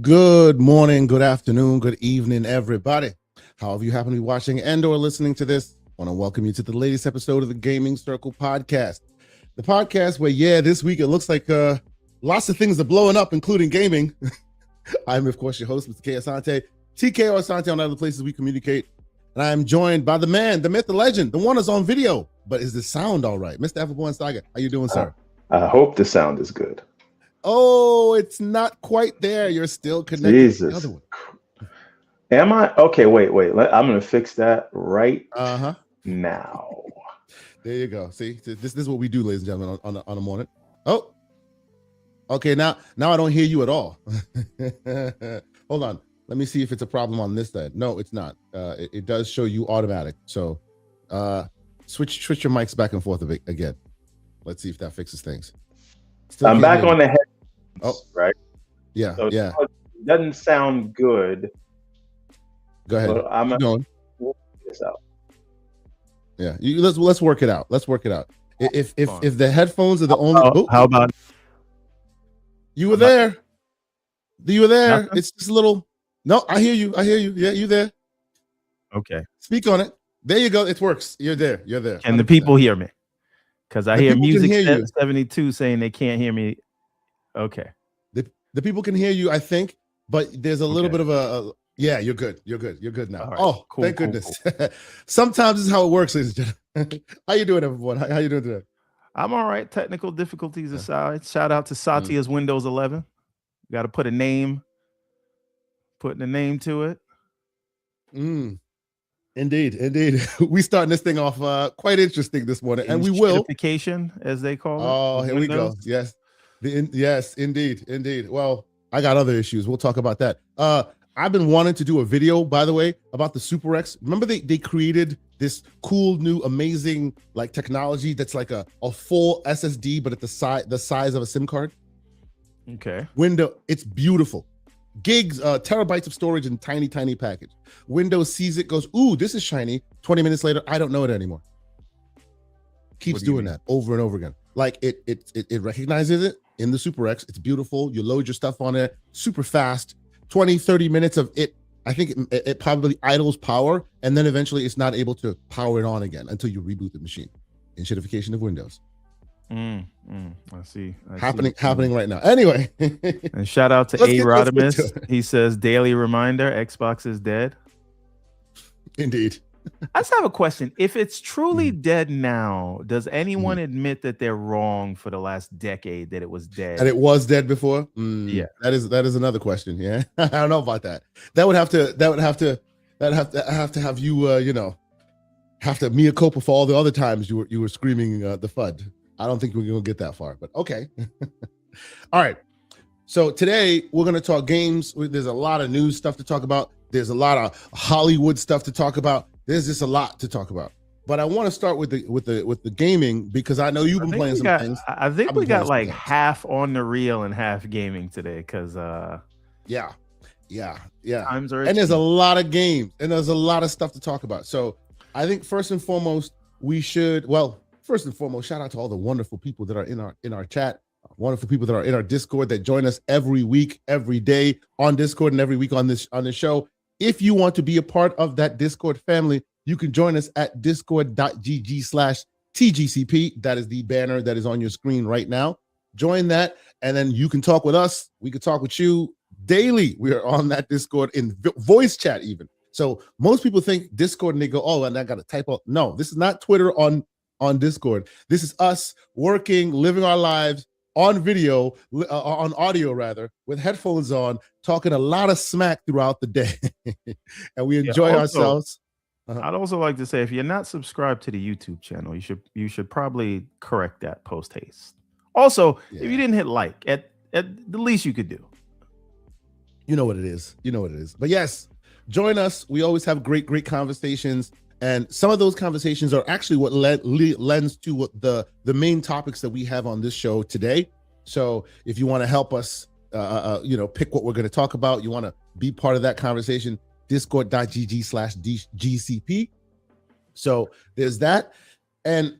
Good morning, good afternoon, good evening, everybody. However you happen to be watching and or listening to this, I want to welcome you to the latest episode of the Gaming Circle podcast. The podcast where, this week it looks like lots of things are blowing up, including gaming. I'm, of course, your host, Mr. K. Asante, TK or Asante on other places we communicate. And I am joined by the man, the myth, the legend, the one that's on video. But is the sound all right? Mr. Everborn Saga, how you doing, sir? I hope the sound is good. Oh, it's not quite there. You're still connected Jesus. to the other one. Am I? Okay, wait. I'm going to fix that right now. There you go. See, this is what we do, ladies and gentlemen, on a morning. Oh, okay. Now I don't hear you at all. Hold on. Let me see if it's a problem on this side. No, it's not. It does show you automatic. So switch your mics back and forth again. Let's see if that fixes things. Still I'm back on the head. Oh, right. Yeah, so yeah. It doesn't sound good. Go ahead. I'm going. We'll figure this out. Yeah, let's work it out. Let's work it out. If the headphones are the only. How about you were there? You were there. Nothing? It's just a little. No, I hear you. Yeah, you there? Okay. Speak on it. There you go. It works. You're there. You're there. And the people hear me, because I hear music hear 72 saying they can't hear me. Okay. The people can hear you, I think, but there's a little bit of a yeah, you're good. You're good now. Right. Oh, cool, thank cool, goodness. Cool. Sometimes this is how it works, ladies and gentlemen. How you doing, everyone? How you doing today? I'm all right. Technical difficulties aside. Shout out to Satya's Windows 11. Got to put a name to it. Indeed. We starting this thing off quite interesting this morning, and we will. Certification, as they call it. Oh, here Windows. We go. Yes. Yes, indeed. Well, I got other issues. We'll talk about that. I've been wanting to do a video, by the way, about the Super X. Remember they created this cool, new, amazing like technology that's like a full SSD, but at the size of a SIM card. Okay. It's beautiful. Gigs, terabytes of storage in tiny package. Windows sees it, goes, ooh, this is shiny. 20 minutes later, I don't know it anymore. Keeps doing that over and over again. Like it recognizes it in the Super X. It's beautiful. You load your stuff on it super fast. 20-30 minutes of it. I think it probably idles power, and then eventually it's not able to power it on again until you reboot the machine. Enshittification of Windows. I see. Happening right now. Anyway. And shout out to A. Rodimus. He says, daily reminder, Xbox is dead. Indeed. I just have a question. If it's truly dead now, does anyone admit that they're wrong for the last decade that it was dead? And it was dead before? Yeah. That is another question. Yeah. I don't know about that. That would have to have you have to mea culpa for all the other times you were screaming the FUD. I don't think we're gonna get that far, but okay. All right. So today we're gonna talk games. There's a lot of news stuff to talk about. There's a lot of Hollywood stuff to talk about. There's just a lot to talk about. But I want to start with the gaming, because I know you've been playing some things. I think we got like half on the reel and half gaming today, because yeah. Times are and there's a lot of games and there's a lot of stuff to talk about. So I think first and foremost, shout out to all the wonderful people that are in our chat, wonderful people that are in our Discord that join us every week, every day on Discord, and every week on this show. If you want to be a part of that Discord family, you can join us at discord.gg/TGCP. That is the banner that is on your screen right now. Join that, and then you can talk with us. We can talk with you daily. We are on that Discord in voice chat even. So most people think Discord and they go, oh, and I got to type out. No, this is not Twitter on Discord. This is us working, living our lives on video, on audio rather, with headphones on, talking a lot of smack throughout the day. And we enjoy ourselves. I'd also like to say, if you're not subscribed to the YouTube channel, you should probably correct that post haste. Also, if you didn't hit like, at the least you could do. You know what it is. But yes, join us. We always have great conversations. And some of those conversations are actually what lends to what the main topics that we have on this show today. So if you want to help us, pick what we're going to talk about, you want to be part of that conversation, discord.gg/GCP. So there's that. And,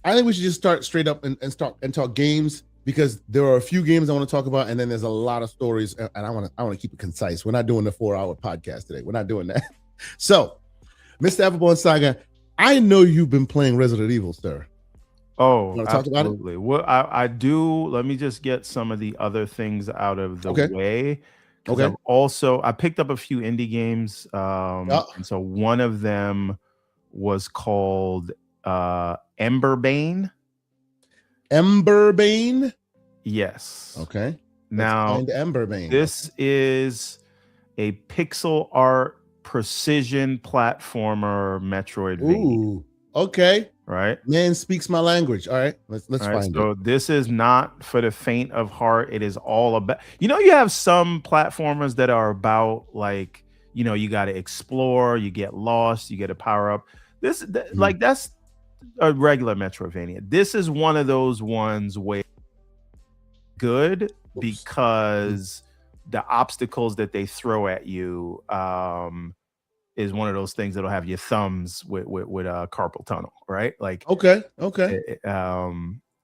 I think we should just start straight up and talk games. because there are a few games I want to talk about, and then there's a lot of stories, and I want to keep it concise. We're not doing the 4-hour podcast today. We're not doing that. So, Mr. Appleborn Saga, I know you've been playing Resident Evil, sir. Oh, want to talk about it? Well, I do. Let me just get some of the other things out of the way. Okay. I picked up a few indie games, and so one of them was called Emberbane. Emberbane? Yes. Okay. Now, Emberbane. This is a pixel art precision platformer Metroidvania. Ooh, okay. Right. Man speaks my language. All right. Let's find it. So this is not for the faint of heart. It is all about, you have some platformers that are about like, you got to explore, you get lost, you get a power up. Like that's a regular Metroidvania. This is one of those ones where good because the obstacles that they throw at you is one of those things that'll have your thumbs with carpal tunnel, right? Like okay.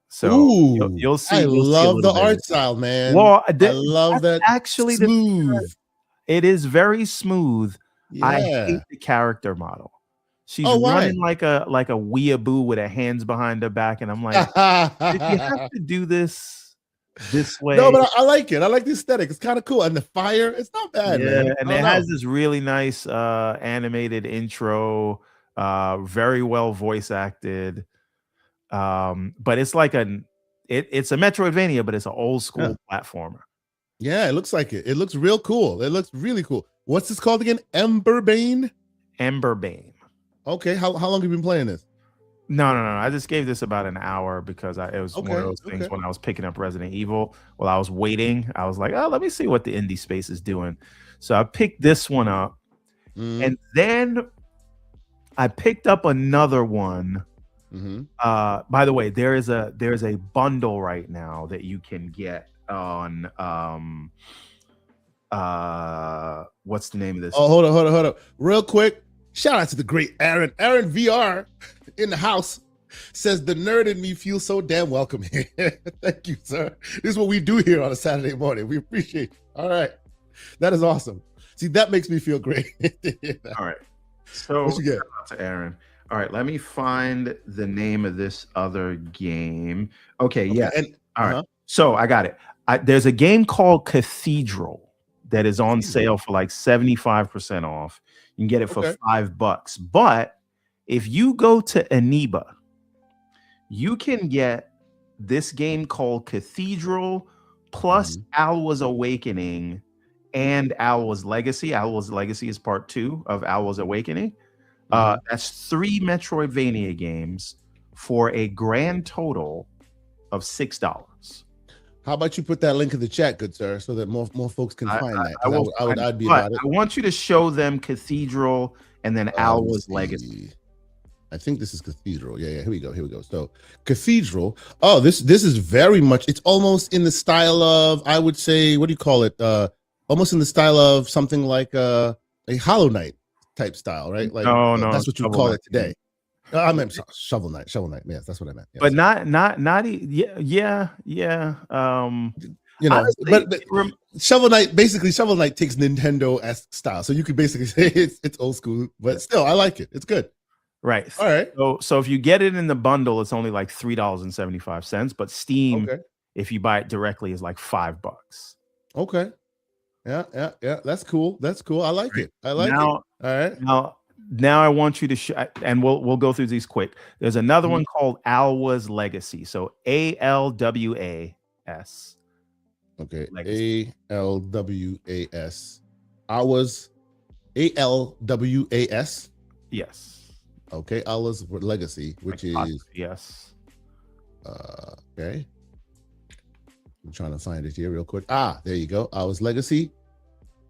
So you'll see. I love the art style, man. Well, I love that. Actually, smooth. It is very smooth. Yeah. I hate the character model. She's running like a weeaboo with her hands behind her back, and I'm like, did you have to do this way? No, but I like it. I like the aesthetic. It's kind of cool, and the fire, it's not bad, man. And it has this really nice animated intro, very well voice acted. But it's like it's a Metroidvania, but it's an old school platformer. Yeah, it looks like it. It looks real cool. It looks really cool. What's this called again? Emberbane? Emberbane. Okay. How long have you been playing this? No. I just gave this about an hour because it was one of those things when I was picking up Resident Evil. While I was waiting, I was like, let me see what the indie space is doing. So I picked this one up. And then I picked up another one. By the way, there's a bundle right now that you can get on what's the name of this? Oh, hold on. Real quick. Shout out to the great Aaron. Aaron VR in the house says the nerd in me feels so damn welcome here. Thank you, sir. This is what we do here on a Saturday morning. We appreciate it. All right. That is awesome. See, that makes me feel great. All right. So what you get? Shout out to Aaron. All right, let me find the name of this other game. Okay, yeah. All right. So I got it. There's a game called Cathedral that is on sale for like 75% off. You can get it for $5. But if you go to Aniba, you can get this game called Cathedral plus Alwa's Awakening and Alwa's Legacy. Alwa's Legacy is part 2 of Alwa's Awakening. That's 3 Metroidvania games for a grand total of $6. How about you put that link in the chat, good sir, so that more folks can find that? I'd be about it. I want you to show them Cathedral and then Alwa's Legacy. I think this is Cathedral. Yeah. Here we go. So Cathedral. Oh, this is very much. It's almost in the style of, I would say, what do you call it? Almost in the style of something like a Hollow Knight type style, right? Like no, that's what you call it today. I meant Shovel Knight. Yes, that's what I meant. Yes. But not. Yeah. Honestly, but Shovel Knight takes Nintendo-esque style, so you could basically say it's old school, but still, I like it. It's good. Right. All right. So if you get it in the bundle, it's only like $3.75. But Steam, if you buy it directly, is like $5. Okay. Yeah. That's cool. I like it. I like it. All right. Now I want you to and we'll go through these quick. There's another one called Alwa's Legacy. So ALWAS. Okay. Legacy. ALWAS. Alwa's ALWAS. Yes. Okay. Alwa's Legacy, which is yes. Okay. I'm trying to find it here real quick. There you go. Alwa's Legacy.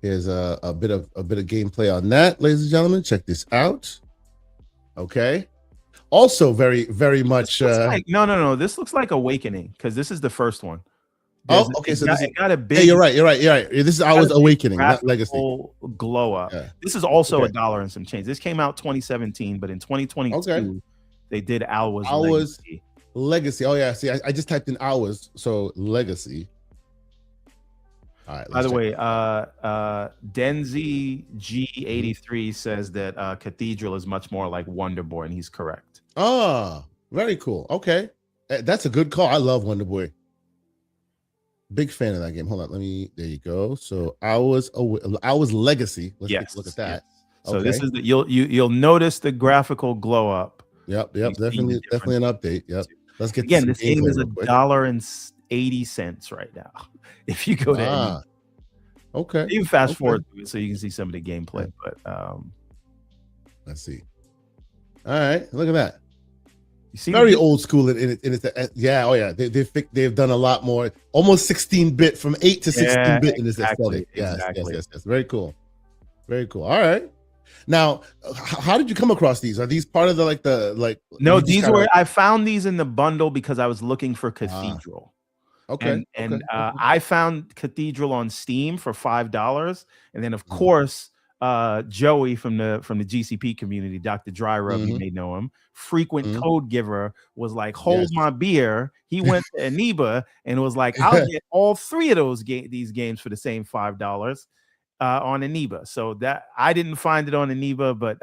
Here's a bit of gameplay on that, ladies and gentlemen. Check this out. Okay. Also, very, very much. No. This looks like Awakening because this is the first one. Okay. So it got a big. Hey, you're right. This is Alwa's Awakening, not Legacy. Glow up. Yeah. This is also $1 and some change. This came out 2017, but in 2022, they did Alwa's Legacy. Legacy. Oh yeah. See, I just typed in hours, so Legacy. All right. By the way, Denzi G83 says that Cathedral is much more like Wonder Boy, and he's correct. Oh, very cool. Okay, that's a good call. I love Wonder Boy. Big fan of that game. Hold on, there you go. So Hours Legacy. Let's take a look at that. Yes. So this is you'll notice the graphical glow up. Yep. Definitely an update. Yep. Let's get again. This game is $1.80 right now. If you go to okay, you fast forward through it so you can see some of the gameplay. But let's see. All right, look at that. You see, very old school in it. Yeah, oh yeah. They've done a lot more. Almost 16-bit from 8 to 16-bit in this aesthetic. Yes. Very cool. Very cool. All right. Now, how did you come across these? Are these part of the No, these were I found these in the bundle because I was looking for Cathedral. Okay. And I found Cathedral on Steam for $5, and then of course Joey from the GCP community, Dr. Dry Rub, you may know him, frequent code giver, was like, hold my beer. He went to Aniba and was like, I'll get all 3 of these games for the same $5 on Aniba. So that I didn't find it on Aniba, but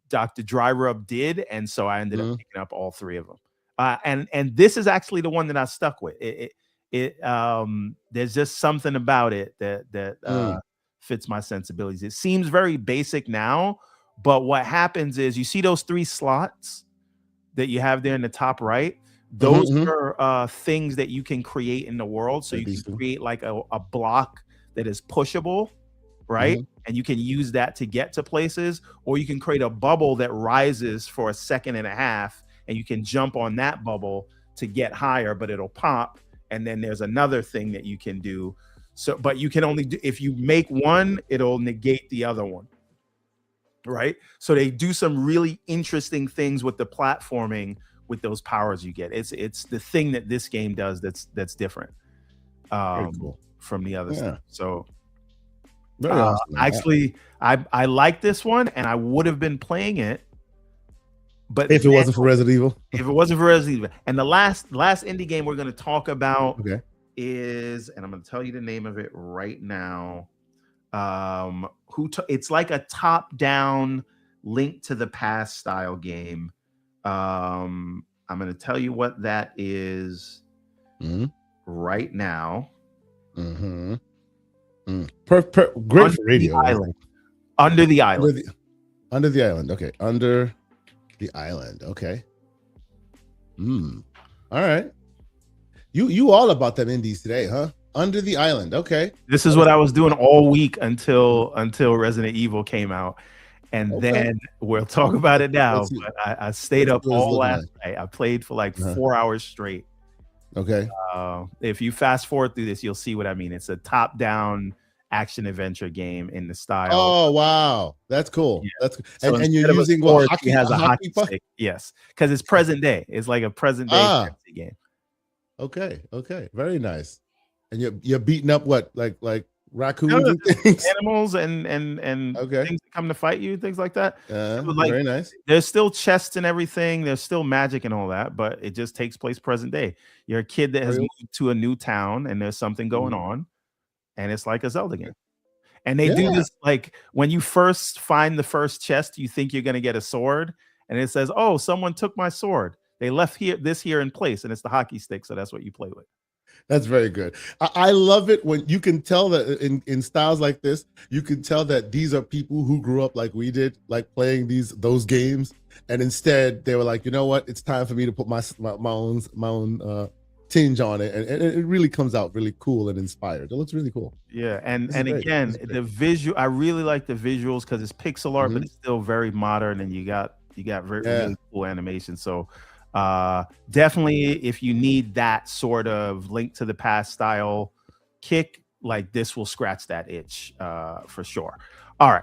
Dr. Dry Rub did, and so I ended up picking up all 3 of them. And this is actually the one that I stuck with. There's just something about it that fits my sensibilities. It seems very basic now, but what happens is you see those 3 slots that you have there in the top right. Those are things that you can create in the world. So you can create like a block that is pushable, right? And you can use that to get to places, or you can create a bubble that rises for a second and a half, and you can jump on that bubble to get higher, but it'll pop. And then there's another thing that you can do. So, but you can only do, if you make one, it'll negate the other one, right? So they do some really interesting things with the platforming with those powers you get. It's the thing that this game does that's different from the other stuff. So very awesome. Actually, I like this one, and I would have been playing it, but if it wasn't for Resident Evil. If it wasn't for Resident Evil. And the last indie game we're going to talk about is, and I'm going to tell you the name of it right now. It's like a top-down Link to the Past style game. I'm going to tell you what that is right now. Great for radio. Under the island. Under the island. Okay. Under the island. Okay. All right. You all about them indies today, huh? Under the island. Okay. This is what I was doing all week until Resident Evil came out. And then we'll talk about it now. But I stayed up all last night. I played for like 4 hours straight. Okay. If you fast forward through this, you'll see what I mean. It's a top-down action adventure game in the style. Oh wow, that's cool. Yeah. That's cool. So and you're using what hockey has a hockey stick. Yes, because it's present day. It's like a present day game. Okay. Very nice. And you're beating up what like raccoons and things? Animals and things that come to fight you, things like that. Very nice. There's still chests and everything. There's still magic and all that, but it just takes place present day. You're a kid that has moved to a new town, and there's something going on, and it's like a Zelda game. And they do this like when you first find the first chest, you think you're going to get a sword, and it says, "Oh, someone took my sword. They left this here in place," and it's the hockey stick, so that's what you play with. That's very good. I love it when you can tell that in styles like this, you can tell that these are people who grew up like we did, like playing those games, and instead they were like, you know what, it's time for me to put my own tinge on it, and it really comes out really cool and inspired. It looks really cool. Yeah, and again, the visual, I really like the visuals because it's pixel art, but it's still very modern, and you got very really cool animation. So. Definitely if you need that sort of Link to the Past style kick, like this will scratch that itch for sure. All right,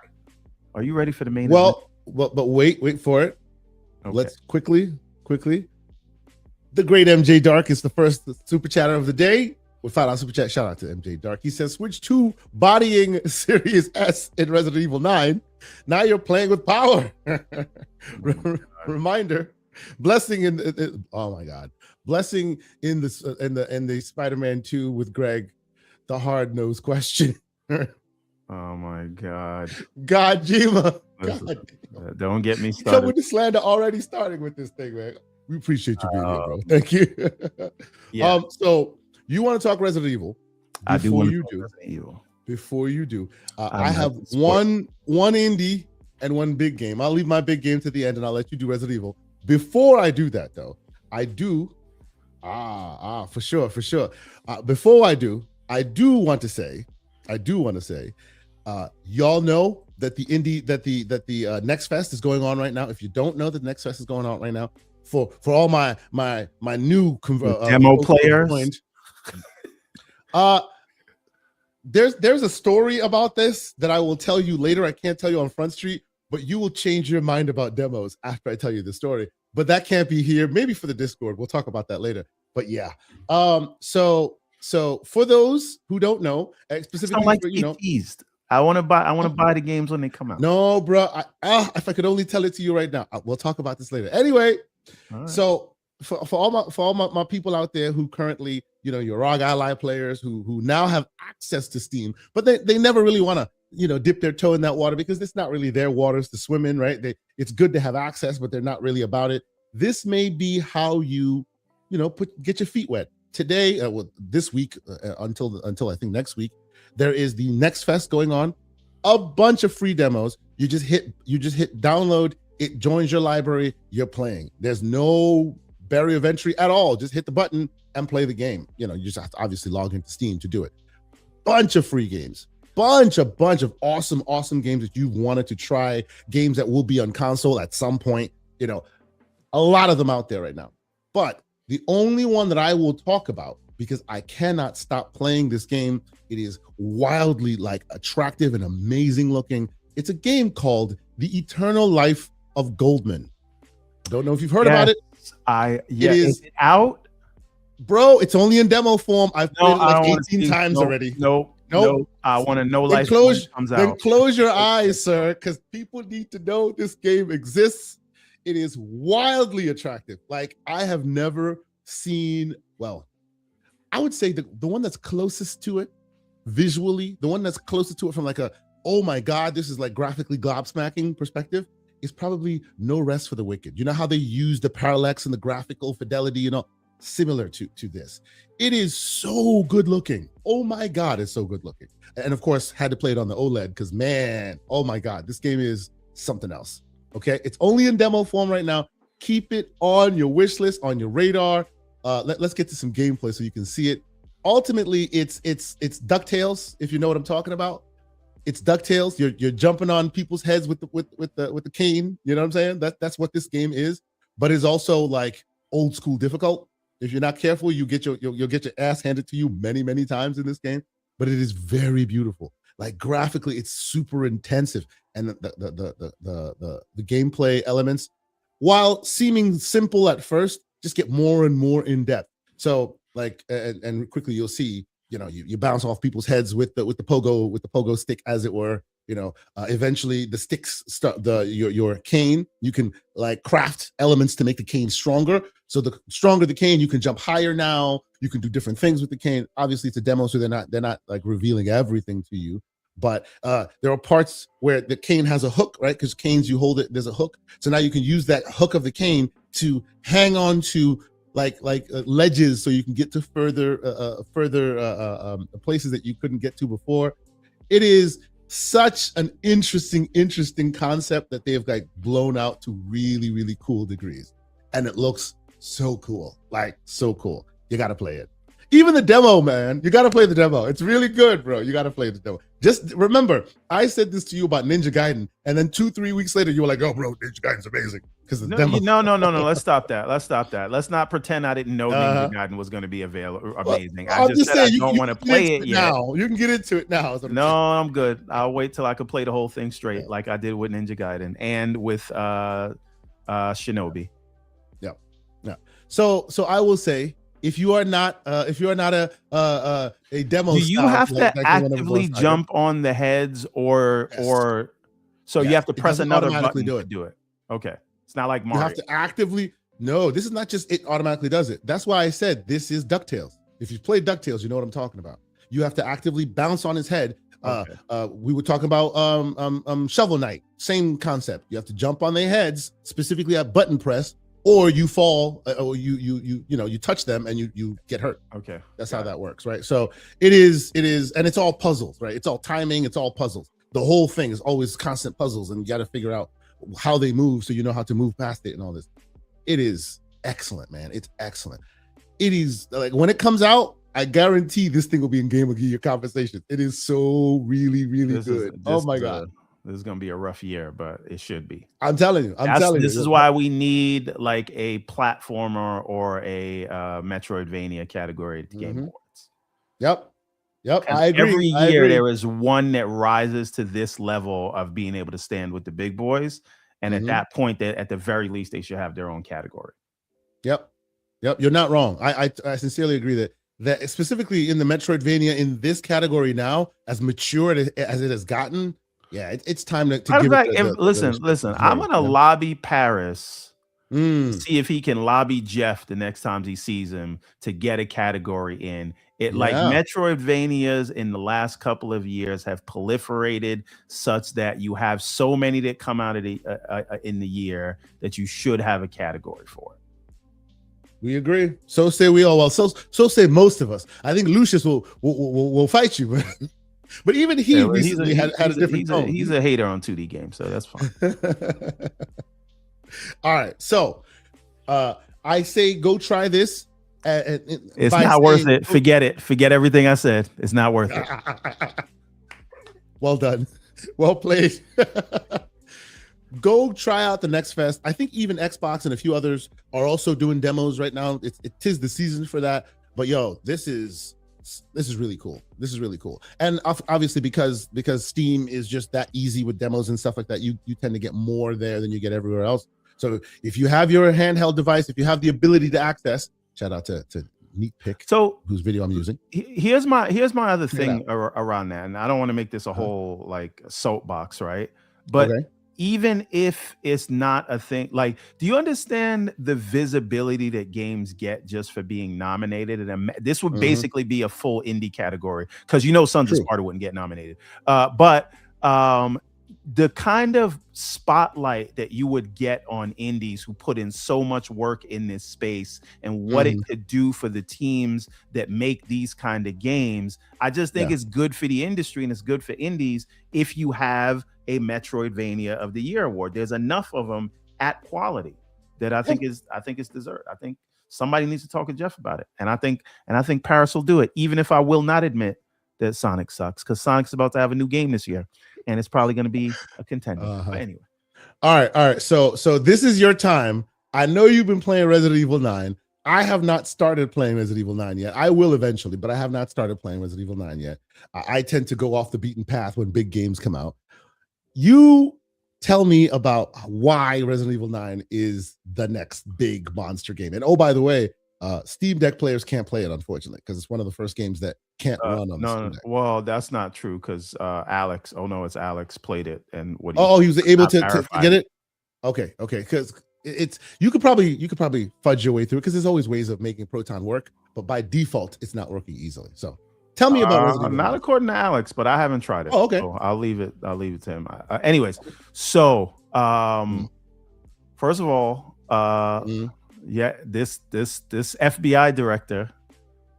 are you ready for the main event? But wait for it. Let's quickly the great MJ Dark is the first super chatter of the day. We found out super chat. Shout out to MJ Dark. He says, switch to bodying Series S in Resident Evil 9. Now you're playing with power. Reminder, Blessing oh my God, blessing in the Spider-Man 2 with Greg, the hard-nosed question. Oh my God, Gojima. Don't get me started. Come with the slander already starting with this thing, man. We appreciate you being here, bro. Thank you. Yeah. So you want to talk Resident Evil? Before you do, I have one indie and one big game. I'll leave my big game to the end, and I'll let you do Resident Evil. Before I do that, though, I do for sure. Before I do want to say, y'all know that the Next Fest is going on right now. If you don't know that Next Fest is going on right now, for all my new demo players, there's a story about this that I will tell you later. I can't tell you on Front Street, but you will change your mind about demos after I tell you the story. But that can't be here. Maybe for the Discord, we'll talk about that later. But yeah, so for those who don't know, specifically for, teased. I want to buy the games when they come out. No, bro. If I could only tell it to you right now, we'll talk about this later. Anyway, right. So for all my people out there who currently, your ROG Ally players who now have access to Steam, but they never really want to, dip their toe in that water because it's not really their waters to swim in, right? It's good to have access, but they're not really about it. This may be how you, get your feet wet. Today, this week, until I think next week, there is the Next Fest going on. A bunch of free demos. You just hit download. It joins your library. You're playing. There's no barrier of entry at all. Just hit the button and play the game. You just have to obviously log into Steam to do it. Bunch of free games. Bunch of awesome games that you've wanted to try. Games that will be on console at some point. A lot of them out there right now. But the only one that I will talk about, because I cannot stop playing this game. It is wildly attractive and amazing looking. It's a game called The Eternal Life of Goldman. Don't know if you've heard about it. Is it out? Bro, it's only in demo form. I've played it 18 times already. No. I want to know life comes out. Then close your eyes, sir, because people need to know this game exists. It is wildly attractive. I have never seen, I would say the one that's closest to it visually, the one that's closest to it from oh my God, this is graphically gobsmacking perspective, is probably No Rest for the Wicked. You know how they use the parallax and the graphical fidelity, similar to this. It is so good looking. Oh my God, it's so good looking. And of course, had to play it on the OLED because, man, oh my God, this game is something else. Okay, it's only in demo form right now. Keep it on your wish list, on your radar. Let's get to some gameplay so you can see it. Ultimately, it's DuckTales, if you know what I'm talking about. It's DuckTales. You're jumping on people's heads with the cane. You know what I'm saying? That's what this game is. But it's also old school difficult. If you're not careful, you'll get your ass handed to you many times in this game. But it is very beautiful. Graphically, it's super intensive, and the gameplay elements, while seeming simple at first, just get more and more in depth. So and quickly you'll see, you bounce off people's heads with the pogo stick, as it were. Eventually the sticks start your cane. You can craft elements to make the cane stronger. So the stronger the cane, you can jump higher now. You can do different things with the cane. Obviously, it's a demo, so they're not revealing everything to you. But there are parts where the cane has a hook, right? Because canes, you hold it, there's a hook. So now you can use that hook of the cane to hang on to ledges, so you can get to further places that you couldn't get to before. It is such an interesting concept that they have blown out to really cool degrees, and it looks so cool, so cool. You got to play it. Even the demo, man, you got to play the demo. It's really good, bro. You got to play the demo. Just remember, I said this to you about Ninja Gaiden, and then 2-3 weeks later, you were like, "Oh, bro, Ninja Gaiden's amazing." Because the demo. No. Let's stop that. Let's not pretend I didn't know Ninja Gaiden was going to be amazing. I just said I don't want to play it yet. Now you can get into it now. No, I'm good. I'll wait till I can play the whole thing straight, like I did with Ninja Gaiden and with Shinobi. Yeah. So I will say, if you are not a demo, do you have to actively jump on the heads or so you have to press another button to do it? Okay, it's not like Mario. You have to actively No, this is not just it automatically does it. That's why I said this is DuckTales. If you've played DuckTales, you know what I'm talking about. You have to actively bounce on his head. Okay. We were talking about Shovel Knight. Same concept. You have to jump on their heads, specifically at button press, or you fall, or you touch them and you get hurt. Okay, that's how that works, right? So it is, and it's all puzzles, right? It's all timing. It's all puzzles. The whole thing is always constant puzzles, and you got to figure out how they move so you know how to move past it and all this. It is excellent, man. It's excellent. It is like when it comes out, I guarantee this thing will be in Game of the Year conversation. It is so really, really good. Oh my God. This is going to be a rough year, but it should be. I'm telling you. This is why we need like a platformer or a Metroidvania category at the Game Awards. Yep. I agree. Every year there is one that rises to this level of being able to stand with the big boys. And at that point, that at the very least, they should have their own category. Yep. You're not wrong. I sincerely agree that specifically in the Metroidvania in this category now, as mature as it has gotten, it's time to give it. Listen. I'm gonna lobby Paris, see if he can lobby Jeff the next time he sees him to get a category in. Like Metroidvanias in the last couple of years have proliferated such that you have so many that come out of in the year that you should have a category for it. We agree. So say we all. Well, so say most of us. I think Lucius will fight you, but even he recently had a different tone. He's a hater on 2D games, so that's fine. All right, so I say go try this. It's not worth it. Forget it. Forget everything I said. It's not worth it. Well done. Well played. Go try out the Next Fest. I think even Xbox and a few others are also doing demos right now. It is the season for that. But this is really cool. This is really cool. And obviously because Steam is just that easy with demos and stuff like that, you tend to get more there than you get everywhere else. So if you have your handheld device, if you have the ability to access, shout out to Neat Pick, whose video I'm using. Here's my other thing around that, and I don't want to make this a whole like soapbox, right? But even if it's not a thing, like, do you understand the visibility that games get just for being nominated? And this would basically be a full indie category because Sons of Sparta wouldn't get nominated. But the kind of spotlight that you would get on indies who put in so much work in this space and what it could do for the teams that make these kind of games, I just think it's good for the industry and it's good for indies if you have a Metroidvania of the Year award. There's enough of them at quality that I think is deserved. I think somebody needs to talk to Jeff about it, and I think Paris will do it, even if I will not admit that Sonic sucks, because Sonic's about to have a new game this year. And it's probably going to be a contender. But anyway. All right. So this is your time. I know you've been playing Resident Evil 9. I have not started playing Resident Evil 9 yet. I will eventually, but I have not started playing Resident Evil 9 yet. I tend to go off the beaten path when big games come out. You tell me about why Resident Evil 9 is the next big monster game. And oh, by the way, Steam Deck players can't play it, unfortunately, because it's one of the first games that can't run on the Steam Deck. Well, that's not true because Alex played it, and he was able to get it. Okay, because you could probably fudge your way through it because there's always ways of making Proton work, but by default, it's not working easly. So tell me about Resident Evil. Not according to Alex, but I haven't tried it. Oh, okay. So I'll leave it to him. Anyways, so first of all, this FBI director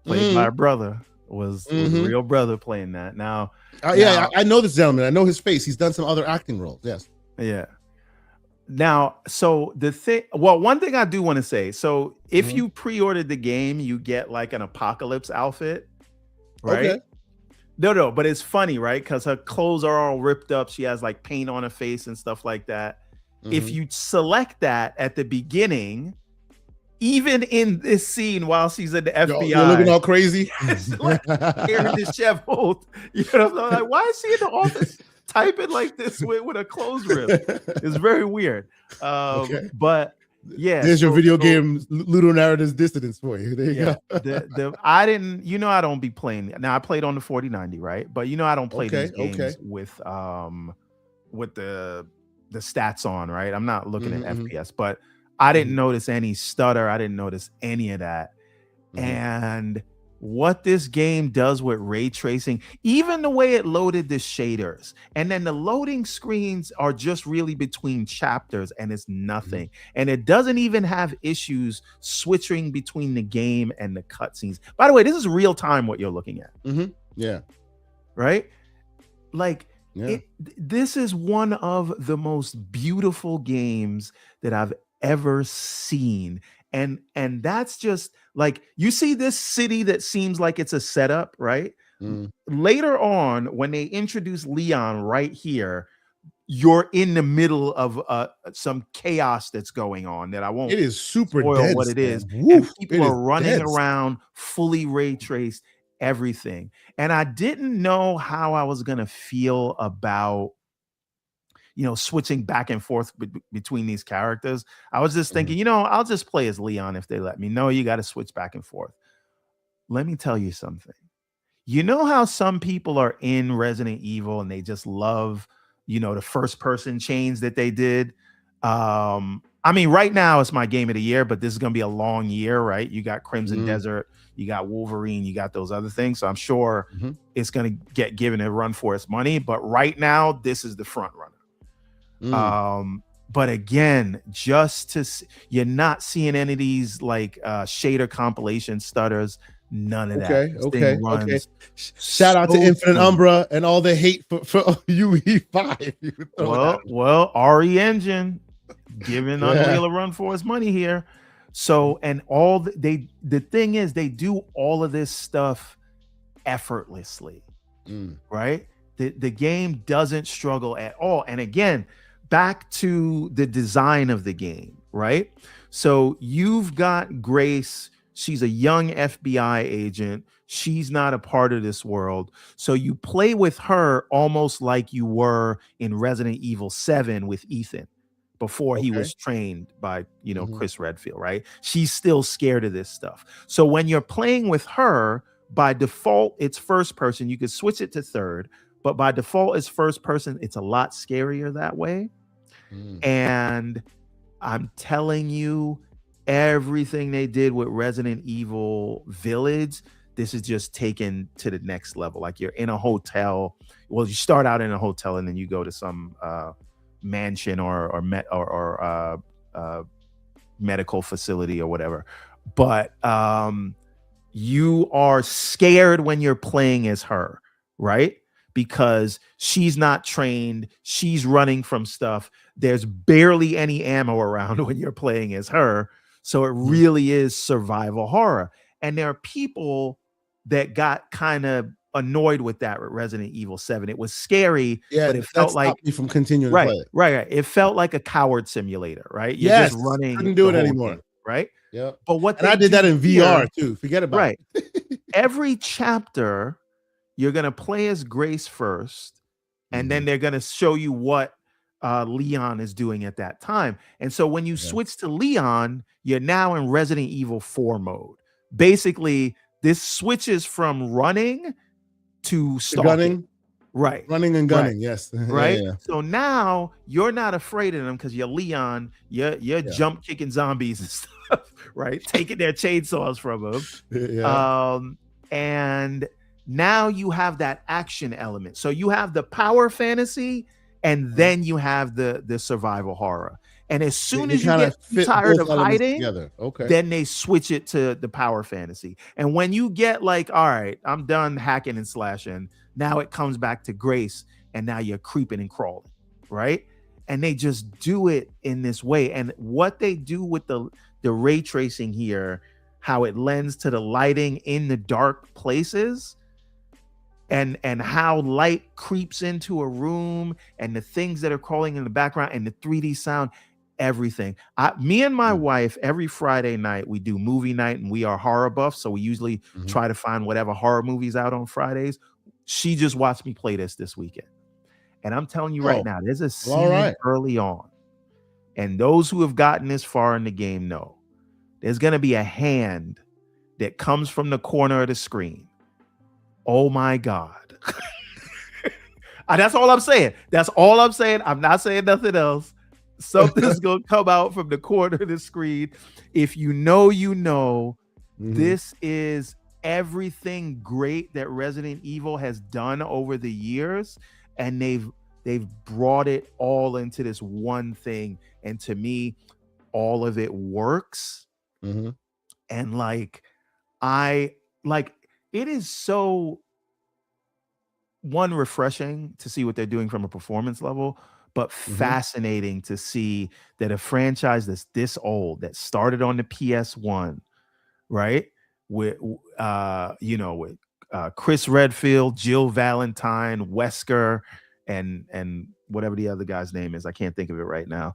played by a brother was a real brother playing that. Now, I know this gentleman. I know his face. He's done some other acting roles. Yes. Yeah. Now, so one thing I do want to say, so if you pre-ordered the game, you get like an apocalypse outfit, right? Okay. No, but it's funny, right? Because her clothes are all ripped up. She has like paint on her face and stuff like that. If you select that at the beginning, even in this scene while she's in the FBI, you're looking all crazy. Like Aaron disheveled. I'm like, why is she in the office typing like this with her clothes ripped? It's very weird. But yeah, there's your video game ludonarrative dissonance for you. There you go. I don't be playing. Now I played on the 4090, right? But I don't play these games with the stats on, right? I'm not looking at FPS, but I didn't notice any stutter. I didn't notice any of that. And what this game does with ray tracing, even the way it loaded the shaders, and then the loading screens are just really between chapters and it's nothing. And it doesn't even have issues switching between the game and the cutscenes. By the way, this is real time what you're looking at. Yeah. Right? Like, this is one of the most beautiful games that I've ever seen. And that's just like, you see this city that seems like it's a setup, right? Later on, when they introduce Leon right here, you're in the middle of some chaos that's going on that I won't. It is super spoil dense, what it is. Woof, and people are running around, fully ray traced, everything. And I didn't know how I was gonna feel about, you know, switching back and forth between these characters. I was just thinking, you know, I'll just play as Leon if they let me. No, you got to switch back and forth. Let me tell you something. You know how some people are in Resident Evil and they just love, you know, the first person chains that they did. I mean, right now it's my game of the year, but this is going to be a long year, right? You got Crimson Desert, you got Wolverine, you got those other things. So I'm sure it's going to get given a run for its money. But right now, this is the front runner. But again, just to you're not seeing any of these like shader compilation stutters, none of that. Okay. Shout out to Infinite Umbra and all the hate for UE5. Well, RE Engine giving Unreal a run for its money here. So, and the thing is, they do all of this stuff effortlessly, right? The game doesn't struggle at all. And again, back to the design of the game, right? So you've got Grace. She's a young FBI agent. She's not a part of this world. So you play with her almost like you were in Resident Evil 7 with Ethan before he was trained by, you know, Chris Redfield, right? She's still scared of this stuff. So when you're playing with her, by default, it's first person. You could switch it to third, but by default, it's first person. It's a lot scarier that way. And I'm telling you, everything they did with Resident Evil Village, this is just taken to the next level. Like you're in a hotel. Well, you start out in a hotel and then you go to some mansion or medical facility or whatever. But you are scared when you're playing as her, right? Because she's not trained, she's running from stuff. There's barely any ammo around when you're playing as her. So it really is survival horror. And there are people that got kind of annoyed with that with Resident Evil 7. It was scary, but it felt like me from continuing to play it. Right. It felt like a coward simulator, right? You're just running. Couldn't do it anymore. Game, right? Yeah. But I did that in VR too. Forget about it. Every chapter, you're going to play as Grace first, and then they're going to show you what Leon is doing at that time. And so when you switch to Leon, you're now in Resident Evil 4 mode. Basically, this switches from running to stalking. Gunning. Right. Running and gunning, yes. Right. So now you're not afraid of them because you're Leon, you're jump kicking zombies and stuff, right? Taking their chainsaws from them. And now you have that action element. So you have the power fantasy, and then you have the survival horror. And as soon as you get tired of hiding, then they switch it to the power fantasy. And when you get like, all right, I'm done hacking and slashing, now it comes back to Grace, and now you're creeping and crawling, right? And they just do it in this way. And what they do with the ray tracing here, how it lends to the lighting in the dark places, and how light creeps into a room, and the things that are crawling in the background, and the 3D sound, everything. Me and my wife, every Friday night, we do movie night, and we are horror buffs, so we usually try to find whatever horror movies out on Fridays. She just watched me play this weekend. And I'm telling you right now, there's a scene early on, and those who have gotten this far in the game know there's going to be a hand that comes from the corner of the screen. Oh my God. That's all I'm saying. That's all I'm saying. I'm not saying nothing else. Something's gonna come out from the corner of the screen. If you know, you know. This is everything great that Resident Evil has done over the years, and they've brought it all into this one thing. And to me, all of it works. And like, it is so refreshing to see what they're doing from a performance level, but fascinating to see that a franchise that's this old, that started on the PS1, right? With with Chris Redfield, Jill Valentine, Wesker, and whatever the other guy's name is, I can't think of it right now.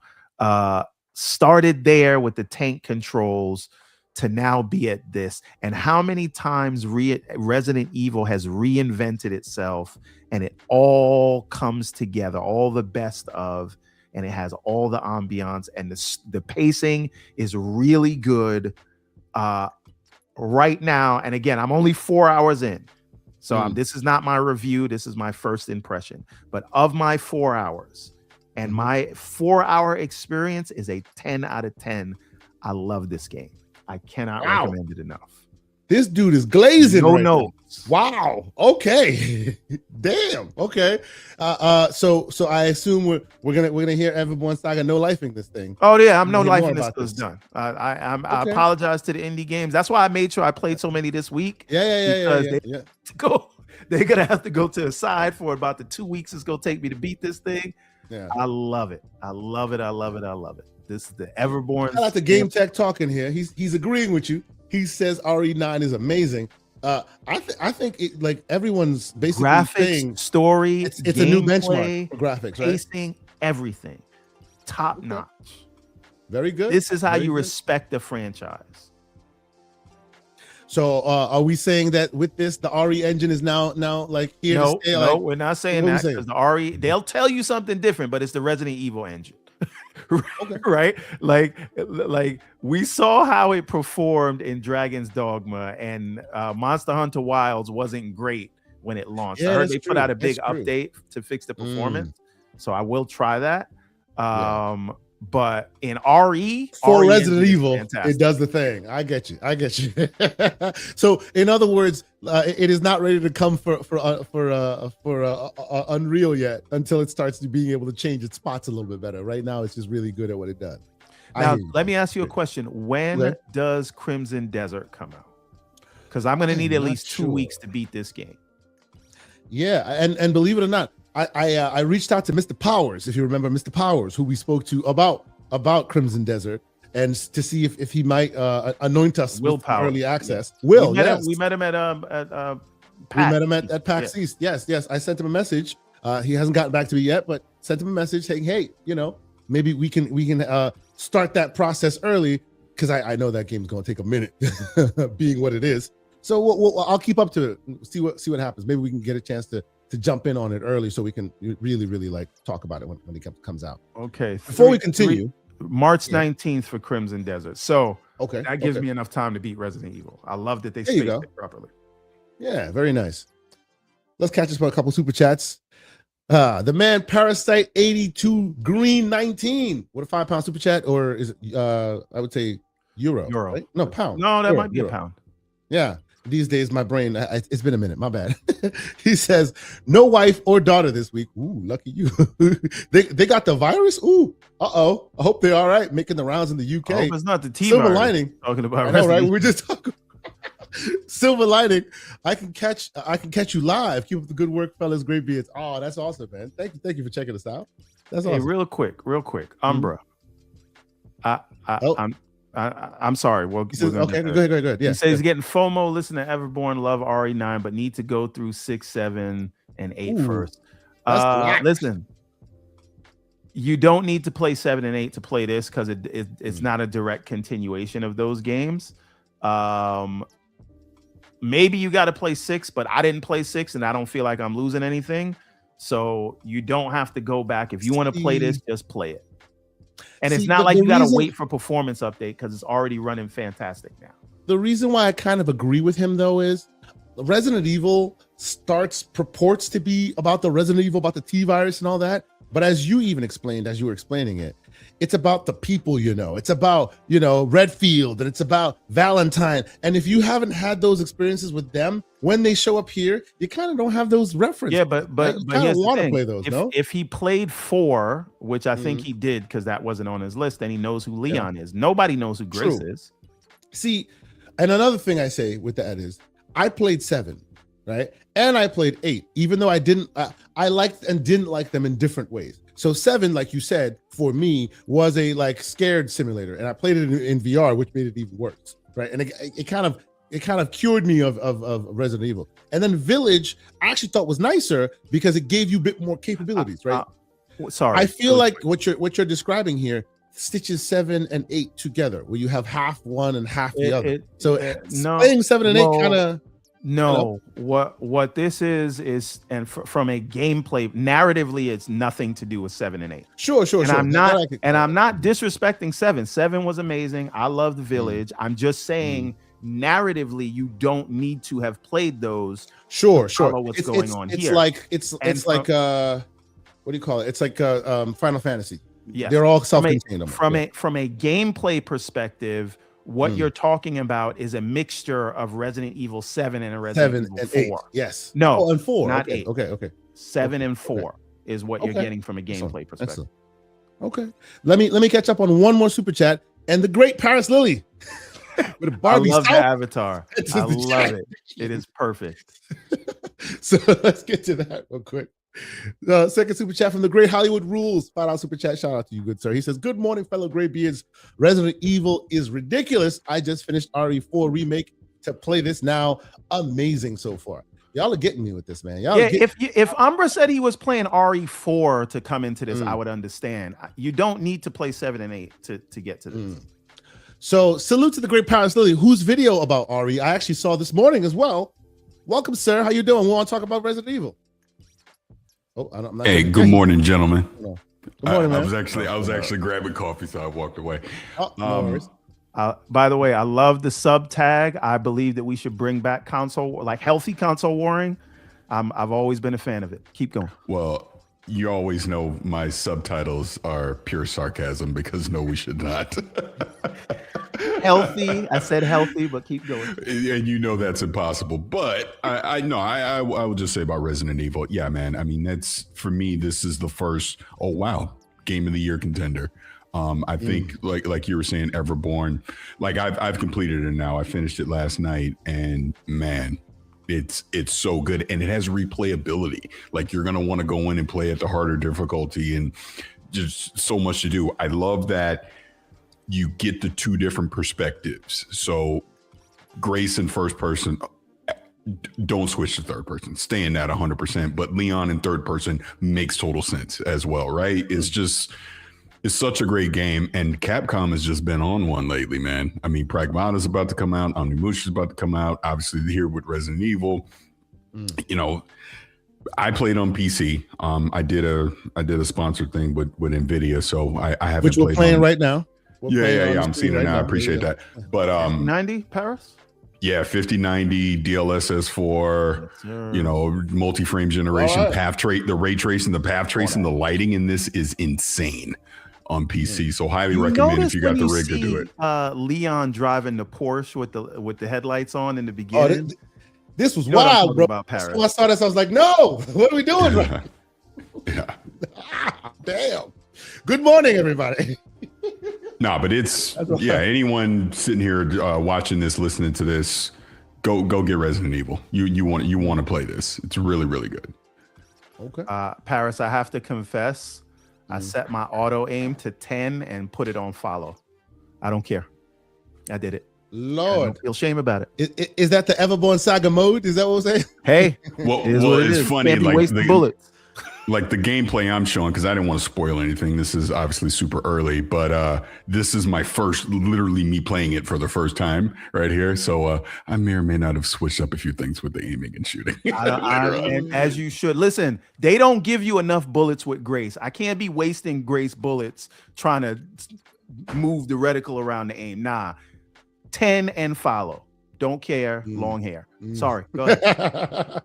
Started there with the tank controls to now be at this, and how many times Resident Evil has reinvented itself, and it all comes together, all the best of, and it has all the ambiance, and the pacing is really good right now. And again, I'm only 4 hours in, so this is not my review, this is my first impression, but of my 4 hours, and my 4-hour experience is a 10 out of 10. I love this game. I cannot recommend it enough. This dude is glazing. No notes. Wow. Okay. Damn. Okay. So I assume we're gonna hear Everborn Saga no lifing this thing. Oh yeah, I'm no lifing this is done. I apologize to the indie games. That's why I made sure I played so many this week. Yeah. They're gonna have to go to the side for about the 2 weeks it's gonna take me to beat this thing. Yeah. I love it. This is the Everborn. Shout out to Game Tech talking here. He's agreeing with you. He says RE9 is amazing. I think it, like everyone's basically saying story. It's a new benchmark for graphics, right? Pacing, everything, top notch. Very good. This is how you respect the franchise. So are we saying that with this, the RE engine is now like here to stay? No, we're not saying that, because the RE, they'll tell you something different, but it's the Resident Evil engine. Right? Like we saw how it performed in Dragon's Dogma, and Monster Hunter Wilds wasn't great when it launched. I heard they put out a big update to fix the performance, so I will try that. But in RE for Resident Evil, it does the thing. I get you. So in other words, it is not ready to come for Unreal yet until it starts to being able to change its spots a little bit better. Right now, it's just really good at what it does. Now, let me ask you a question. When does Crimson Desert come out? Because I'm going to need at least 2 weeks to beat this game. Yeah, and believe it or not, I reached out to Mr. Powers, if you remember Mr. Powers, who we spoke to about Crimson Desert, and to see if he might anoint us with early access. We met him at PAX East. Yes. I sent him a message. He hasn't gotten back to me yet, but sent him a message saying, hey, maybe we can start that process early, because I know that game's going to take a minute, being what it is. So I'll keep up to it, see what happens. Maybe we can get a chance to jump in on it early, so we can really like talk about it when it comes out. Okay. Before we continue, March 19th for Crimson Desert. So that gives me me enough time to beat Resident Evil. I love that they spaced it properly. Yeah, very nice. Let's catch us for a couple super chats. The man Parasite 82 Green 19. What a £5 super chat, or is it? I would say euro. Right? No, pound. No, that might be a pound. Yeah. These days, my brain, it's been a minute. My bad. He says, no wife or daughter this week. Ooh, lucky you. they got the virus? Ooh, uh-oh. I hope they're all right, making the rounds in the UK. I hope it's not the T Silver lining. Talking about, I know, right? We're just talking. Silver lining. I can catch you live. Keep up the good work, fellas. Great beards. Oh, that's awesome, man. Thank you for checking us out. That's awesome. Hey, real quick. Umbra. I'm sorry. Says, okay, go ahead. Yeah. He says he's getting FOMO. Listen to Everborn, love RE9, but need to go through 6, 7, and 8 first. Listen, you don't need to play 7 and 8 to play this, because it's not a direct continuation of those games. Maybe you got to play 6, but I didn't play 6, and I don't feel like I'm losing anything. So you don't have to go back. If you want to play this, just play it. And it's not like you got to wait for performance update, because it's already running fantastic now. The reason why I kind of agree with him, though, is Resident Evil purports to be about the Resident Evil, about the T virus and all that. But as you even explained, as you were explaining it, it's about the people, it's about, Redfield, and it's about Valentine. And if you haven't had those experiences with them, when they show up here, you kind of don't have those references. Yeah, but you kind of want to play those, if he played 4, which I think he did because that wasn't on his list, then he knows who Leon is. Nobody knows who Grace is. See, and another thing I say with that is I played 7, right? And I played 8, even though I liked and didn't like them in different ways. So 7, like you said, for me was a scared simulator, and I played it in VR, which made it even worse, right? And it kind of cured me of Resident Evil. And then Village, I actually thought was nicer because it gave you a bit more capabilities, right? Sorry, I feel like what you're describing here stitches 7 and 8 together, where you have half one and half the other. Playing 7 and 8 kind of. No, what this is from a gameplay narratively, it's nothing to do with 7 and 8. Sure. I'm not disrespecting 7. 7 was amazing. I loved Village. I'm just saying narratively, you don't need to have played those. Sure. What's going on it's here? It's like what do you call it? It's like Final Fantasy. Yes. They're all self-contained. From a gameplay perspective, what you're talking about is a mixture of Resident Evil 7 and a Resident Evil 4. 8. Yes. No, and 4. Not okay. 8. Okay. 7 and 4 is what you're getting from a gameplay perspective. Excellent. Okay. Let me catch up on one more super chat. And the great Paris Lily. With a Barbie I love the style. avatar. I love it. It is perfect. So let's get to that real quick. Second super chat from the great Hollywood Rules. $5 super chat. Shout out to you, good sir. He says, good morning, fellow Graybeards. Resident Evil is ridiculous. I just finished RE4 remake to play this now. Amazing so far. Y'all are getting me with this, man. If Umbra said he was playing RE4 to come into this, I would understand. You don't need to play 7 and 8 to get to this. So salute to the great Paris Lily, whose video about RE I actually saw this morning as well. Welcome, sir. How you doing? We want to talk about Resident Evil. Hey, good morning, gentlemen. Good morning, man. I was actually grabbing coffee, so I walked away. No worries. By the way, I love the sub tag. I believe that we should bring back healthy console warring. I've always been a fan of it. Keep going. Well, you always know my subtitles are pure sarcasm because no, we should not. Healthy. I said healthy, but keep going. And you know that's impossible. But I will just say about Resident Evil. Yeah, man. I mean, that's for me. This is the first. Oh wow, Game of the Year contender. I think like you were saying, Everborn. Like I've completed it now. I finished it last night, and man, it's so good, and it has replayability. Like you're gonna want to go in and play at the harder difficulty, and just so much to do. I love that you get the 2 different perspectives. So Grace in first person, don't switch to third person. Stay in that 100%. But Leon in third person makes total sense as well, right? It's such a great game, and Capcom has just been on one lately, man. I mean, Pragmata is about to come out, Omnimusha is about to come out. Obviously, here with Resident Evil, you know, I played on PC. I did a sponsored thing with Nvidia, so I haven't. Which we're playing right now. Yeah. I'm seeing it now. I appreciate that. But 90 Paris. Yeah, 5090 DLSS 4, you know, multi-frame generation, the ray tracing, the path tracing, the lighting in this is insane on PC. So highly recommend if you got the rig to do it. Leon driving the Porsche with the headlights on in the beginning. This was wild, bro. About Paris. So I saw this, I was like, no, what are we doing? Yeah. Damn. Good morning, everybody. No, but anyone sitting here watching this, listening to this, go get Resident Evil. You want to play this. It's really, really good. Okay. Paris, I have to confess, I set my auto aim to 10 and put it on follow. I don't care. I did it. Lord. I don't feel shame about it. Is that the Everborn Saga mode? Is that what we're saying? Hey, well, it's funny. Can't be wasting bullets. Like the gameplay I'm showing, because I didn't want to spoil anything. This is obviously super early, but this is my literally me playing it for the first time right here. So I may or may not have switched up a few things with the aiming and shooting. And as you should. Listen, they don't give you enough bullets with Grace. I can't be wasting Grace bullets trying to move the reticle around the aim. Nah, 10 and follow. Don't care. Long hair. Sorry. Go ahead.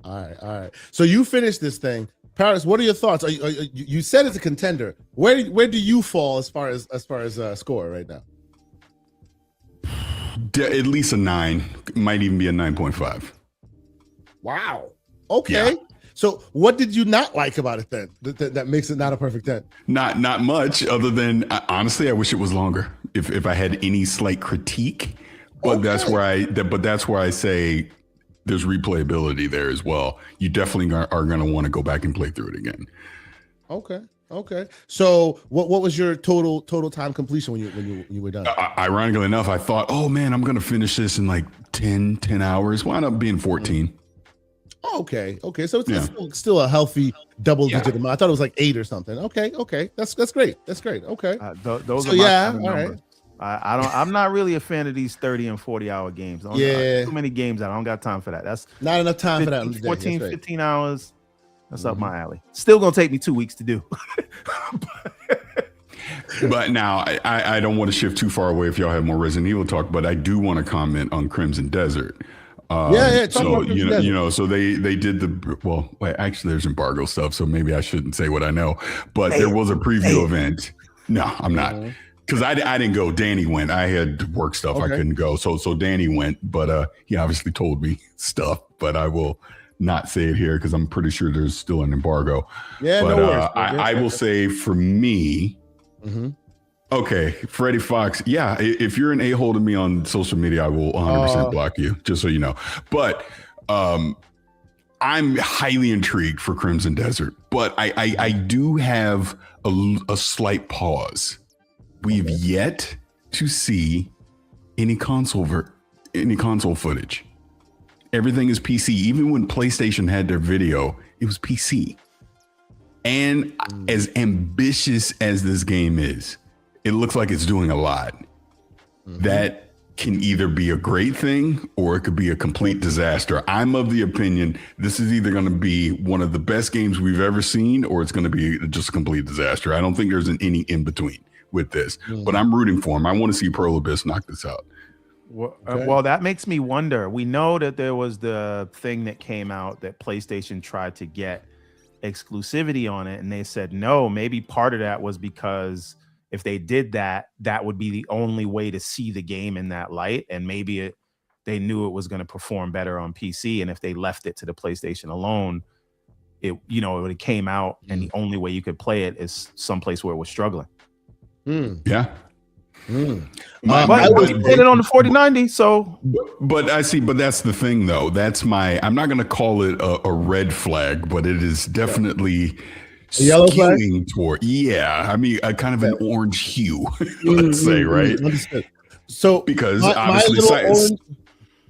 All right. So you finished this thing. Paris, what are your thoughts? You said it's a contender. Where do you fall as far as score right now? At least a 9. Might even be a 9.5. Wow. Okay. Yeah. So what did you not like about it then that makes it not a perfect 10? Not much, other than honestly, I wish it was longer. If I had any slight critique, but okay. that's where I say there's replayability there as well. You definitely are going to want to go back and play through it again. Okay. So what was your total time completion when you were done? Ironically enough, I thought, oh man, I'm going to finish this in like 10 hours. Wound up being 14. Okay. So it's still a healthy double-digit amount. I thought it was like 8 or something. Okay. That's great. Okay. Those are my all right. I'm not really a fan of these 30 and 40-hour games. Too many games. I don't got time for that. That's not enough time for that. 14, 15 hours. That's up my alley. Still gonna take me 2 weeks to do. But now I don't want to shift too far away if y'all have more Resident Evil talk, but I do want to comment on Crimson Desert. So so they did actually there's embargo stuff, so maybe I shouldn't say what I know, but there was a preview event. No, I'm not, because I didn't go. Danny went. I had work stuff. I couldn't go, so Danny went, but he obviously told me stuff, but I will not say it here because I'm pretty sure there's still an embargo. But I will say for me, okay, Freddie Fox. Yeah, if you're an a-hole to me on social media, I will 100% block you, just so you know. But I'm highly intrigued for Crimson Desert, but I do have a slight pause. We've yet to see any console footage. Everything is PC. Even when PlayStation had their video, it was PC. And as ambitious as this game is, it looks like it's doing a lot. That can either be a great thing or it could be a complete disaster. I'm of the opinion this is either going to be one of the best games we've ever seen or it's going to be just a complete disaster. I don't think there's any in between with this, but I'm rooting for him. I want to see Pearl Abyss knock this out. Well, that makes me wonder. We know that there was the thing that came out that PlayStation tried to get exclusivity on it, and they said no. Maybe part of that was because if they did that, that would be the only way to see the game in that light, and maybe they knew it was going to perform better on PC, and if they left it to the PlayStation alone, it would have came out, and the only way you could play it is someplace where it was struggling. Yeah. But I was playing it on the 4090, so. But that's the thing, though. I'm not going to call it a red flag, but it is definitely yellow flag toward. Yeah, I mean, a kind of an orange hue, let's say, right? So because obviously science.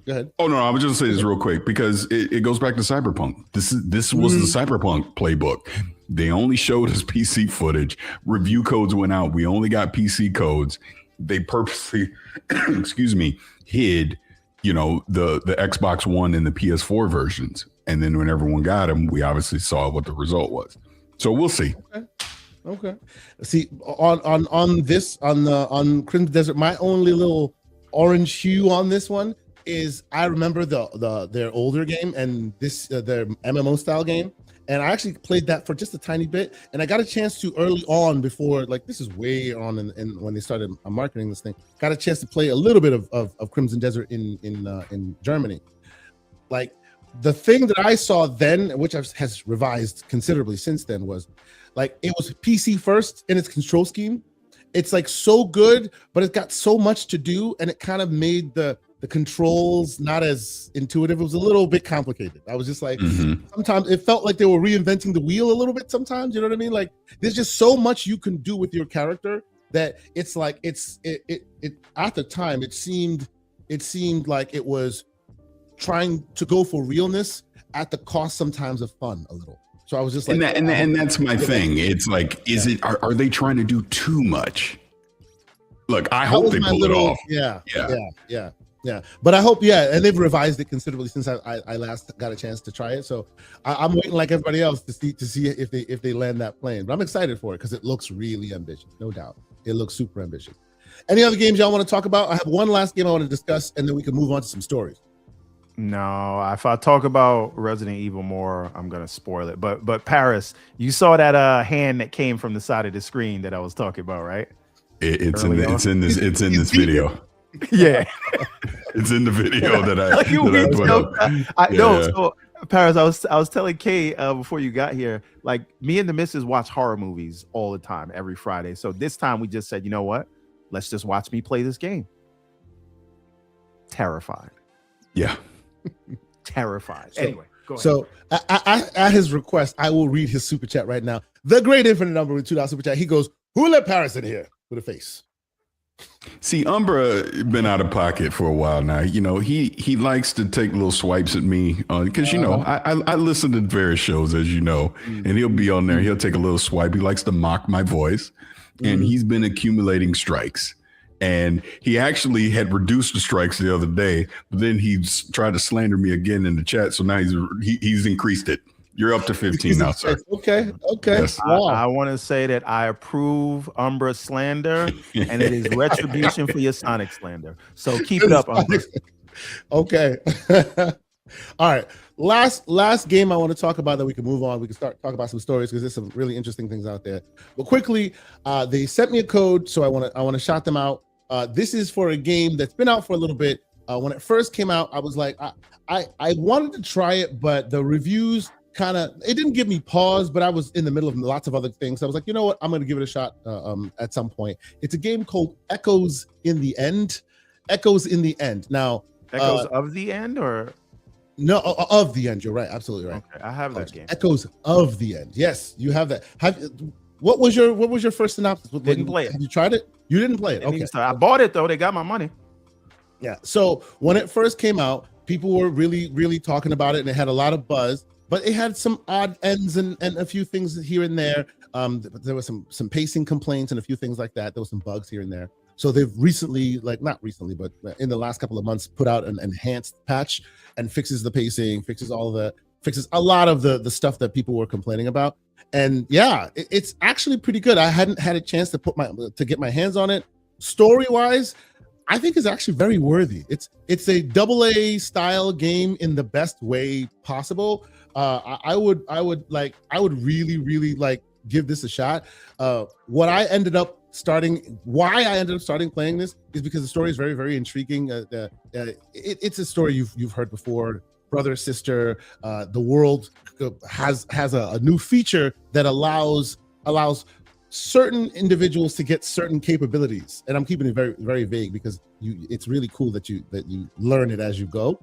Go ahead. Oh no, I was just gonna say this real quick because it goes back to Cyberpunk. This was the Cyberpunk playbook. They only showed us PC footage. Review codes went out. We only got PC codes. They purposely, hid, the Xbox One and the PS4 versions. And then when everyone got them, we obviously saw what the result was. So we'll see. Okay. See, on Crimson Desert, my only little orange hue on this one is I remember their older game and their MMO style game. And I actually played that for just a tiny bit, and I got a chance to early on before, like this is way on in when they started marketing this thing. Got a chance to play a little bit of Crimson Desert in Germany. Like the thing that I saw then, which has revised considerably since then, was like it was PC first in its control scheme. It's like so good, but it's got so much to do, and it kind of made the controls not as intuitive. It was a little bit complicated. I was just like, sometimes it felt like they were reinventing the wheel a little bit sometimes, you know what I mean? Like there's just so much you can do with your character that it's like, it at the time, it seemed like it was trying to go for realness at the cost sometimes of fun a little. So I was just like, and that's my thing. It's like, are they trying to do too much? Look, I hope they pull it off. Yeah. But I hope, and they've revised it considerably since I last got a chance to try it. So I'm waiting like everybody else to see if they land that plane. But I'm excited for it because it looks really ambitious, no doubt. It looks super ambitious. Any other games y'all want to talk about? I have one last game I want to discuss, and then we can move on to some stories. No, if I talk about Resident Evil more, I'm gonna spoil it. But Paris, you saw that hand that came from the side of the screen that I was talking about, right? It's in this video. Yeah, it's in the video that I put up. So Paris, I was telling Kay before you got here, like me and the missus watch horror movies all the time, every Friday. So this time we just said, you know what? Let's just watch me play this game. Terrified. Yeah. Terrified. So, anyway, go ahead. So at his request, I will read his super chat right now. The great infinite number with $2 super chat. He goes, "Who let Paris in here?" with a face. See, Umbra been out of pocket for a while now. You know, he likes to take little swipes at me because you know I listen to various shows, as you know, and he'll be on there. He'll take a little swipe. He likes to mock my voice, and he's been accumulating strikes. And he actually had reduced the strikes the other day, but then he's tried to slander me again in the chat. So now he's increased it. You're up to 15 now, sir. Okay. Yes. I want to say that I approve Umbra slander, and it is retribution for your Sonic slander. So keep it up, Umbra. Okay. All right. Last game I want to talk about that we can move on. We can start talking about some stories because there's some really interesting things out there. But quickly, they sent me a code, so I want to shout them out. This is for a game that's been out for a little bit. When it first came out, I was like, I wanted to try it, but the reviews it didn't give me pause, but I was in the middle of lots of other things. So I was like, you know what? I'm going to give it a shot at some point. It's a game called Echoes in the End. Echoes in the End. Now, Echoes of the End or? No, of the End. You're right. Absolutely right. Okay, I have that game. Echoes of the End. Yes, you have that. What was your first synopsis? Didn't play it. Have you tried it? You didn't play it. Okay. I bought it though. They got my money. Yeah. So when it first came out, people were really, really talking about it, and it had a lot of buzz. But it had some odd ends and a few things here and there. There was some pacing complaints and a few things like that. There was some bugs here and there. So they've recently, not recently, but in the last couple of months, put out an enhanced patch and fixes the pacing, fixes a lot of the stuff that people were complaining about. And yeah, it's actually pretty good. I hadn't had a chance to get my hands on it. Story-wise, I think is actually very worthy. It's a AA style game in the best way possible. I would really give this a shot. Why I ended up starting playing this is because the story is very, very intriguing. It's a story you've heard before. Brother, sister, the world has a new feature that allows certain individuals to get certain capabilities, and I'm keeping it very, very vague because it's really cool that you learn it as you go,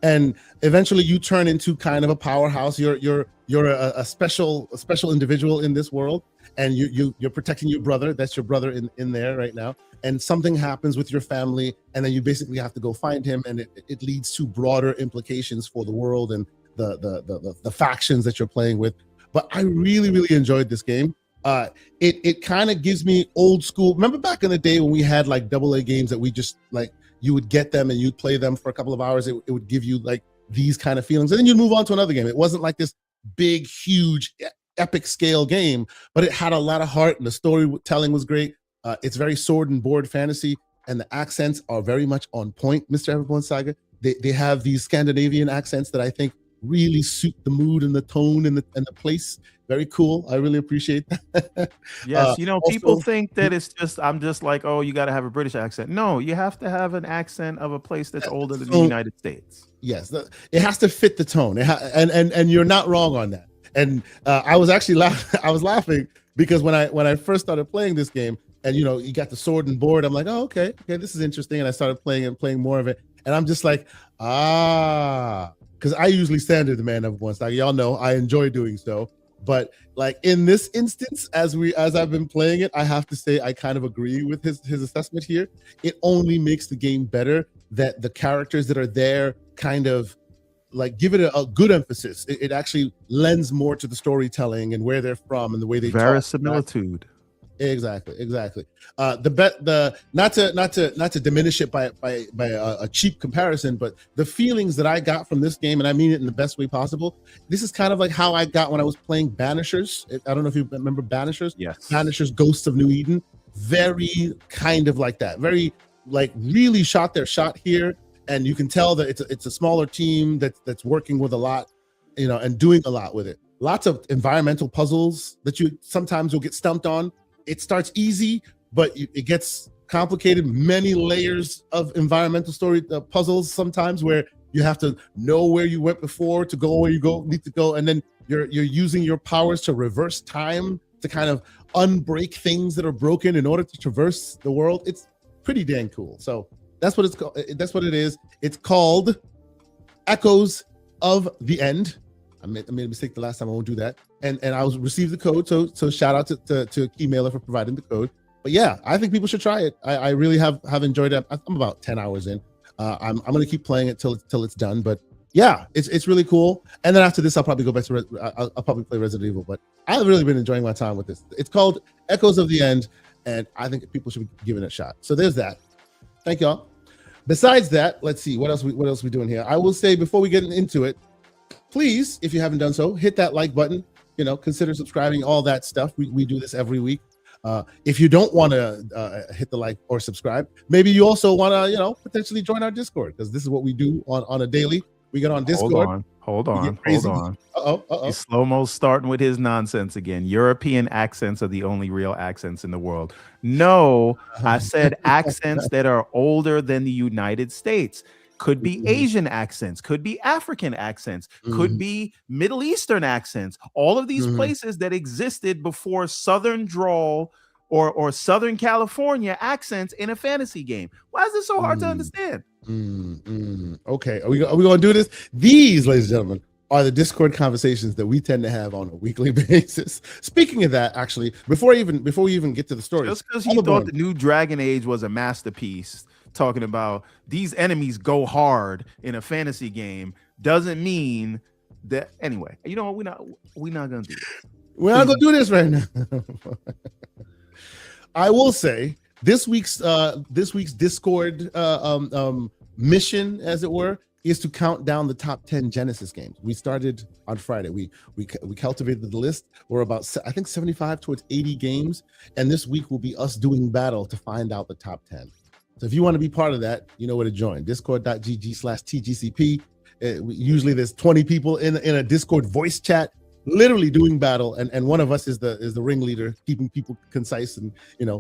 and eventually you turn into kind of a powerhouse. You're a special individual in this world, and you're protecting your brother. That's your brother in there right now, and something happens with your family, and then you basically have to go find him, and it leads to broader implications for the world and the factions that you're playing with. But I really, really enjoyed this game. It kind of gives me old school. Remember back in the day when we had AA games that we just you would get them and you'd play them for a couple of hours. It would give you these kind of feelings, and then you'd move on to another game. It wasn't like this big, huge, epic scale game, but it had a lot of heart and the storytelling was great. It's very sword and board fantasy, and the accents are very much on point. Mr. Everborn Saga, they have these Scandinavian accents that I think really suit the mood and the tone and the place. Very cool. I really appreciate that. Yes, people think that I'm just like, oh, you got to have a British accent. No, you have to have an accent of a place that's older than the United States. Yes, it has to fit the tone. And you're not wrong on that. And I was actually laughing because when I first started playing this game, and you got the sword and board, I'm like, oh, okay, this is interesting. And I started playing more of it, and I'm just like, because I usually stand in the man of one. Like y'all know, I enjoy doing so. But in this instance, as I've been playing it, I have to say I kind of agree with his assessment here. It only makes the game better that the characters that are there kind of give it a good emphasis. It actually lends more to the storytelling and where they're from and the way they verisimilitude. Exactly. Not to diminish it by a cheap comparison, but the feelings that I got from this game, and I mean it in the best way possible. This is kind of like how I got when I was playing Banishers. I don't know if you remember Banishers. Yes. Banishers: Ghosts of New Eden. Very kind of like that. Very really shot their shot here. and you can tell that it's a smaller team that's working with a lot, and doing a lot with it. Lots of environmental puzzles that you sometimes will get stumped on. It starts easy, but it gets complicated. Many layers of environmental story puzzles sometimes, where you have to know where you went before to go where you need to go, and then you're using your powers to reverse time to kind of unbreak things that are broken in order to traverse the world. It's pretty dang cool. So that's what it's called. That's what it is. It's called Echoes of the End. I made a mistake the last time. I won't do that. And I received the code. So shout out to Keymailer for providing the code. But yeah, I think people should try it. I really have enjoyed it. I'm about 10 hours in. I'm going to keep playing it till it's done. But yeah, it's really cool. And then after this, I'll probably go back to I'll probably play Resident Evil. But I've really been enjoying my time with this. It's called Echoes of the End, and I think people should be giving it a shot. So there's that. Thank y'all. Besides that, let's see what else we doing here. I will say before we get into it, please, if you haven't done so, hit that like button. Consider subscribing. All that stuff. We do this every week. If you don't want to hit the like or subscribe, maybe you also want to potentially join our Discord, because this is what we do on a daily. We get on Discord. Hold on. Uh-oh. Slow-mo's starting with his nonsense again. European accents are the only real accents in the world. No, I said accents that are older than the United States. Could be Asian accents, could be African accents, could be Middle Eastern accents. All of these places that existed before Southern drawl or Southern California accents in a fantasy game. Why is this so hard to understand? Okay, are we going to do this? These, ladies and gentlemen, are the Discord conversations that we tend to have on a weekly basis. Speaking of that, actually, before we even get to the story, just because you thought the new Dragon Age was a masterpiece, talking about these enemies go hard in a fantasy game, doesn't mean that. Anyway, we're not gonna do this. We're not gonna do this right now. I will say this week's Discord mission, as it were, is to count down the top 10 Genesis games. We started on Friday. We cultivated the list. We're about, I think, 75 towards 80 games, and this week will be us doing battle to find out the top 10. So if you want to be part of that, you know where to join. Discord.gg/TGCP. Usually there's 20 people in a Discord voice chat, literally doing battle, and one of us is the ringleader, keeping people concise and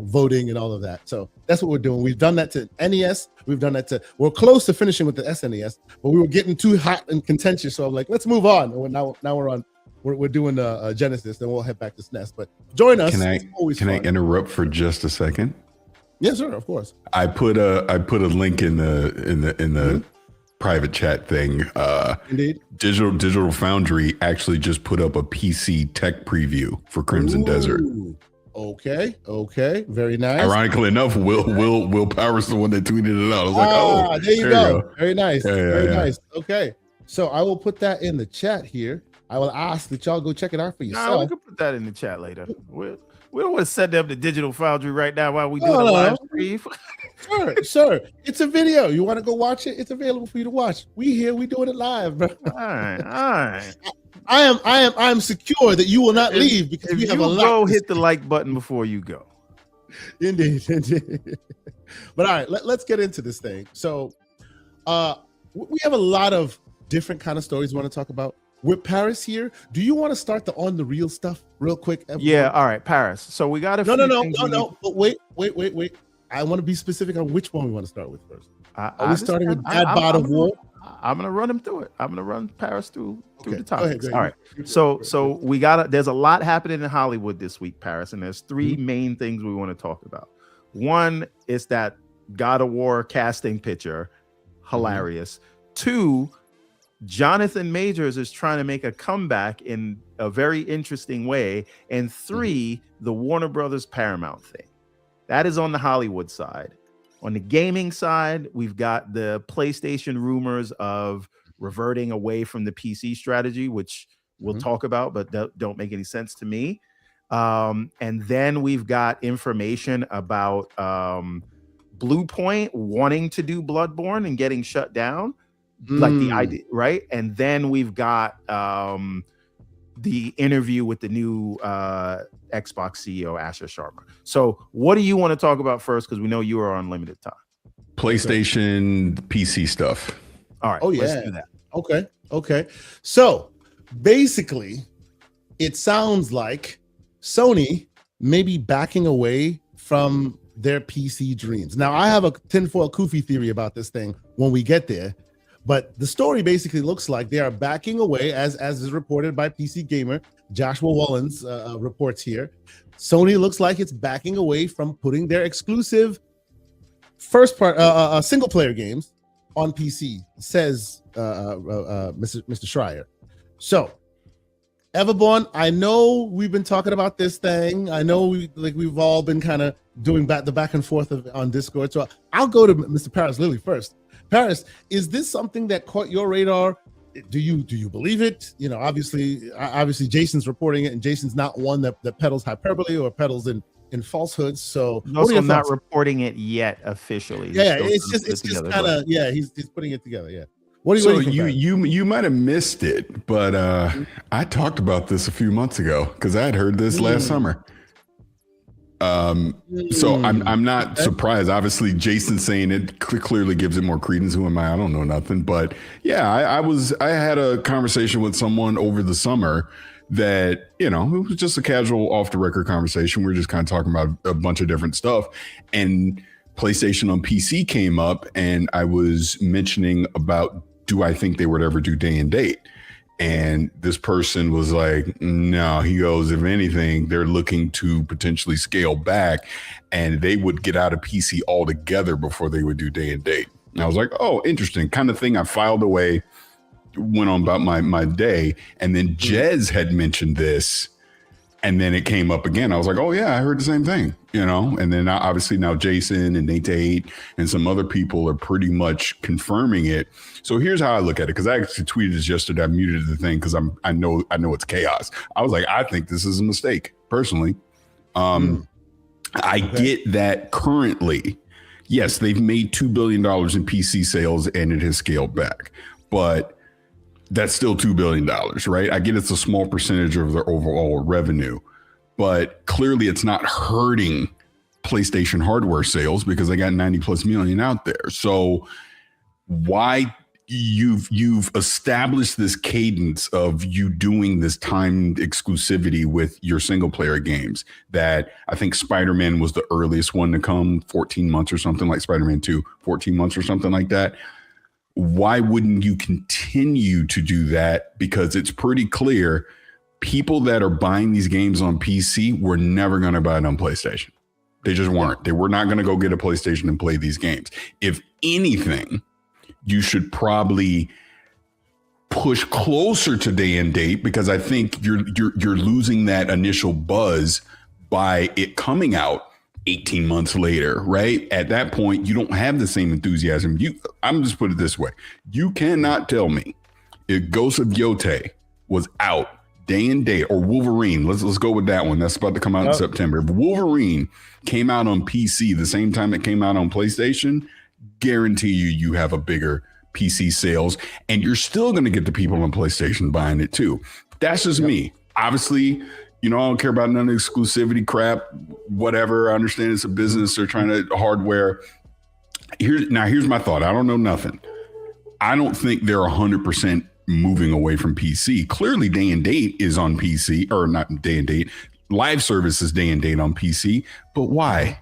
voting and all of that. So that's what we're doing. We've done that to NES. We're close to finishing with the SNES, but we were getting too hot and contentious. So I'm like, let's move on. And now we're doing Genesis, then we'll head back to SNES. But join us. Can I interrupt for just a second? Yes, sir. Of course. I put a link in the private chat thing. Indeed. Digital Foundry actually just put up a PC tech preview for Crimson Desert. Okay. Very nice. Ironically enough, Will Power's the one that tweeted it out. I was like, there you go. Very nice. Very nice. Okay. So I will put that in the chat here. I will ask that y'all go check it out for yourself. We can put that in the chat later. We don't want to set up the Digital Foundry right now while we do the live stream. Sure. It's a video. You want to go watch it? It's available for you to watch. We doing it live, bro. All right. I am secure that you will not leave because we have a lot. Hit the like button before you go. Indeed. But all right, let's get into this thing. So, we have a lot of different kind of stories we want to talk about. With Paris here, do you want to start on the real stuff real quick? Everyone? Yeah, all right, Paris. So we got No. But wait. I want to be specific on which one we want to start with first. Are we starting with Bad Bod of War? I'm gonna run him through it. I'm gonna run Paris through the topics. Go ahead. All right. So we there's a lot happening in Hollywood this week, Paris, and there's three main things we want to talk about. One is that God of War casting picture, hilarious. Two, Jonathan Majors is trying to make a comeback in a very interesting way. And three, the Warner Brothers Paramount thing. That is on the Hollywood side. On the gaming side, we've got the PlayStation rumors of reverting away from the PC strategy, which we'll talk about, but don't make any sense to me. And then we've got information about Blue Point wanting to do Bloodborne and getting shut down. Like the idea, right? And then we've got the interview with the new Xbox CEO, Asher Sharma. So what do you want to talk about first? Because we know you are on limited time. PlayStation, PC stuff. All right. Oh yeah. Let's do that. Okay. So basically, it sounds like Sony may be backing away from their PC dreams. Now, I have a tinfoil kufi theory about this thing when we get there, but the story basically looks like they are backing away, as is reported by PC Gamer. Joshua Wallens reports here. Sony looks like it's backing away from putting their exclusive single player games on PC, says Mr. Shrier. So, Everborn, I know we've been talking about this thing. I know we've all been kind of doing the back and forth on Discord. So I'll go to Mr. Paris Lilly first. Paris, is this something that caught your radar? Do you believe it? You know, obviously Jason's reporting it, and Jason's not one that peddles hyperbole or peddles in falsehoods. So also not reporting it yet officially. Yeah, it's just kind of he's putting it together. Yeah. What do you might have missed it, but I talked about this a few months ago because I had heard this last summer. So I'm not surprised. Obviously, Jason saying it clearly gives it more credence. Who am I? I don't know nothing. But yeah, I had a conversation with someone over the summer that, you know, it was just a casual off the record conversation. We were just kind of talking about a bunch of different stuff, and PlayStation on PC came up, and I was mentioning about, do I think they would ever do day and date? And this person was like, no, he goes, if anything, they're looking to potentially scale back, and they would get out of PC altogether before they would do day and date. And I was like, oh, interesting kind of thing. I filed away, went on about my day. And then Jez had mentioned this, and then it came up again. I was like, oh yeah, I heard the same thing, you know? And then obviously now Jason and Nate and some other people are pretty much confirming it. So here's how I look at it. Cause I actually tweeted this yesterday. I muted the thing cause I know it's chaos. I was like, I think this is a mistake personally. I get that currently, yes, they've made $2 billion in PC sales and it has scaled back, but that's still $2 billion, right? I get it's a small percentage of their overall revenue, but clearly it's not hurting PlayStation hardware sales because they got 90 plus million out there. So why you've established this cadence of you doing this timed exclusivity with your single player games that I think Spider-Man was the earliest one to come, 14 months or something, like Spider-Man 2, 14 months or something like that. Why wouldn't you continue to do that? Because it's pretty clear people that are buying these games on PC were never going to buy it on PlayStation. They just weren't. They were not going to go get a PlayStation and play these games. If anything, you should probably push closer to day and date, because I think you're losing that initial buzz by it coming out 18 months later, right? At that point, you don't have the same enthusiasm. I'm just put it this way. You cannot tell me if Ghost of Yotei was out day and date, or Wolverine, let's go with that one. That's about to come out in September. If Wolverine came out on PC the same time it came out on PlayStation, guarantee you have a bigger PC sales, and you're still going to get the people on PlayStation buying it too. That's just me. Obviously, you know, I don't care about none of the exclusivity crap, whatever. I understand it's a business. They're trying to hardware. Here's my thought. I don't know nothing. I don't think they're 100% moving away from PC. Clearly, day and date is on PC, or not day and date. Live service is day and date on PC. But why?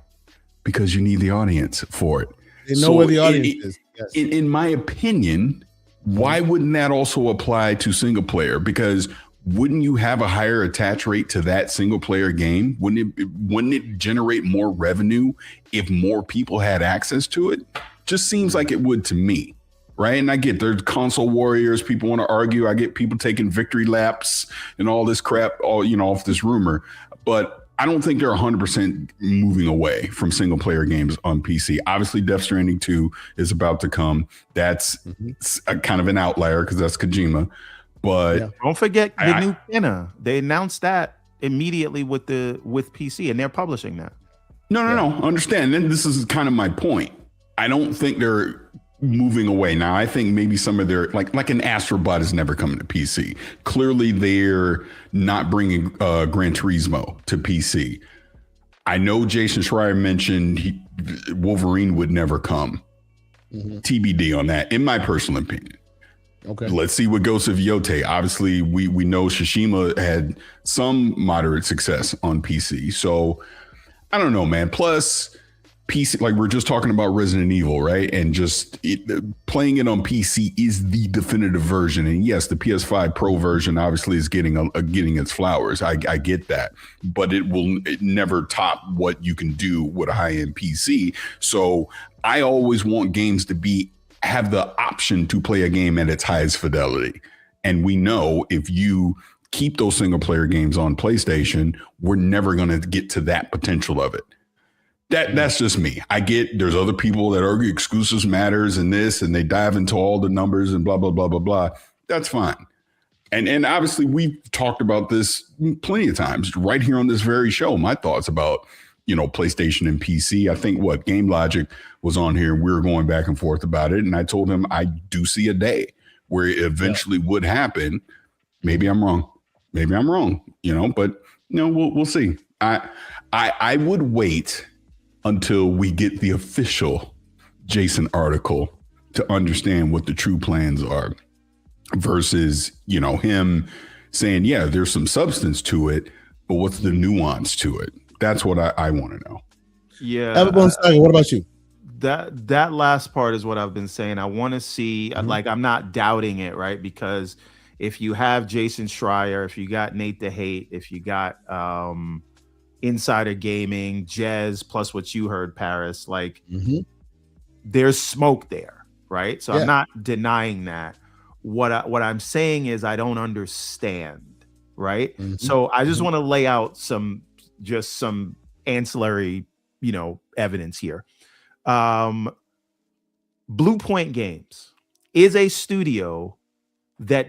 Because you need the audience for it. They know where the audience is. Yes. In my opinion, why wouldn't that also apply to single player? Because wouldn't you have a higher attach rate to that single player game? Wouldn't it generate more revenue if more people had access to it? Just seems like it would to me, right? And I get there's console warriors, people want to argue. I get people taking victory laps and all this crap, off this rumor. But I don't think they're 100% moving away from single player games on PC. Obviously, Death Stranding 2 is about to come. That's a kind of an outlier because that's Kojima. But don't forget the new Kenna. They announced that immediately with PC, and they're publishing that. No. Understand. Then this is kind of my point. I don't think they're moving away. Now, I think maybe some of their like an Astrobot is never coming to PC. Clearly, they're not bringing Gran Turismo to PC. I know Jason Schreier mentioned Wolverine would never come TBD on that, in my personal opinion. Okay. Let's see what Ghost of Yote. Obviously, we know Tsushima had some moderate success on PC. So I don't know, man. Plus, PC, like we're just talking about Resident Evil, right? And just playing it on PC is the definitive version. And yes, the PS5 Pro version obviously is getting its flowers. I get that, but it never top what you can do with a high-end PC. So I always want games to have the option to play a game at its highest fidelity. And we know if you keep those single player games on PlayStation, we're never going to get to that potential of it. That's just me. I get there's other people that argue exclusives matters and this, and they dive into all the numbers and blah, blah, blah, blah, blah. That's fine. And obviously we've talked about this plenty of times right here on this very show. My thoughts about, PlayStation and PC. I think Game Logic was on here and we were going back and forth about it. And I told him I do see a day where it eventually would happen. Maybe I'm wrong. But we'll see. I would wait until we get the official Jason article to understand what the true plans are versus, him saying, yeah, there's some substance to it, but what's the nuance to it? That's what I want to know. Yeah. What about you? That last part is what I've been saying. I want to see, I'm not doubting it, right? Because if you have Jason Schreier, if you got Nate the Hate, if you got Insider Gaming, Jez, plus what you heard, Paris, there's smoke there, right? So I'm not denying that. What I'm saying is I don't understand, right? So I just want to lay out some ancillary, evidence here. Blue Point Games is a studio that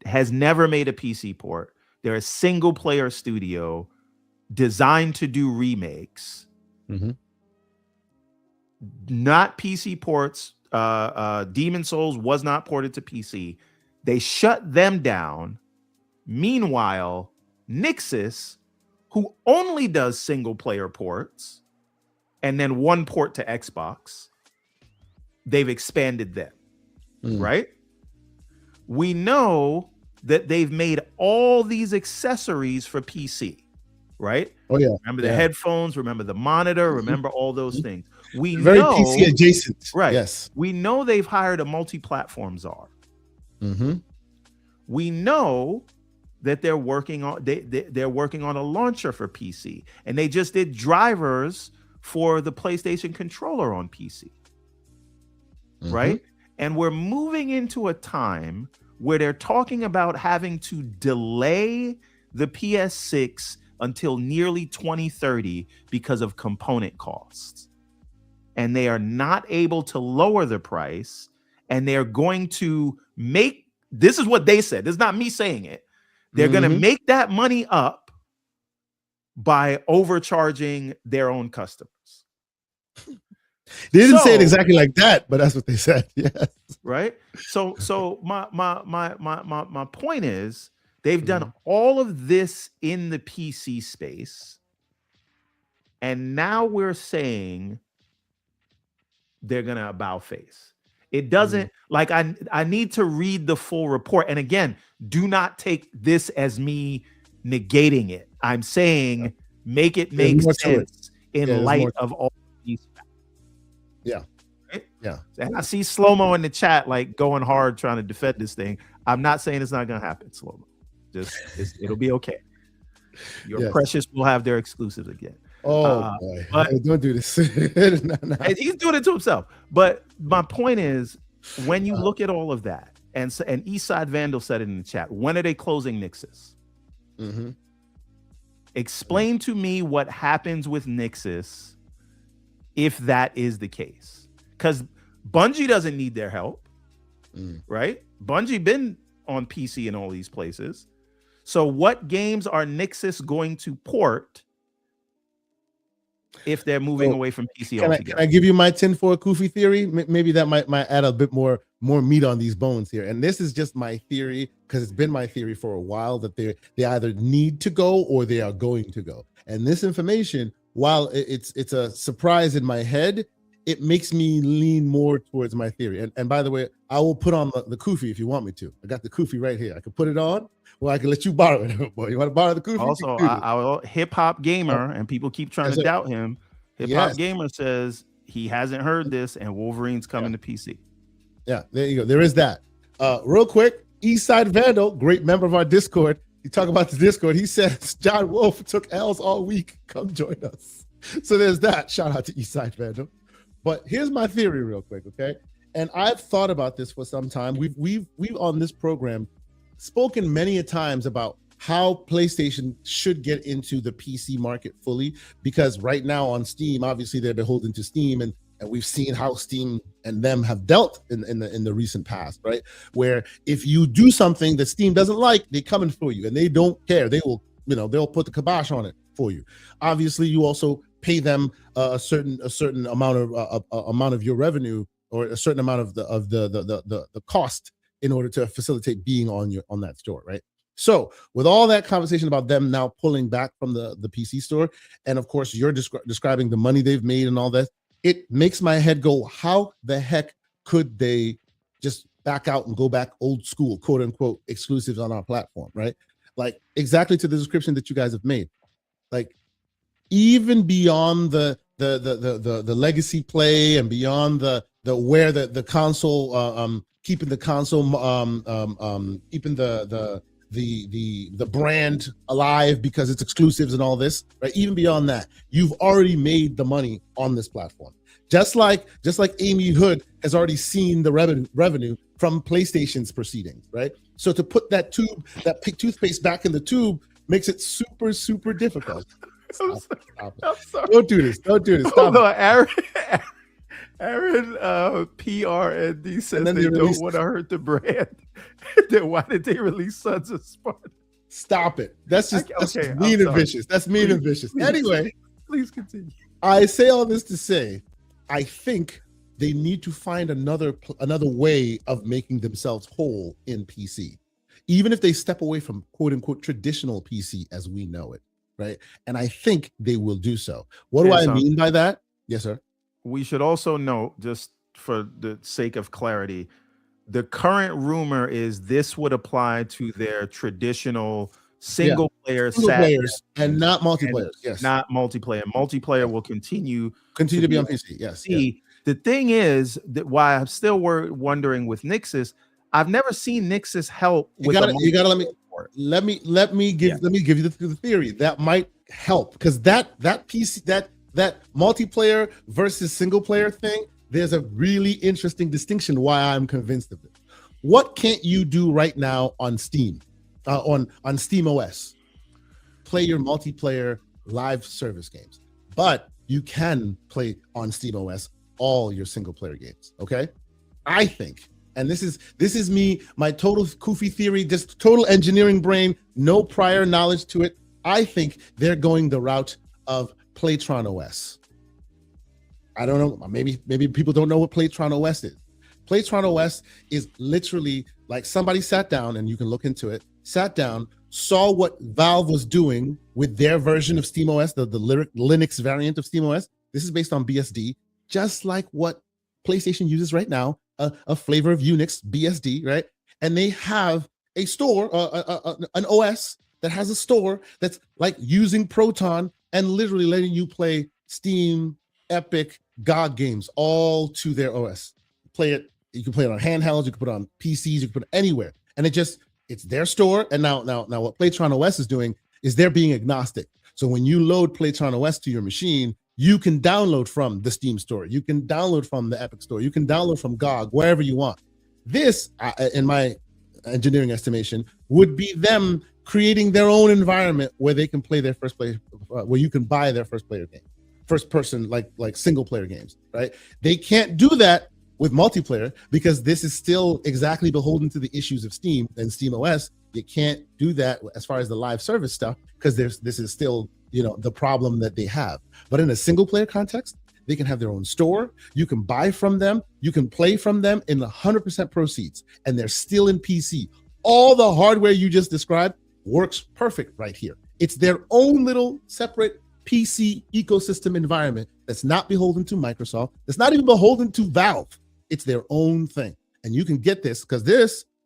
has never made a PC port. They're a single player studio designed to do remakes, not PC ports. Demon Souls was not ported to PC. They shut them down. Meanwhile, Nixxes, who only does single player ports and then one port to Xbox, they've expanded them, right? We know that they've made all these accessories for PC, right? Oh yeah. Remember the headphones, remember the monitor, remember all those things. We very know, PC adjacent. right? Yes. We know they've hired a multi-platform czar. We know that they're working on they're working on a launcher for PC, and they just did drivers for the PlayStation controller on PC, right? And we're moving into a time where they're talking about having to delay the PS6 until nearly 2030 because of component costs. And they are not able to lower the price, and they're going to make, this is what they said, this is not me saying it, they're going to make that money up by overcharging their own customers. They didn't say it exactly like that, but that's what they said. Yes. Right. So my point is they've done all of this in the PC space, and now we're saying they're gonna about face. It doesn't I need to read the full report. And again, do not take this as me negating it. I'm saying make it make sense in light of all these facts. Yeah. Right? Yeah. And I see Slow-Mo in the chat going hard trying to defend this thing. I'm not saying it's not gonna happen, Slow-Mo. It'll be okay. Your precious will have their exclusives again. Oh boy. But don't do this. No. He's doing it to himself. But my point is, when you look at all of that, and Eastside Vandal said it in the chat, when are they closing Nixxes? Explain to me what happens with Nixxes if that is the case. Because Bungie doesn't need their help, right? Bungie been on PC in all these places. So what games are Nixxes going to port if they're moving away from PC altogether? Can I give you my tinfoil Kufi theory? Maybe that might add a bit more meat on these bones here. And this is just my theory, because it's been my theory for a while, that they either need to go or they are going to go. And this information, while it's a surprise in my head, it makes me lean more towards my theory. And by the way, I will put on the kufi if you want me to. I got the kufi right here. I can put it on, or I can let you borrow it. Boy, you want to borrow the kufi? Also, our hip hop gamer, and people keep trying to doubt him. Hip hop gamer says he hasn't heard this, and Wolverine's coming to PC. Yeah, there you go. There is that. Real quick, Eastside Vandal, great member of our Discord. You talk about the Discord. He says John Wolf took L's all week. Come join us. So there's that. Shout out to Eastside Vandal. But here's my theory, real quick, okay? And I've thought about this for some time. We've on this program spoken many a times about how PlayStation should get into the PC market fully, because right now on Steam, obviously they're beholden to Steam, and we've seen how Steam and them have dealt in the recent past, right? Where if you do something that Steam doesn't like, they come in for you, and they don't care. They will, they'll put the kibosh on it for you. Obviously, you also pay them a certain amount of your revenue, or a certain amount of the cost in order to facilitate being on that store, right? So with all that conversation about them now pulling back from the PC store, and of course you're describing the money they've made and all that, it makes my head go, how the heck could they just back out and go back old school, quote unquote, exclusives on our platform, right? Like exactly to the description that you guys have made. Like even beyond the legacy play, and beyond the where the console keeping the console keeping the brand alive because it's exclusives and all this, right? Even beyond that, you've already made the money on this platform. Just like Amy Hood has already seen the revenue from PlayStation's proceedings, right? So to put that toothpaste back in the tube makes it super, super difficult. I'm sorry. Don't do this. Stop Aaron PRND says they don't want to hurt the brand. Then why did they release Sons of Sparta? Stop it. That's mean and vicious. That's mean and vicious. Anyway, please continue. I say all this to say, I think they need to find another way of making themselves whole in PC, even if they step away from quote unquote traditional PC as we know it, right? And I think they will do so. What do I mean by that? Yes, sir. We should also note, just for the sake of clarity, the current rumor is this would apply to their traditional single players and not multiplayer. Yes, not multiplayer. Multiplayer will continue to be on PC. Yes. The thing is that why I'm still wondering with Nixus, I've never seen Nixus help. You gotta let me give you the theory that might help, because that PC that multiplayer versus single player thing, there's a really interesting distinction why I'm convinced of it. What can't you do right now on Steam, on Steam OS? Play your multiplayer live service games, but you can play on Steam OS all your single player games. Okay, I think, and this is me, my total Kufi theory, just total engineering brain, no prior knowledge to it. I think they're going the route of Playtron OS. I don't know. Maybe people don't know what Playtron OS is. Playtron OS is literally like somebody sat down, and you can look into it, sat down, saw what Valve was doing with their version of SteamOS, the Linux variant of SteamOS. This is based on BSD, just like what PlayStation uses right now, a flavor of Unix, BSD, right? And they have a store, an OS that has a store that's like using Proton and literally letting you play Steam, Epic, GOG games all to their OS. Play it. You can play it on handhelds. You can put it on PCs. You can put it anywhere. And it's their store. And now what Playtron OS is doing is they're being agnostic. So when you load Playtron OS to your machine, you can download from the Steam store. You can download from the Epic store. You can download from GOG, wherever you want. This, in my engineering estimation, would be them creating their own environment where they can play their first player, where you can buy their first player game, first person, like single player games, right? They can't do that with multiplayer because this is still exactly beholden to the issues of Steam and Steam OS. You can't do that as far as the live service stuff because this is still, the problem that they have. But in a single player context, they can have their own store. You can buy from them. You can play from them in 100% proceeds, and they're still in PC. All the hardware you just described works perfect right here. It's their own little separate PC ecosystem environment that's not beholden to Microsoft, that's not even beholden to Valve. It's their own thing. And you can get this because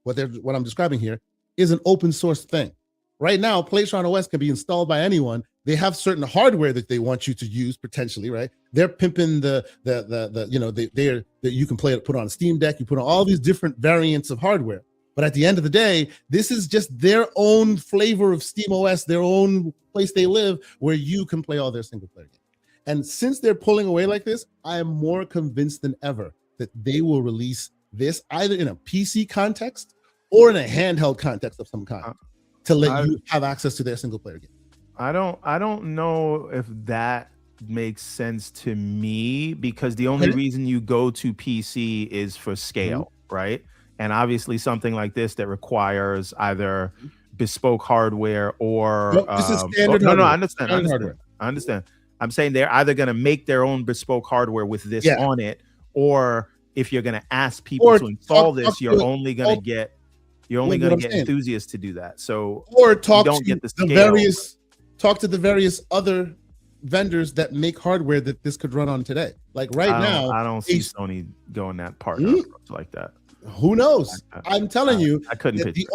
what I'm describing here, is an open source thing. Right now, Playtron OS can be installed by anyone. They have certain hardware that they want you to use potentially, right? They're pimping you can put on a Steam Deck, you put on all these different variants of hardware. But at the end of the day, this is just their own flavor of Steam OS, their own place they live, where you can play all their single player games. And since they're pulling away like this, I am more convinced than ever that they will release this either in a PC context or in a handheld context of some kind to let you have access to their single player game. I don't know if that makes sense to me, because the only reason you go to PC is for scale, right? And obviously something like this that requires either bespoke hardware or this is standard hardware. No, I understand. I'm saying they're either going to make their own bespoke hardware with this on it, or if you're going to ask people to install this, you're only going to get enthusiasts to do that. So talk to the various other vendors that make hardware that this could run on today. Like now, I don't see Sony going that part like that. Who knows? I'm telling you, I couldn't. The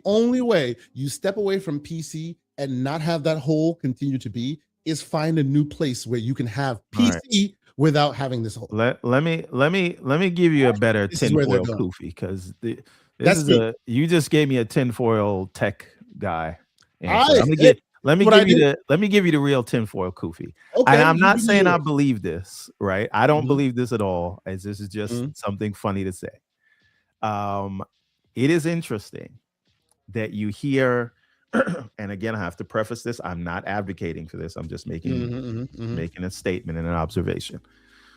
only way you step away from PC and not have that hole continue to be is find a new place where you can have PC without having this hole. Let me give you a better tinfoil Koofy, because you just gave me a tinfoil tech guy. Let me give you the real tinfoil Koofy. Okay, and I'm not saying I believe this, right? I don't believe this at all, as this is just something funny to say. It is interesting that you hear, and again, I have to preface this, I'm not advocating for this. I'm just making a statement and an observation.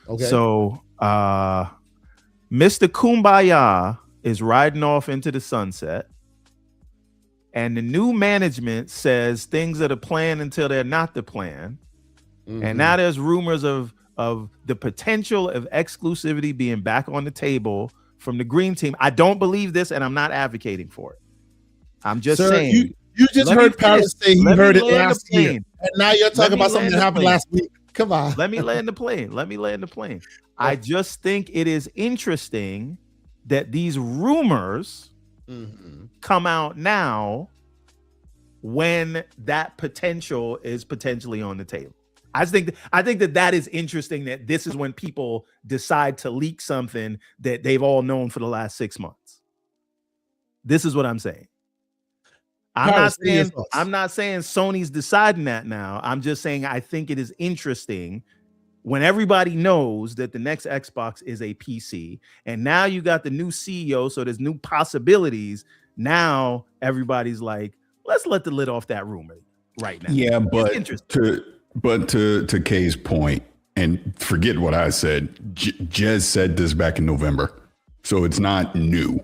Okay. So Mr. Kumbaya is riding off into the sunset, and the new management says things are the plan until they're not the plan. And now there's rumors of the potential of exclusivity being back on the table from the green team. I don't believe this, and I'm not advocating for it. I'm just saying. You just heard Paris say he heard it last year, and now you're talking about something that happened last week. Come on. Let me land the plane. I just think it is interesting that these rumors come out now when that potential is potentially on the table. I think that is interesting, that this is when people decide to leak something that they've all known for the last 6 months. This is what I'm saying. I'm not saying Sony's deciding that now. I'm just saying I think it is interesting when everybody knows that the next Xbox is a PC, and now you got the new CEO, so there's new possibilities. Now everybody's like, let's let the lid off that rumor right now. Yeah, but to Kay's point, and forget what I said, Jez said this back in November, so it's not new.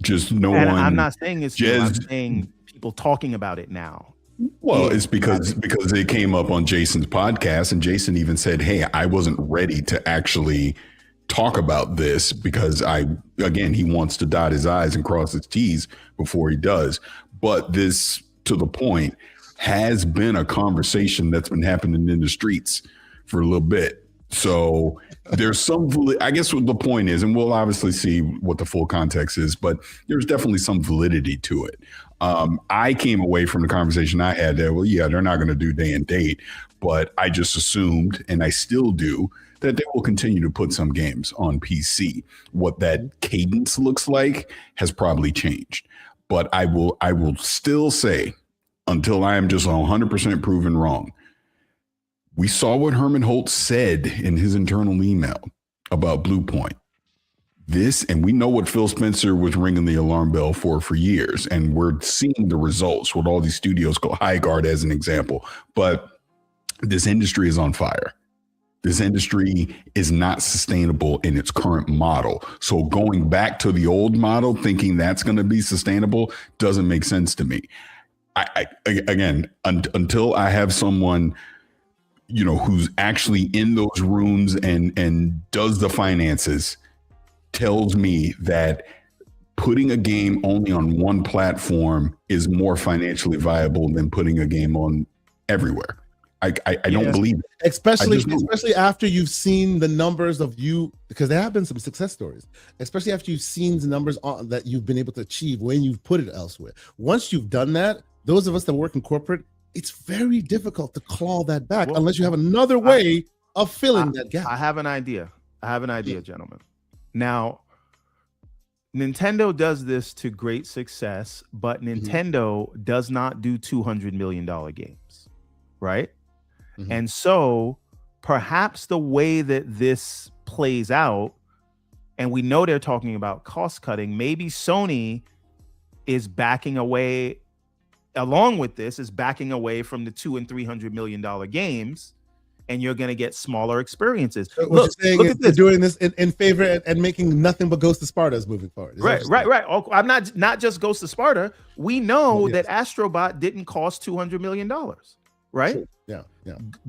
Just no one. I'm not saying it's new. I'm saying people talking about it now. Well, it's because it came up on Jason's podcast, and Jason even said, hey, I wasn't ready to actually talk about this because he wants to dot his I's and cross his T's before he does. But this, to the point, has been a conversation that's been happening in the streets for a little bit. So there's some, I guess what the point is, and we'll obviously see what the full context is, but there's definitely some validity to it. I came away from the conversation I had there, well, yeah, they're not going to do day and date, but I just assumed, and I still do, that they will continue to put some games on PC. What that cadence looks like has probably changed. But I will still say, until I am just 100% proven wrong, we saw what Herman Holtz said in his internal email about Bluepoint. And we know what Phil Spencer was ringing the alarm bell for years, and we're seeing the results with all these studios, Highguard as an example. But this industry is on fire. This industry is not sustainable in its current model. So going back to the old model, thinking that's going to be sustainable, doesn't make sense to me. Until I have someone, who's actually in those rooms and does the finances, tells me that putting a game only on one platform is more financially viable than putting a game on everywhere. I don't believe it. Especially after you've seen the numbers of you, because there have been some success stories, especially after you've seen the numbers that you've been able to achieve when you've put it elsewhere. Once you've done that, those of us that work in corporate, it's very difficult to claw that back unless you have another way of filling that gap. I have an idea, gentlemen. Now, Nintendo does this to great success, but Nintendo does not do $200 million games, right? And so perhaps the way that this plays out, and we know they're talking about cost cutting, maybe Sony is backing away, along with this, is backing away from the $200 and $300 million games, and you're going to get smaller experiences. So what you're saying is they're doing this in favor and making nothing but Ghost of Sparta moving forward. Right. I'm not just Ghost of Sparta. We know that Astrobot didn't cost $200 million, right? Sure. Yeah.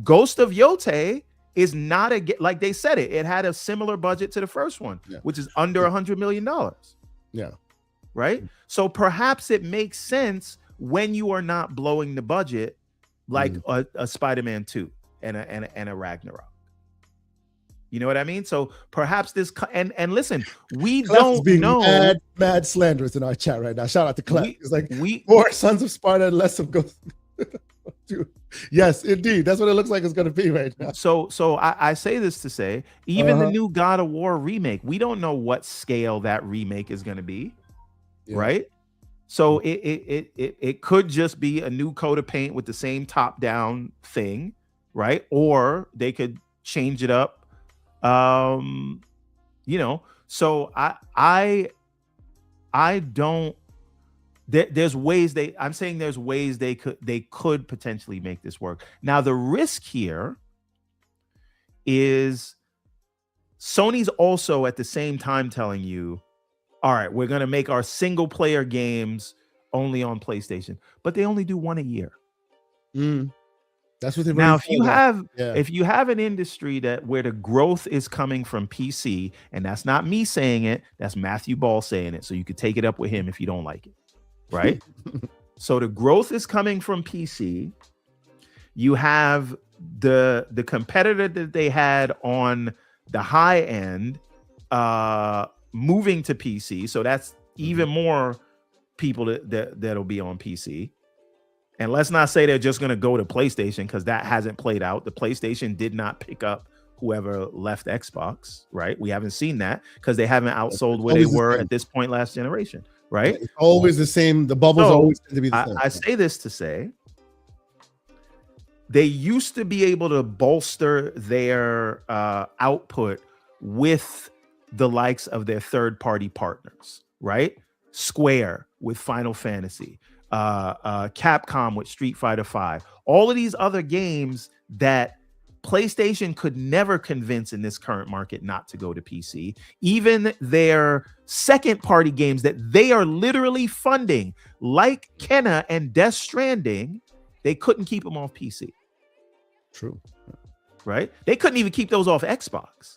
Ghost of Yote is not like they said it had a similar budget to the first one, which is under $100 million. Yeah. Right. So perhaps it makes sense when you are not blowing the budget like a Spider-Man 2 and a Ragnarok. You know what I mean? So perhaps this and listen, we don't know. Mad slanderous in our chat right now. Shout out to Clef. It's like more Sons of Sparta and less of Ghost. Yes, indeed. That's what it looks like it's going to be right now. So I say this to say, even the new God of War remake, we don't know what scale that remake is going to be, right? So it could just be a new coat of paint with the same top-down thing, right? Or they could change it up. So I don't. There's ways I'm saying there's ways they could potentially make this work. Now the risk here is Sony's also at the same time telling you, all right, we're going to make our single player games only on PlayStation, but they only do one a year. That's what they now. If you have an industry where the growth is coming from PC, and that's not me saying it, that's Matthew Ball saying it. So you could take it up with him if you don't like it. Right. So the growth is coming from PC. You have the competitor that they had on the high end moving to PC. So that's even more people that'll be on PC. And let's not say they're just going to go to PlayStation, because that hasn't played out. The PlayStation did not pick up whoever left Xbox. Right. We haven't seen that because they haven't outsold where they were at this point last generation. Right, it's always the same. The bubbles always tend to be the same. I say this to say they used to be able to bolster their output with the likes of their third-party partners, right? Square with Final Fantasy, Capcom with Street Fighter V, all of these other games that PlayStation could never convince in this current market not to go to PC. Even their second-party games that they are literally funding, like Kena and Death Stranding, they couldn't keep them off PC. True. Right? They couldn't even keep those off Xbox.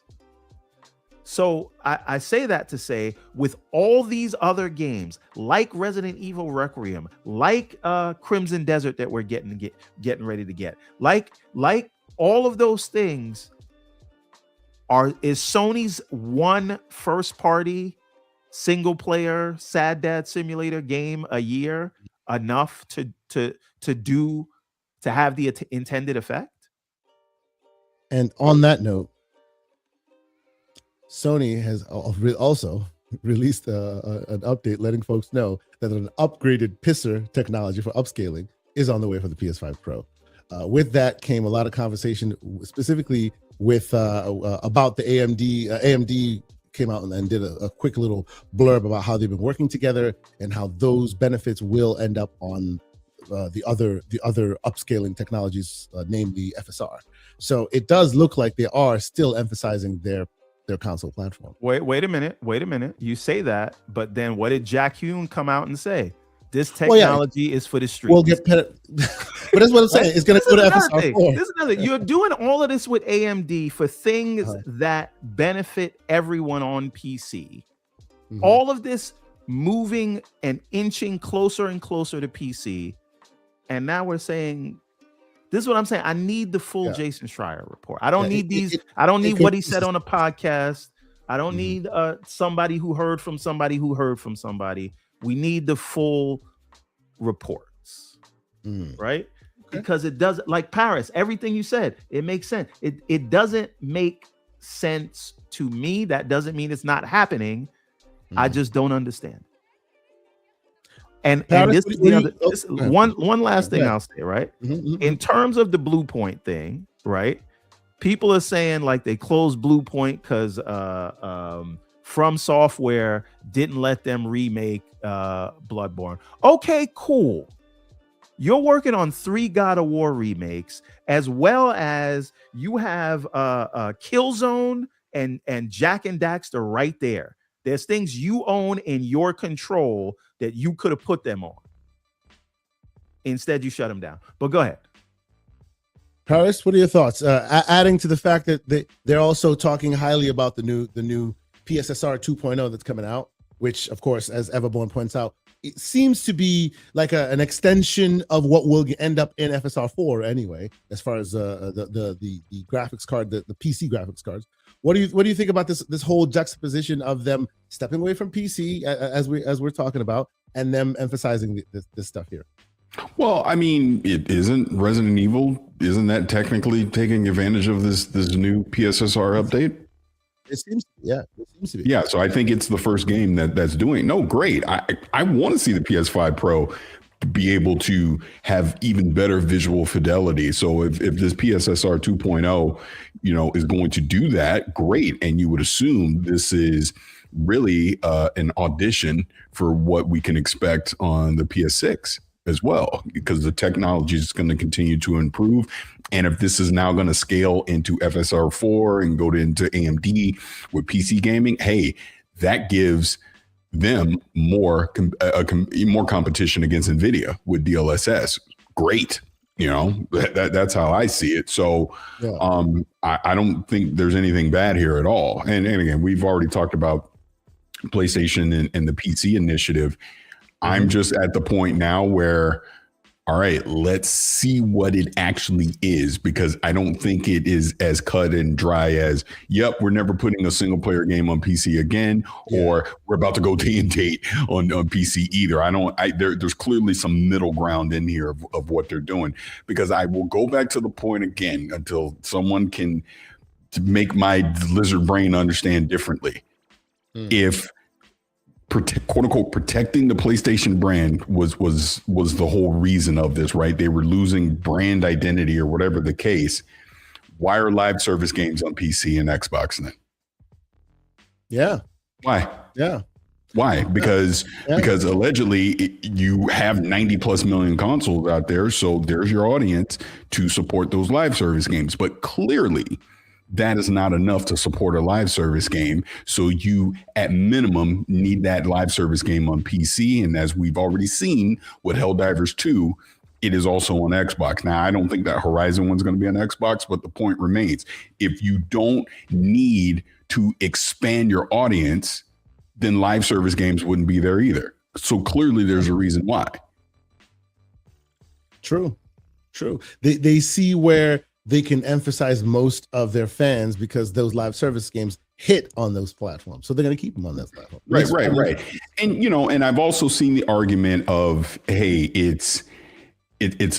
So I say that to say, with all these other games, like Resident Evil Requiem, like Crimson Desert that we're getting ready to get, like all of those things is Sony's one first party single player Sad Dad Simulator game a year enough to have the intended effect? And on that note, Sony has also released an update letting folks know that an upgraded pisser technology for upscaling is on the way for the PS5 Pro. With that came a lot of conversation, specifically with about the AMD. AMD came out and did a quick little blurb about how they've been working together and how those benefits will end up on the other upscaling technologies, namely FSR. So it does look like they are still emphasizing their console platform. Wait a minute. You say that, but then what did Jack Hume come out and say? This technology is for the streets. We'll get but that's what I'm saying. It's going to go to FSR4. This is another thing. You're doing all of this with AMD for things that benefit everyone on PC. Mm-hmm. All of this moving and inching closer and closer to PC. And now we're saying This is what I'm saying. I need the full Jason Schreier report. I don't need these. I don't need it what he said on a podcast. I don't need somebody who heard from somebody who heard from somebody. We need the full reports, right? Okay. Because it doesn't, like Paris, everything you said, it makes sense. It doesn't make sense to me. That doesn't mean it's not happening. I just don't understand. And this is the other one last thing I'll say, right? In terms of the Blue Point thing, right? People are saying like they closed Blue Point because From Software didn't let them remake Bloodborne. Okay, cool. You're working on 3 God of War remakes, as well as you have Killzone and Jack and Daxter right there. There's things you own in your control that you could have put them on. Instead, you shut them down. But go ahead. Paris, what are your thoughts? Adding to the fact that they're also talking highly about the new PSSR 2.0 that's coming out, which, of course, as Everborn points out, it seems to be like an extension of what will end up in FSR 4 anyway, as far as the graphics card, the PC graphics cards. What do you think about this whole juxtaposition of them stepping away from PC as we're talking about, and them emphasizing this stuff here? Well, I mean, it isn't Resident Evil. Isn't that technically taking advantage of this new PSSR update? It seems to be. Yeah, so I think it's the first game that's doing. No, great. I want to see the PS5 Pro be able to have even better visual fidelity. So if this PSSR 2.0, is going to do that, great. And you would assume this is really an audition for what we can expect on the PS6 as well, because the technology is going to continue to improve. And if this is now going to scale into FSR 4 and go into AMD with PC gaming, hey, that gives them more competition against NVIDIA with DLSS. Great. That's how I see it. So I don't think there's anything bad here at all. And again, we've already talked about PlayStation and the PC initiative. I'm just at the point now where, all right, let's see what it actually is, because I don't think it is as cut and dry as, yep, we're never putting a single player game on PC again, or we're about to go day and date on PC either. There's clearly some middle ground in here of what they're doing, because I will go back to the point again until someone can make my lizard brain understand differently. If quote unquote protecting the PlayStation brand was the whole reason of this, right? They were losing brand identity or whatever the case. Why are live service games on PC and Xbox then? Yeah. Why? Yeah. Why? Because allegedly you have 90 plus million consoles out there, so there's your audience to support those live service games. But clearly that is not enough to support a live service game. So you, at minimum, need that live service game on PC. And as we've already seen with Helldivers 2, it is also on Xbox. Now, I don't think that Horizon one's going to be on Xbox, but the point remains. If you don't need to expand your audience, then live service games wouldn't be there either. So clearly there's a reason why. True. They see where they can emphasize most of their fans because those live service games hit on those platforms. So they're going to keep them on that platform. Right. And, and I've also seen the argument of, hey, it's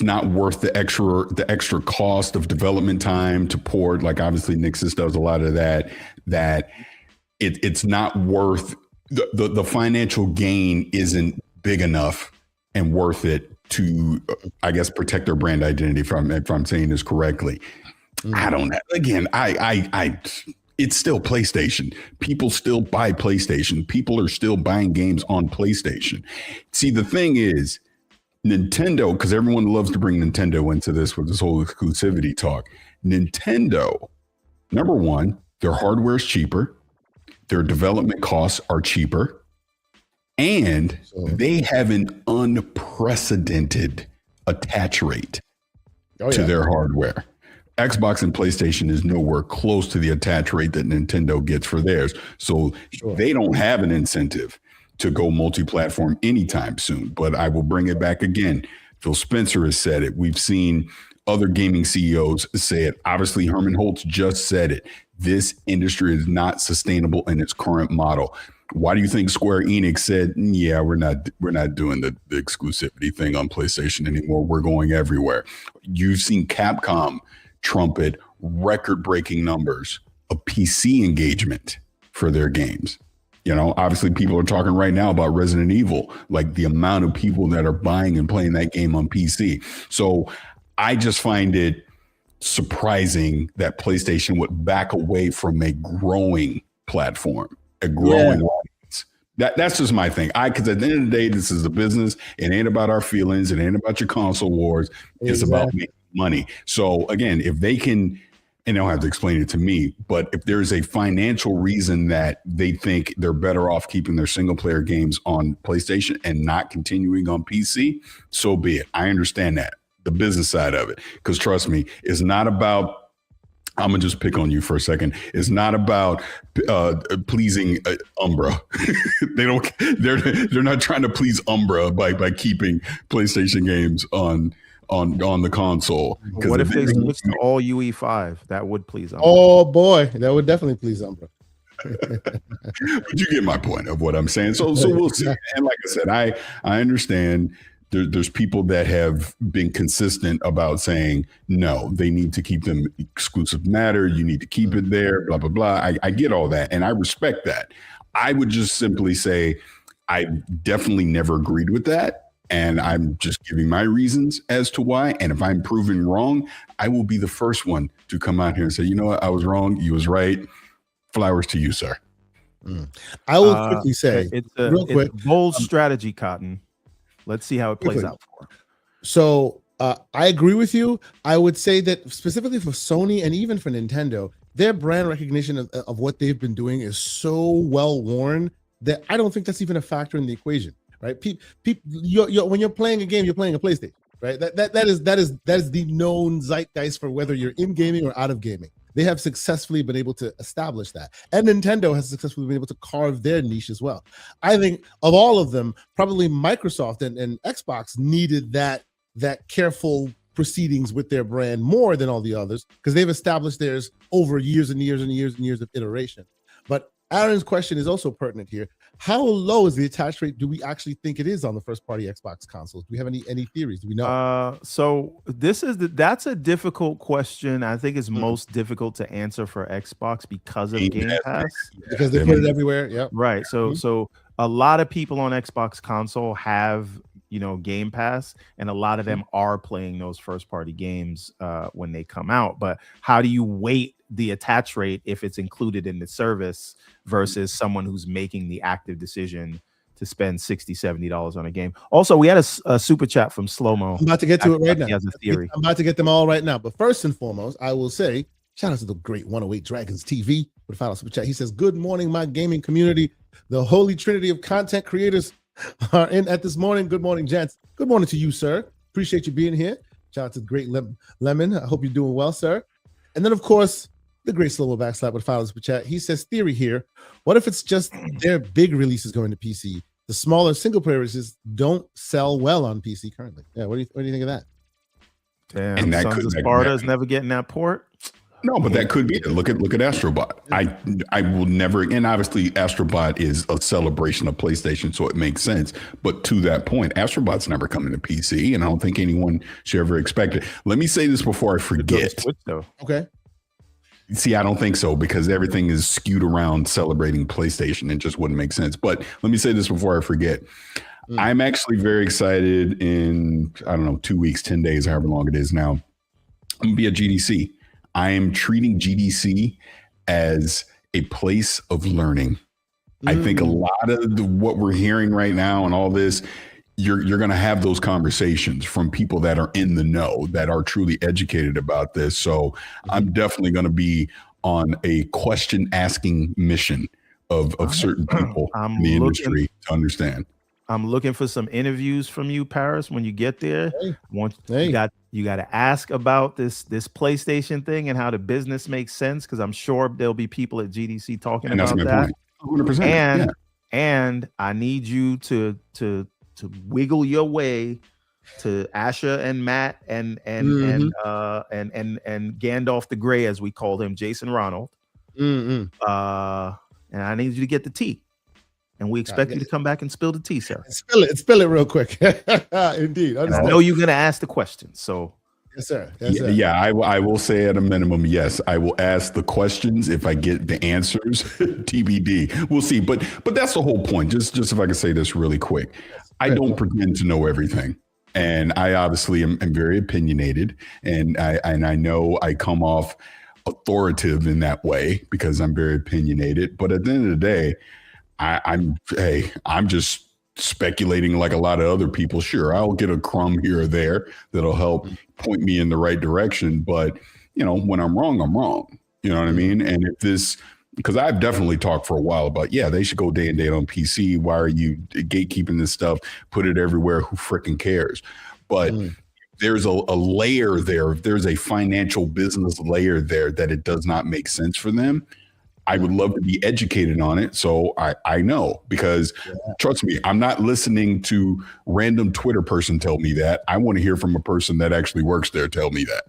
not worth the extra cost of development time to port. Like obviously Nixis does a lot of that it's not worth the financial gain isn't big enough and worth it to, I guess, protect their brand identity. If I'm saying this correctly, I don't know. Again, it's still PlayStation. People still buy PlayStation. People are still buying games on PlayStation. See, the thing is, Nintendo, because everyone loves to bring Nintendo into this with this whole exclusivity talk. Nintendo, number one, their hardware is cheaper. Their development costs are cheaper. And they have an unprecedented attach rate to their hardware. Xbox and PlayStation is nowhere close to the attach rate that Nintendo gets for theirs. So they don't have an incentive to go multi-platform anytime soon. But I will bring it back again. Phil Spencer has said it. We've seen other gaming CEOs say it. Obviously, Herman Holtz just said it. This industry is not sustainable in its current model. Why do you think Square Enix said, yeah, we're not doing the exclusivity thing on PlayStation anymore. We're going everywhere. You've seen Capcom trumpet record-breaking numbers of PC engagement for their games. You know, obviously people are talking right now about Resident Evil, like the amount of people that are buying and playing that game on PC. So I just find it surprising that PlayStation would back away from a growing platform, a growing audience. That's just my thing. Because at the end of the day, this is a business. It ain't about our feelings. It ain't about your console wars. It's about making money. So again, if they can, and they don't have to explain it to me, but if there's a financial reason that they think they're better off keeping their single player games on PlayStation and not continuing on PC, so be it. I understand that, the business side of it. Because trust me, it's not about, I'm gonna just pick on you for a second. It's not about pleasing Umbra. They're not trying to please Umbra by keeping PlayStation games on the console. What if they switch to all UE5? That would please Umbra. Oh boy, that would definitely please Umbra. But you get my point of what I'm saying. So we'll see. And like I said, I understand there's people that have been consistent about saying, no, they need to keep them exclusive matter. You need to keep it there, blah, blah, blah. I get all that. And I respect that. I would just simply say, I definitely never agreed with that. And I'm just giving my reasons as to why. And if I'm proven wrong, I will be the first one to come out here and say, you know what, I was wrong. You was right. Flowers to you, sir. I will quickly say, it's real quick, a bold strategy, Cotton. Let's see how it plays out for him. So I agree with you. I would say that specifically for Sony and even for Nintendo, their brand recognition of what they've been doing is so well worn that I don't think that's even a factor in the equation. Right? When you're playing a game, you're playing a PlayStation, right? That is the known zeitgeist for whether you're in gaming or out of gaming. They have successfully been able to establish that, and Nintendo has successfully been able to carve their niche as well. I think of all of them, probably Microsoft and Xbox needed that careful proceedings with their brand more than all the others because they've established theirs over years and years and years and years of iteration. But Aaron's question is also pertinent here. How low is the attach rate do we actually think it is on the first party Xbox consoles? Do we have any theories? Do we know? So that's a difficult question. I think it's most difficult to answer for Xbox because of Game Pass. Because they put it everywhere. Yeah. Right. So a lot of people on Xbox console have, Game Pass, and a lot of them are playing those first party games when they come out. But how do you weight the attach rate if it's included in the service versus someone who's making the active decision to spend $60-$70 on a game? Also, we had a super chat from Slow-Mo. I'm about to get to it right now. He has a theory. I'm about to get them all right now. But first and foremost, I will say, shout out to the great 108 Dragons TV with a final super chat. He says, good morning, my gaming community. The holy trinity of content creators are in at this morning. Good morning, gents. Good morning to you, sir. Appreciate you being here. Shout out to the great Lemon. I hope you're doing well, sir. And then, of course, the great Slow-Mo backslap with final super chat. He says, theory here. What if it's just their big releases going to PC? The smaller single player releases don't sell well on PC currently. Yeah, what do you think of that? Damn, and Sons of Sparta is never getting that port. No, but that could be it. Look at Astrobot. I will never, and obviously Astrobot is a celebration of PlayStation, so it makes sense. But to that point, Astrobot's never coming to PC, and I don't think anyone should ever expect it. Let me say this before I forget. Okay. See, I don't think so because everything is skewed around celebrating PlayStation. It just wouldn't make sense. But let me say this before I forget. I'm actually very excited in, 2 weeks, 10 days, however long it is now. I'm going to be at GDC. I am treating GDC as a place of learning. I think a lot of what we're hearing right now and all this, you're going to have those conversations from people that are in the know, that are truly educated about this. So I'm definitely going to be on a question asking mission of certain people in the industry to understand. I'm looking for some interviews from you, Paris, when you get there. You got to ask about this PlayStation thing and how the business makes sense, because I'm sure there'll be people at GDC talking about that. 100%. And I need you to wiggle your way to Asha and Matt and Gandalf the Grey, as we called him, Jason Ronald. And I need you to get the tea. And we expect you to come back and spill the tea, sir. Spill it real quick. Indeed. I know you're going to ask the question, so. Yes, sir. Yeah, I will say at a minimum, yes, I will ask the questions. If I get the answers, TBD. We'll see. But that's the whole point. Just if I can say this really quick, I don't pretend to know everything, and I obviously am very opinionated, and I know I come off authoritative in that way because I'm very opinionated. But at the end of the day, I'm just speculating like a lot of other people. Sure, I'll get a crumb here or there that'll help point me in the right direction. But, when I'm wrong, I'm wrong. You know what I mean? And if this, because I've definitely talked for a while about, they should go day and date on PC. Why are you gatekeeping this stuff? Put it everywhere. Who freaking cares? But there's a layer there. If there's a financial business layer there that it does not make sense for them, I would love to be educated on it. So I know, because trust me, I'm not listening to random Twitter person tell me that. I want to hear from a person that actually works there tell me that.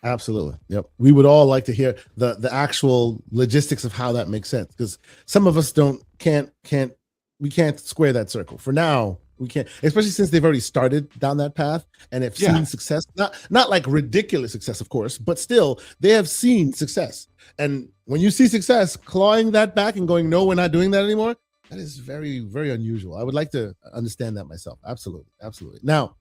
Absolutely. Yep. We would all like to hear the actual logistics of how that makes sense, because some of us can't square that circle. For now, we can't, especially since they've already started down that path and have seen success. Not like ridiculous success, of course, but still they have seen success. And when you see success, clawing that back and going, no, we're not doing that anymore, that is very, very unusual. I would like to understand that myself. Absolutely. Absolutely. Now,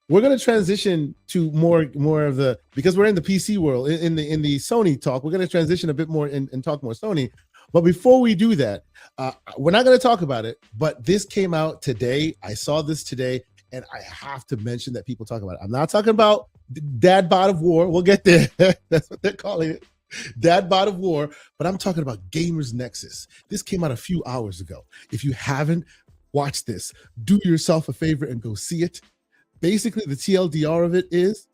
we're going to transition to more of the, because we're in the PC world, in the Sony talk, we're going to transition a bit more and talk more Sony. But before we do that, we're not going to talk about it, but this came out today. I saw this today, and I have to mention that people talk about it. I'm not talking about Dad Bod of War. We'll get there. That's what they're calling it. Dad Bod of War. But I'm talking about Gamers Nexus. This came out a few hours ago. If you haven't watched this, do yourself a favor and go see it. Basically, the TLDR of it is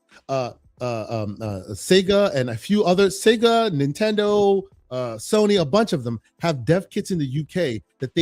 Sega and a few other, Sega, Nintendo, Sony, a bunch of them have dev kits in the UK that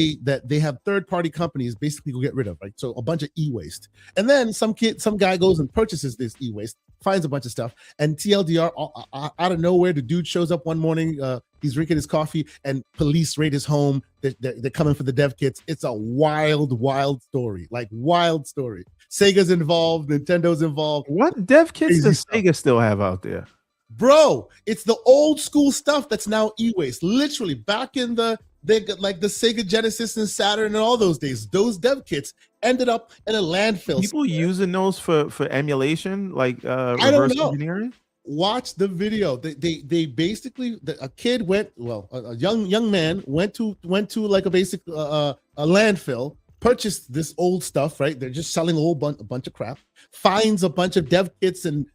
they have third-party companies basically go get rid of, right? So a bunch of e-waste, and then some guy goes and purchases this e-waste, finds a bunch of stuff, and TLDR out of nowhere, the dude shows up one morning, he's drinking his coffee, and police raid his home. They're coming for the dev kits. It's a wild story, like wild story. Sega's involved, Nintendo's involved. What dev kits does Sega still have out there? Bro, it's the old school stuff that's now e-waste. Literally, back in the Sega Genesis and Saturn and all those days, those dev kits ended up in a landfill. People using those for emulation, like reverse engineering. Watch the video. They basically, a kid went, a young man went to like a basic a landfill, purchased this old stuff, right? They're just selling a bunch of crap, finds a bunch of dev kits and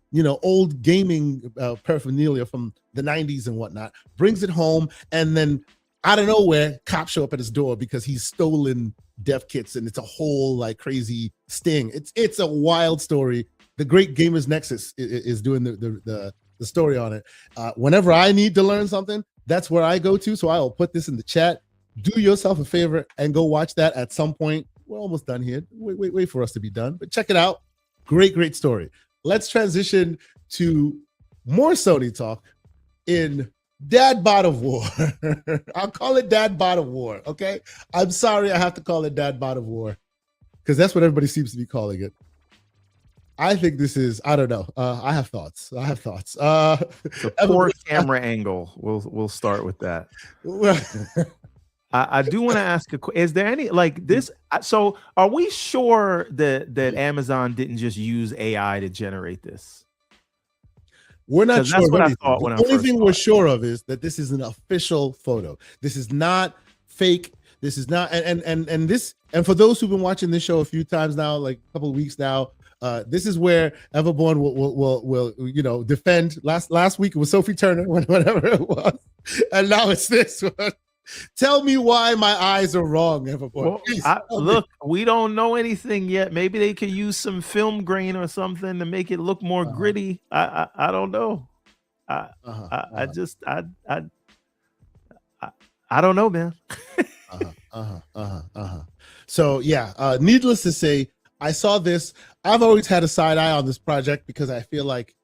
old gaming paraphernalia from the 90s and whatnot, brings it home, and then out of nowhere, cops show up at his door because he's stolen dev kits, and it's a whole like crazy sting. It's a wild story. The Great Gamers Nexus is doing the story on it. Whenever I need to learn something, that's where I go to. So I will put this in the chat. Do yourself a favor and go watch that at some point. We're almost done here. Wait for us to be done, but check it out. Great story. Let's transition to more Sony talk in Dad Bod of War. I'll call it Dad Bod of War, okay? I'm sorry I have to call it Dad Bod of War because that's what everybody seems to be calling it. I think this is, I don't know. I have thoughts. The poor camera angle. We'll start with that. I do want to ask is there any like this? So are we sure that Amazon didn't just use AI to generate this? We're not sure. That's what I thought when the only thing we're sure of is that this is an official photo. This is not fake. This is not, and for those who've been watching this show a few times now, like a couple of weeks now, this is where Everborn will defend. Last week it was Sophie Turner, whatever it was, and now it's this one. Tell me why my eyes are wrong, Everborn. Well, look, we don't know anything yet. Maybe they could use some film grain or something to make it look more gritty. I don't know. I don't know, man. So yeah, needless to say, I saw this. I've always had a side eye on this project because I feel like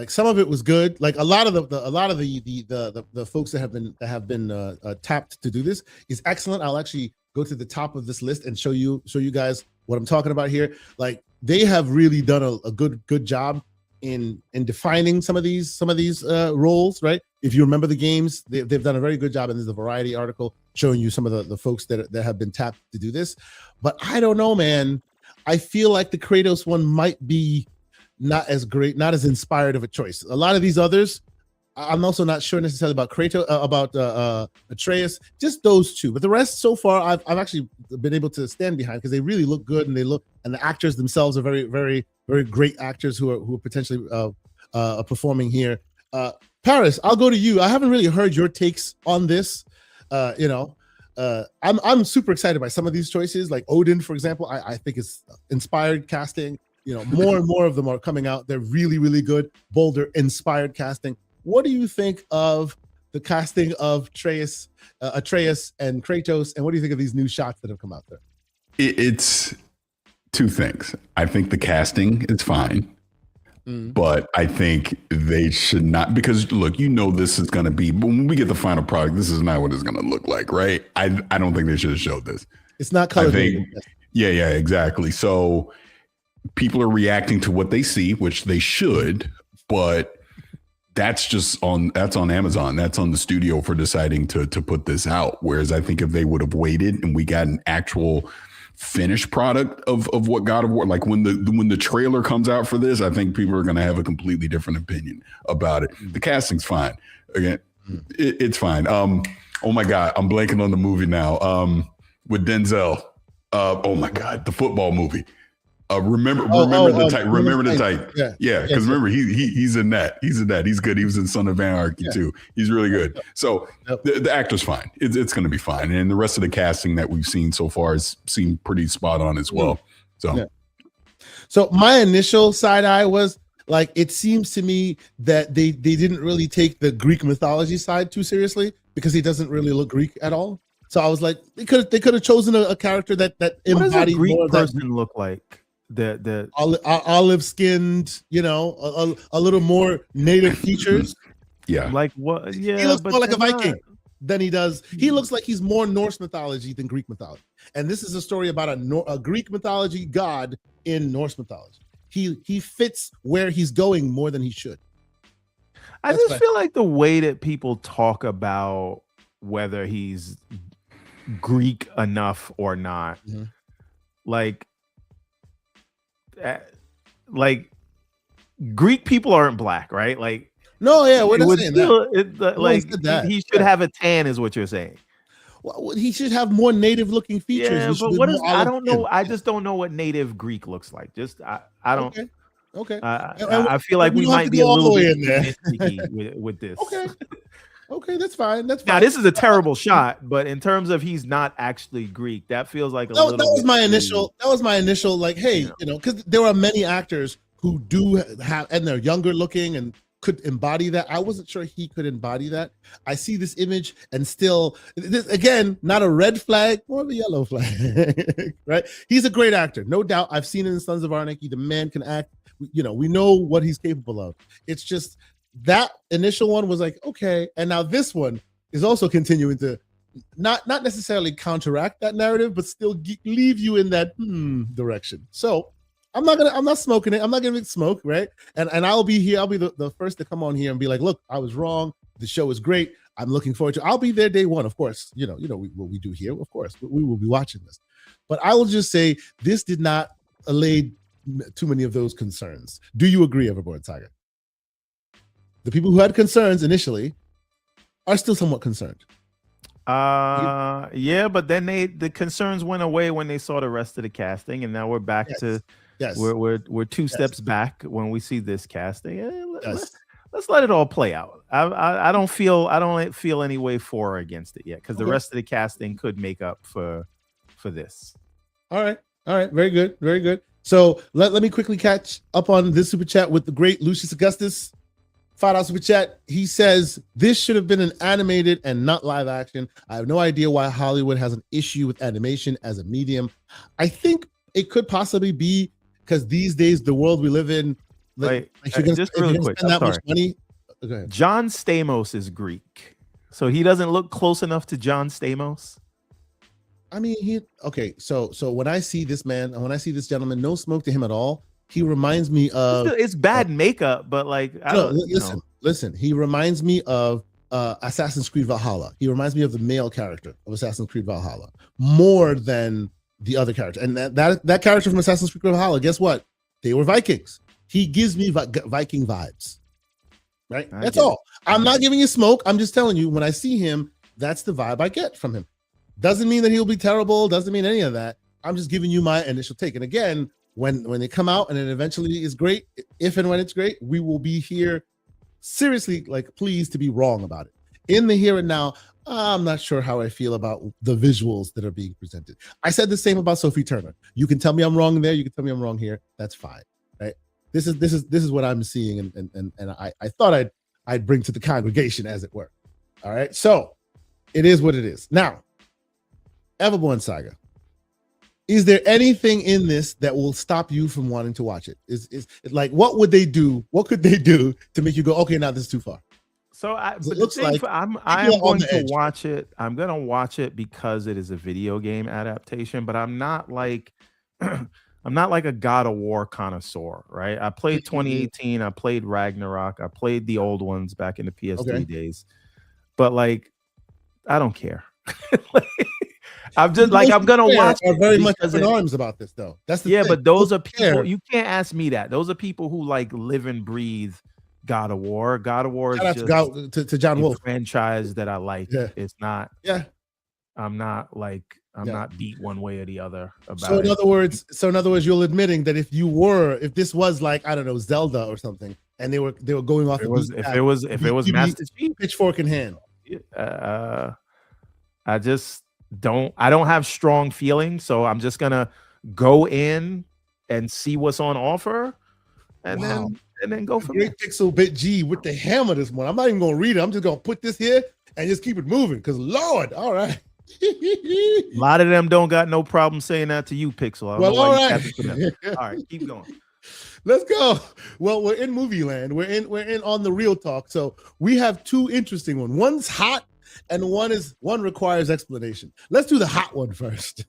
some of it was good. Like a lot of the folks that have been tapped to do this is excellent. I'll actually go to the top of this list and show you guys what I'm talking about here. Like they have really done a good job in defining some of these roles, right? If you remember the games, they've done a very good job, and there's a Variety article showing you some of the folks that have been tapped to do this. But I don't know, man. I feel like the Kratos one might be not as great, not as inspired of a choice. A lot of these others, I'm also not sure necessarily about Kratos, about Atreus, just those two. But the rest so far, I've actually been able to stand behind because they really look good, and the actors themselves are very, very, very great actors who are potentially performing here. Paris, I'll go to you. I haven't really heard your takes on this. I'm super excited by some of these choices, like Odin, for example. I think it's inspired casting. More and more of them are coming out. They're really, really good, bolder, inspired casting. What do you think of the casting of Atreus and Kratos, and what do you think of these new shots that have come out there? It's two things. I think the casting is fine, but I think they should not, because look, this is going to be, but when we get the final product, this is not what it's going to look like, right? I don't think they should have showed this. It's not colored. Yeah, exactly. So people are reacting to what they see, which they should, but that's on Amazon. That's on the studio for deciding to put this out. Whereas I think if they would have waited and we got an actual finished product of what God of War, like when the trailer comes out for this, I think people are going to have a completely different opinion about it. The casting's fine. Again, it's fine. Oh my God, I'm blanking on the movie now. With Denzel. Oh my God, the football movie. Remember the Titan. Yeah, because remember he's in that. He's good. He was in Son of Anarchy too. He's really good. So the actor's fine. It's going to be fine. And the rest of the casting that we've seen so far has seemed pretty spot on as well. So my initial side eye was like, it seems to me that they didn't really take the Greek mythology side too seriously, because he doesn't really look Greek at all. So I was like, they could have chosen a character that embodied Greek more of person that look like. The olive skinned, a little more native features. Yeah, like what? Yeah, he looks more like a Viking than he does. He looks like he's more Norse mythology than Greek mythology. And this is a story about a Greek mythology god in Norse mythology. He fits where he's going more than he should. I just feel like the way that people talk about whether he's Greek enough or not, like Greek people aren't black, right? Like, no, yeah, we're not saying that. He should have a tan, is what you're saying. Well, he should have more native looking features. Yeah, but what is? I don't know. I just don't know what native Greek looks like. Just I don't. Okay. I feel like we might be a little bit nitpicky with this. Okay, that's fine. Now, this is a terrible shot, but in terms of he's not actually Greek, that feels like a little. That was my initial. Like, hey, because there are many actors who do have, and they're younger looking and could embody that. I wasn't sure he could embody that. I see this image and still, this, again, not a red flag, more of a yellow flag, right? He's a great actor, no doubt. I've seen it in Sons of Anarchy. The man can act. We know what he's capable of. It's just that initial one was like, okay, and now this one is also continuing to not necessarily counteract that narrative, but still leave you in that direction. So I'm not smoking it. I'm not giving it smoke, right? And I'll be here. I'll be the first to come on here and be like, look, I was wrong. The show is great. I'm looking forward to it. I'll be there day one, of course. What we do here, of course. We will be watching this. But I will just say this did not allay too many of those concerns. Do you agree, Everboard Tiger? The people who had concerns initially are still somewhat concerned. Yeah, but then the concerns went away when they saw the rest of the casting, and now we're back to we're two steps back when we see this casting. Let's let it all play out. I don't feel any way for or against it yet, because the rest of the casting could make up for this. All right, very good. So let me quickly catch up on this super chat with the great Lucius Augustus. $5 super chat. He says, this should have been an animated and not live action. I have no idea why Hollywood has an issue with animation as a medium. I think it could possibly be because these days the world we live in, just really quick, spend that much money. Okay. John Stamos is Greek, so he doesn't look close enough to John Stamos. I mean, so when I see this man, and when I see this gentleman, no smoke to him at all. He reminds me of it's bad makeup, but like listen. He reminds me of Assassin's Creed Valhalla. He reminds me of the male character of Assassin's Creed Valhalla more than the other character. And that character from Assassin's Creed Valhalla, guess what? They were Vikings. He gives me Viking vibes. Right? That's all. I'm not giving you smoke. I'm just telling you, when I see him, that's the vibe I get from him. Doesn't mean that he'll be terrible. Doesn't mean any of that. I'm just giving you my initial take. And again, when they come out and it eventually is great, if and when it's great, we will be here seriously pleased to be wrong about it. In the here and now, I'm not sure how I feel about the visuals that are being presented. I said the same about Sophie Turner. You can tell me I'm wrong there. You can tell me I'm wrong here. That's fine. Right? This is what I'm seeing, and I thought I'd bring to the congregation, as it were. All right. So it is what it is. Now, Everborn Saga. Is there anything in this that will stop you from wanting to watch it? Is like, what would they do? What could they do to make you go, okay, now this is too far? So I am going to watch it. I'm going to watch it because it is a video game adaptation, but I'm not like a God of War connoisseur, right? I played 2018. I played Ragnarok. I played the old ones back in the PS3 days, but like, I don't care. I'm just like, I'm gonna watch. Are very much up in arms about this, though. That's the thing. But those are people. You can't ask me that. Those are people who like live and breathe God of War. God of War is just to John Wolfe franchise that I like. Yeah. It's not. Yeah, I'm not not beat one way or the other about so in other words, you're admitting that if this was like, I don't know, Zelda or something, and they were going off. If it was Master Chief, pitchfork in hand. I don't have strong feelings, so I'm just gonna go in and see what's on offer, and then go from there. Great Pixel Bit G with the hammer this morning. I'm not even gonna read it. I'm just gonna put this here and just keep it moving. Because Lord, all right. A lot of them don't got no problem saying that to you, Pixel. All right. All right, keep going. Let's go. Well, we're in movie land. We're in on the real talk. So we have two interesting ones. One's hot. And one requires explanation. Let's do the hot one first.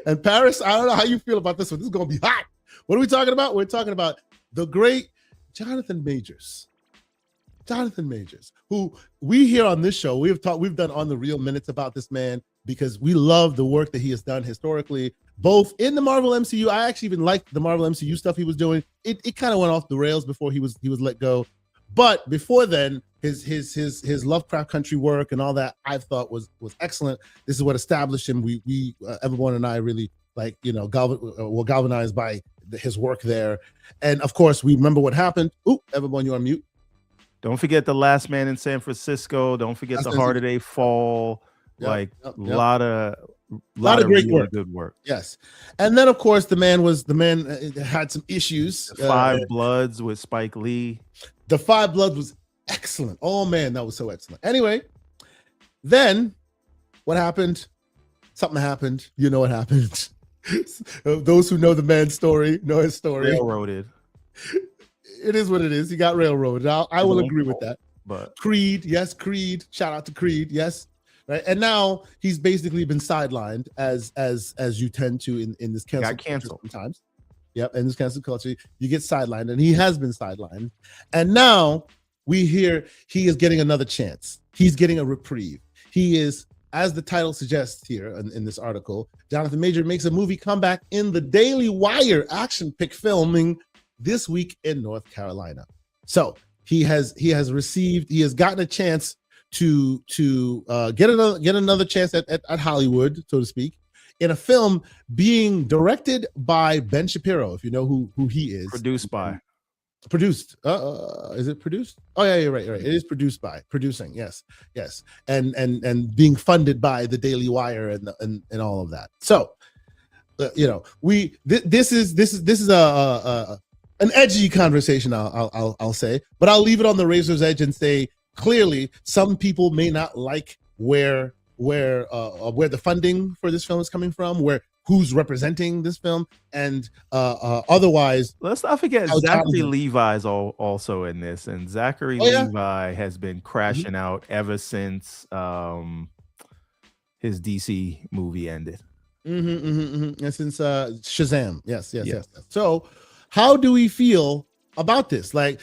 And Paris, I don't know how you feel about this one. This is going to be hot. What are we talking about? We're talking about the great Jonathan Majors. Jonathan Majors, who we here on this show, we've done on the real minutes about this man because we love the work that he has done historically, both in the Marvel MCU. I actually even liked the Marvel MCU stuff he was doing. It kind of went off the rails before he was let go. But before then, his Lovecraft Country work and all that I thought was excellent. This is what established him. We Everborn and I really were galvanized by his work there. And of course, we remember what happened. Ooh, Everborn, you're on mute. Don't forget The Last Man in San Francisco. Don't forget The Harder They Fall. A lot of great really work. Good work. Yes. And then of course the man had some issues. Five Bloods with Spike Lee. The Five Bloods was excellent. Oh man, that was so excellent. Anyway, then what happened? Something happened. You know what happened. Those who know the man's story know his story. Railroaded. It is what it is. He got railroaded. I will agree with that. But Creed, yes, Creed. Shout out to Creed, yes. Right. And now he's basically been sidelined as you tend to in this cancel got canceled sometimes. Yep, in this cancel culture, you get sidelined, and he has been sidelined. And now we hear he is getting another chance. He's getting a reprieve. He is, as the title suggests here in this article, Jonathan Major makes a movie comeback in the Daily Wire action pick filming this week in North Carolina. So he has gotten a chance to get another chance at Hollywood, so to speak, in a film being directed by Ben Shapiro, if you know who he is. Produced. Is it produced? Oh yeah, you're right. It is producing. Yes. And being funded by the Daily Wire and all of that. So, this is an edgy conversation. I'll say, but I'll leave it on the razor's edge and say clearly some people may not like where the funding for this film is coming from, where who's representing this film, and otherwise, let's not forget Zachary Levi's also in this, and Zachary Levi has been crashing out ever since his DC movie ended. And since Shazam, yes. So, how do we feel about this? I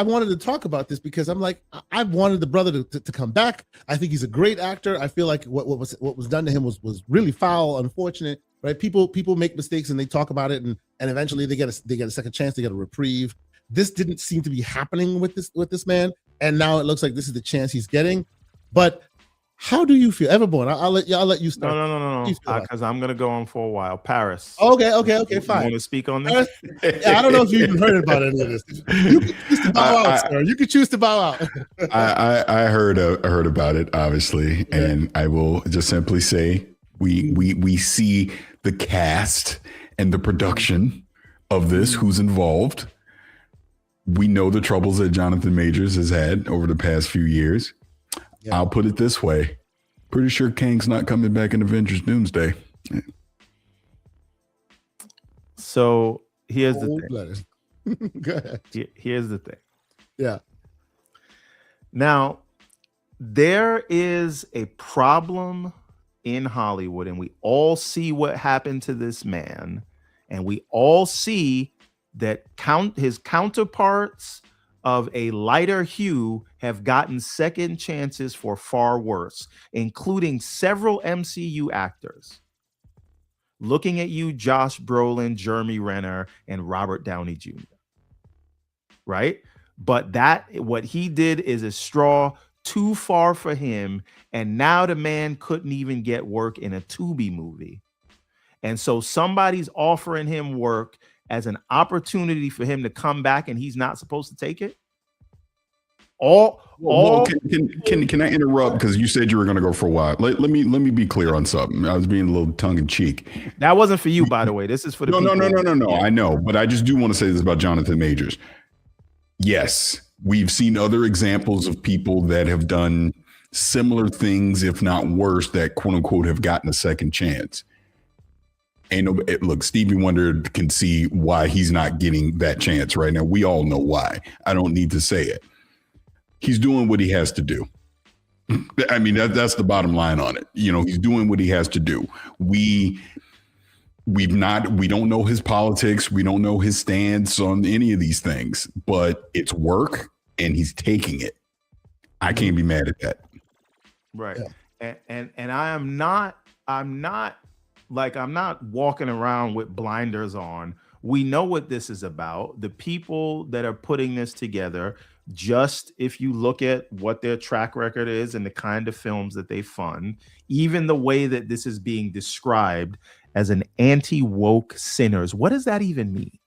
wanted to talk about this because I'm like, I wanted the brother to come back. I think he's a great actor. I feel like what was done to him was really foul, unfortunate, right? People make mistakes and they talk about it, and eventually they get a second chance, they get a reprieve. This didn't seem to be happening with this man, and now it looks like this is the chance he's getting. But how do you feel, Everborn? I'll let you start. No, because I'm gonna go on for a while. Paris. Okay, fine. You want to speak on this? I don't know if you even heard about any of this. You can choose to bow out, sir. You can choose to bow out. I heard about it, obviously, and I will just simply say we see the cast and the production of this. Who's involved? We know the troubles that Jonathan Majors has had over the past few years. Yeah. I'll put it this way. Pretty sure Kang's not coming back in Avengers Doomsday. Yeah. So here's the thing. Go ahead. Here's the thing. Yeah. Now, there is a problem in Hollywood, and we all see what happened to this man, and we all see that his counterparts of a lighter hue have gotten second chances for far worse, including several MCU actors. Looking at you, Josh Brolin, Jeremy Renner, and Robert Downey Jr. Right? But what he did is a straw too far for him, and now the man couldn't even get work in a Tubi movie. And so somebody's offering him work as an opportunity for him to come back, and he's not supposed to take it. Can I interrupt, because you said you were going to go for a while? Let me be clear on something. I was being a little tongue in cheek. That wasn't for you, by the way. This is for the people. No. Yeah. I know, but I just do want to say this about Jonathan Majors. Yes, we've seen other examples of people that have done similar things, if not worse, that quote unquote have gotten a second chance. Look, Stevie Wonder can see why he's not getting that chance right now. We all know why. I don't need to say it. He's doing what he has to do. I mean, that's the bottom line on it. He's doing what he has to do. We don't know his politics. We don't know his stance on any of these things, but it's work and he's taking it. I can't be mad at that. Right. Yeah. And I'm not walking around with blinders on. We know what this is about. The people that are putting this together, just if you look at what their track record is and the kind of films that they fund, even the way that this is being described as an anti-woke sinners, what does that even mean?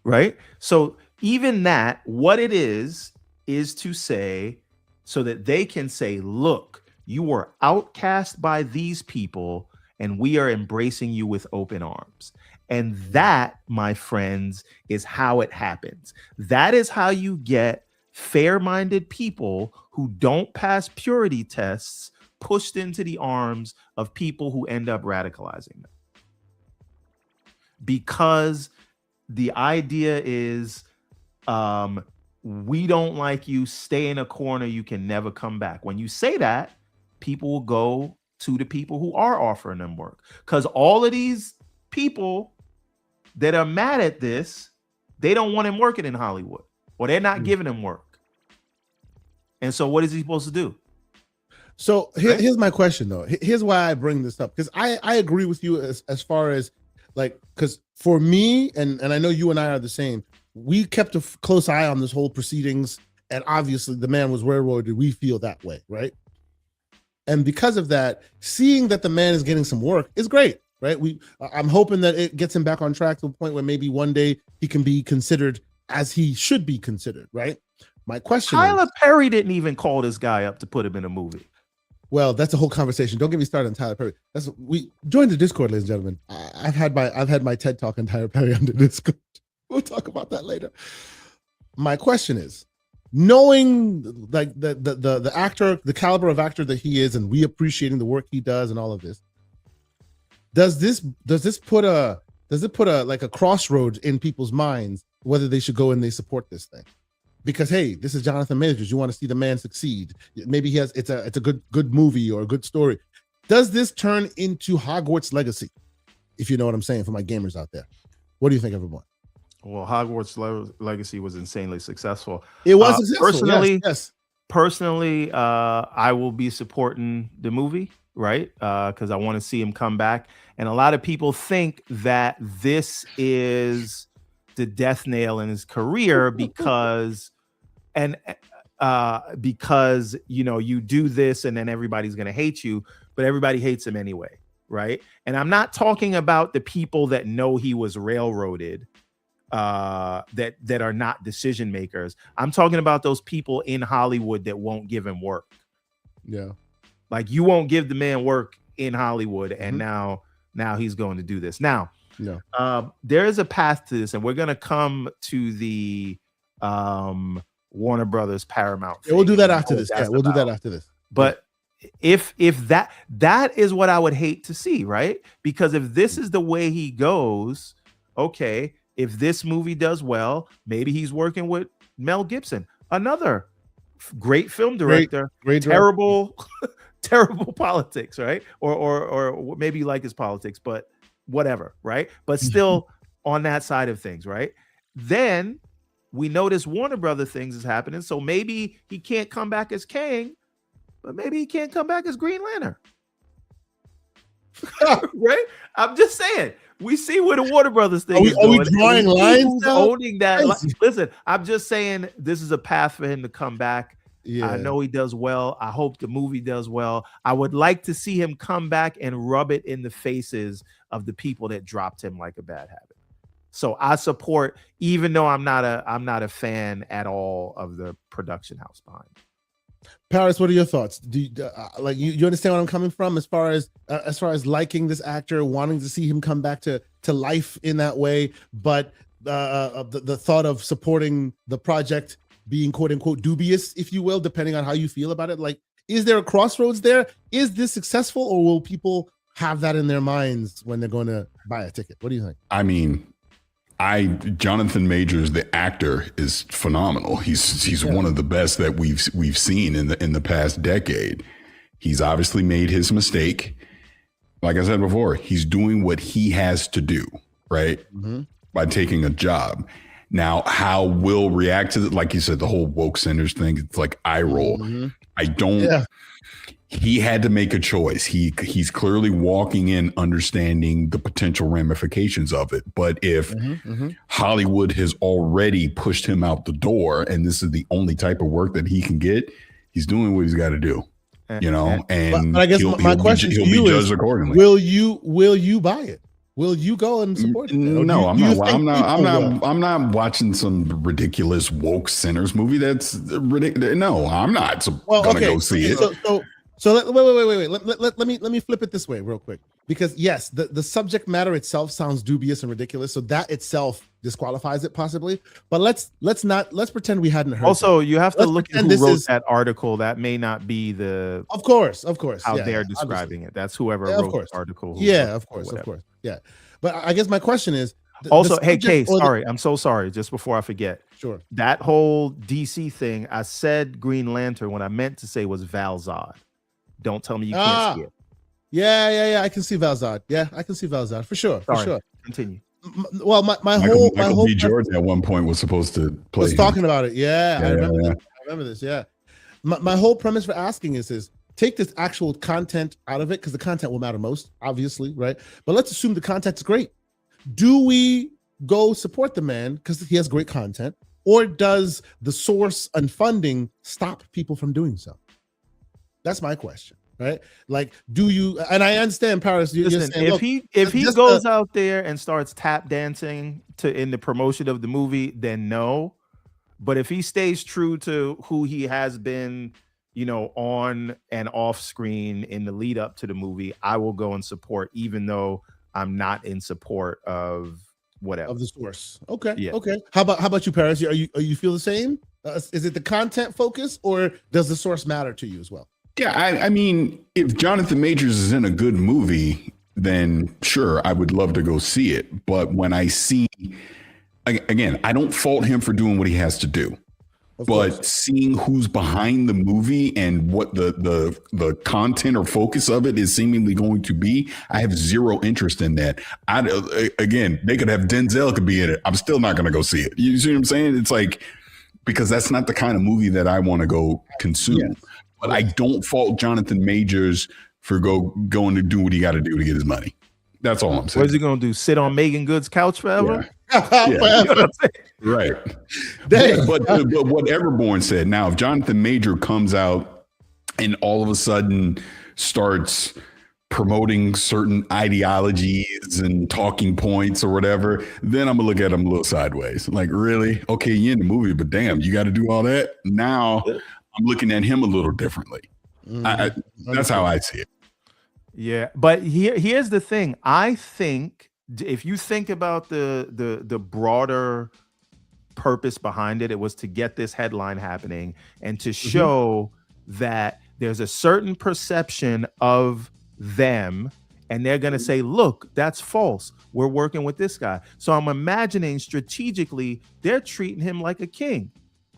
Right? So even that, what it is to say, so that they can say, look, you were outcast by these people, and we are embracing you with open arms. And that, my friends, is how it happens. That is how you get fair-minded people who don't pass purity tests pushed into the arms of people who end up radicalizing them. Because the idea is, we don't like you, stay in a corner, you can never come back. When you say that, people will go to the people who are offering them work. Because all of these people that are mad at this, they don't want him working in Hollywood, or they're not giving him work. And so what is he supposed to do? So here's my question, though. Here's why I bring this up, because I agree with you as far as, like, because for me, and I know you and I are the same, we kept a close eye on this whole proceedings, and obviously the man was railroaded. We feel that way, right? And because of that, seeing that the man is getting some work is great, right? I'm hoping that it gets him back on track to a point where maybe one day he can be considered as he should be considered, right? My question Tyler Perry didn't even call this guy up to put him in a movie. Well, that's a whole conversation. Don't get me started on Tyler Perry. We join the Discord, ladies and gentlemen. I've had my TED talk on Tyler Perry on the Discord. We'll talk about that later. My question is, knowing like the actor, the caliber of actor that he is, and we appreciating the work he does and all of this, Does it put a like a crossroads in people's minds whether they should go and they support this thing? Because hey, this is Jonathan Majors. You want to see the man succeed. Maybe it's a good movie or a good story. Does this turn into Hogwarts Legacy? If you know what I'm saying, for my gamers out there, what do you think, everyone? Well, Hogwarts Legacy was insanely successful. It was successful. Personally, I will be supporting the movie, right? Because I want to see him come back. And a lot of people think that this is the death nail in his career because you do this and then everybody's going to hate you, but everybody hates him anyway, right? And I'm not talking about the people that know he was railroaded, that are not decision makers. I'm talking about those people in Hollywood that won't give him work. Yeah, like you won't give the man work in Hollywood, and now he's going to do this. Now, there is a path to this, and we're going to come to the Warner Brothers Paramount thing. We'll do that after this. Yeah, we'll do that after this. But if that is what I would hate to see, right? Because if this is the way he goes, okay, if this movie does well, maybe he's working with Mel Gibson, another great film director, great terrible politics, right? Or maybe you like his politics, but whatever, right? But still on that side of things, right? Then we notice Warner Brother things is happening, so maybe he can't come back as Kang, but maybe he can't come back as Green Lantern. Right? I'm just saying. We see where the Warner Brothers thing is going. Are we drawing lines? Owning that. Listen, I'm just saying this is a path for him to come back. Yeah. I know he does well. I hope the movie does well. I would like to see him come back and rub it in the faces of the people that dropped him like a bad habit. So I support, even though I'm not a fan at all of the production house behind it. Paris, what are your thoughts? Do you, you understand what I'm coming from as far as liking this actor, wanting to see him come back to life in that way, but the thought of supporting the project being quote unquote dubious, if you will, depending on how you feel about it? Like, is there a crossroads there? Is this successful, or will people have that in their minds when they're going to buy a ticket? What do you think? I mean, Jonathan Majors, the actor, is phenomenal. He's one of the best that we've seen in the past decade. He's obviously made his mistake. Like I said before, he's doing what he has to do, right? Mm-hmm. By taking a job. Now, how we'll react to it, like you said, the whole woke centers thing, it's like eye roll. Mm-hmm. I don't. Yeah. He had to make a choice. He's clearly walking in understanding the potential ramifications of it. But if Hollywood has already pushed him out the door and this is the only type of work that he can get, he's doing what he's got to do. And but I guess my question to you is, accordingly. Will you buy it? Will you go and support it? No, I'm not watching some ridiculous woke sinners movie. That's ridiculous. No, I'm not gonna go see it. So wait. Let me flip it this way real quick, because yes, the subject matter itself sounds dubious and ridiculous, so that itself disqualifies it possibly. But let's pretend we hadn't heard. Also, you have to look at who wrote that article. That may not be the. Of course. How they're describing it. That's whoever wrote the article. Of course. Yeah. But I guess my question is. Also, hey, Kay, sorry. I'm so sorry. Just before I forget. Sure. That whole DC thing, I said Green Lantern. What I meant to say was Val-Zod. Don't tell me you can't see it. Yeah. I can see Val-Zod. Yeah, I can see Val-Zod for sure. Sorry. For sure. Continue. Well, Michael B. Jordan at one point was supposed to play. Was talking about it. Yeah, I remember this. Yeah. My whole premise for asking is take this actual content out of it, because the content will matter most, obviously, right? But let's assume the content's great. Do we go support the man because he has great content, or does the source and funding stop people from doing so? That's my question, right? Like, do you? And I understand, Paris. Listen, saying, if he goes out there and starts tap dancing in the promotion of the movie, then no. But if he stays true to who he has been, on and off screen in the lead up to the movie, I will go and support, even though I'm not in support of whatever of the source. Okay. Yeah. Okay. How about you, Paris? Are you feel the same? Is it the content focus, or does the source matter to you as well? Yeah, I mean, if Jonathan Majors is in a good movie, then sure, I would love to go see it. But when I see, again, I don't fault him for doing what he has to do. But seeing who's behind the movie and what the content or focus of it is seemingly going to be, I have zero interest in that. Again, they could have Denzel could be in it. I'm still not going to go see it. You see what I'm saying? It's like, because that's not the kind of movie that I want to go consume. Yes. But I don't fault Jonathan Majors for going to do what he got to do to get his money. That's all I'm saying. What is he going to do? Sit on Megan Good's couch forever? Yeah. You know what I'm saying? Right. But what Everborn said, now if Jonathan Major comes out and all of a sudden starts promoting certain ideologies and talking points or whatever, then I'm gonna look at him a little sideways. Like, really? Okay, you're in the movie, but damn, you got to do all that? Now I'm looking at him a little differently. That's how I see it. Yeah, but here's the thing. I think if you think about the broader purpose behind it, it was to get this headline happening and to show that there's a certain perception of them, and they're going to say, look, that's false. We're working with this guy. So I'm imagining strategically they're treating him like a king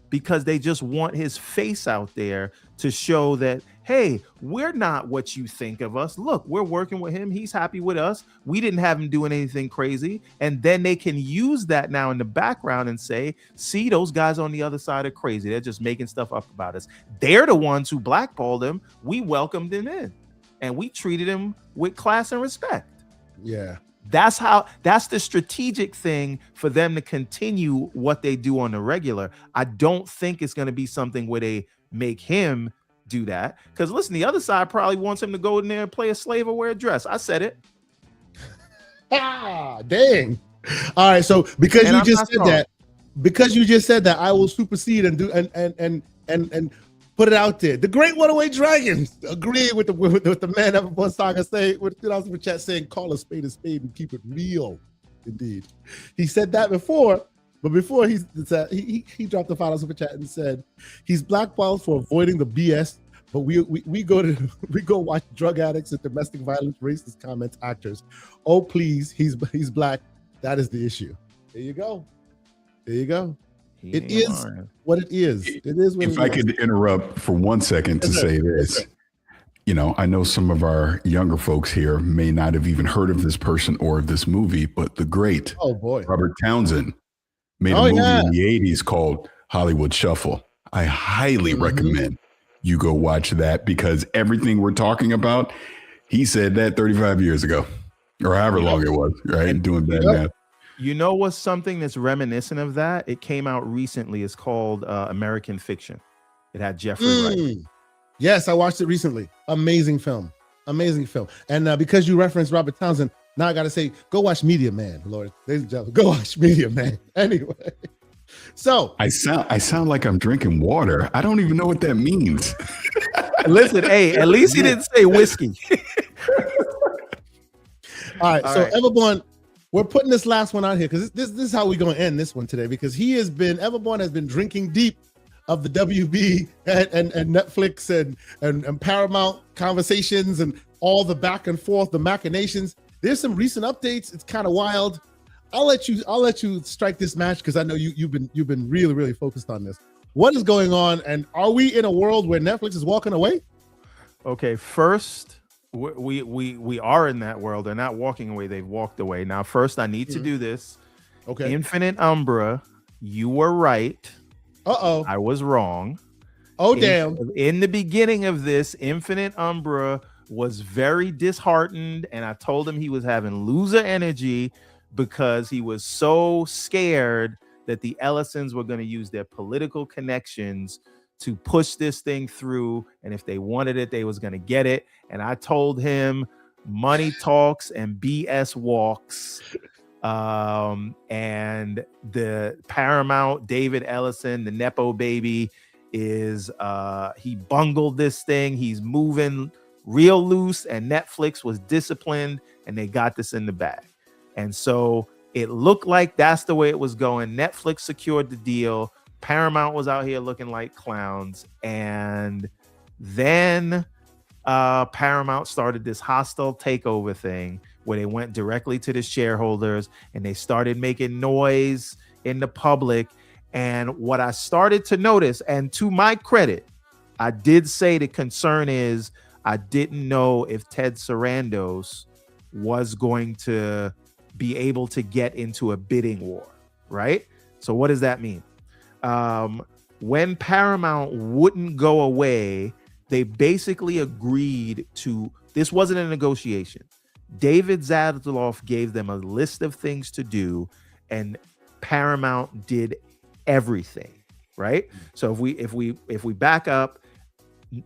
because they just want his face out there to show that, hey, we're not what you think of us. Look, we're working with him. He's happy with us. We didn't have him doing anything crazy. And then they can use that now in the background and say, see, those guys on the other side are crazy. They're just making stuff up about us. They're the ones who blackballed him. We welcomed him in and we treated him with class and respect. Yeah. That's the strategic thing for them to continue what they do on the regular. I don't think it's going to be something where they make him do that, because listen, the other side probably wants him to go in there and play a slave or wear a dress. I said it. Dang. All right, so because you just said that, I will supersede and do and put it out there. The Great Runaway Dragons agree with the man of one saga say with super chat saying, call a spade and keep it real. Indeed, he said that before. But before he dropped the final super chat and said he's blackballed for avoiding the BS, but we go watch drug addicts and domestic violence, racist comments, actors. Oh please, he's black. That is the issue. There you go. It is what it is. It is what it is. If I could interrupt for 1 second to say this. You know, I know some of our younger folks here may not have even heard of this person or of this movie, but the great Robert Townsend made a movie in the 80s called Hollywood Shuffle. I highly recommend you go watch that, because everything we're talking about, he said that 35 years ago or however long it was, right? Doing bad math. You know what's something that's reminiscent of that? It came out recently. It's called American Fiction. It had Jeffrey Wright. Yes, I watched it recently. Amazing film. And because you referenced Robert Townsend, now I got to say, go watch Media Man, Lord. Ladies and gentlemen, go watch Media Man. Anyway, so I sound like I'm drinking water. I don't even know what that means. Listen, hey, at least he didn't say whiskey. All right, Everborn, we're putting this last one out here because this is how we're going to end this one today, because Everborn has been drinking deep of the WB and Netflix and Paramount conversations and all the back and forth, the machinations. There's some recent updates. It's kind of wild. I'll let you strike this match because I know you've been really, really focused on this. What is going on, and are we in a world where Netflix is walking away? Okay, first, we are in that world. They're not walking away. They've walked away. Now, first, I need to do this. Okay. Infinite Umbra, you were right. Uh-oh. I was wrong. Oh, damn. In the beginning of this, Infinite Umbra was very disheartened, and I told him he was having loser energy because he was so scared that the Ellisons were going to use their political connections to push this thing through, and if they wanted it, they was going to get it. And I told him money talks and BS walks. And the Paramount, David Ellison, the Nepo baby, is he bungled this thing. He's moving real loose, and Netflix was disciplined, and they got this in the bag. And so it looked like that's the way it was going. Netflix secured the deal. Paramount was out here looking like clowns. And then Paramount started this hostile takeover thing where they went directly to the shareholders and they started making noise in the public. And what I started to notice, and to my credit, I did say the concern is I didn't know if Ted Sarandos was going to be able to get into a bidding war, right? So what does that mean? When Paramount wouldn't go away, they basically agreed to, this wasn't a negotiation. David Zaslav gave them a list of things to do, and Paramount did everything, right? So if we back up,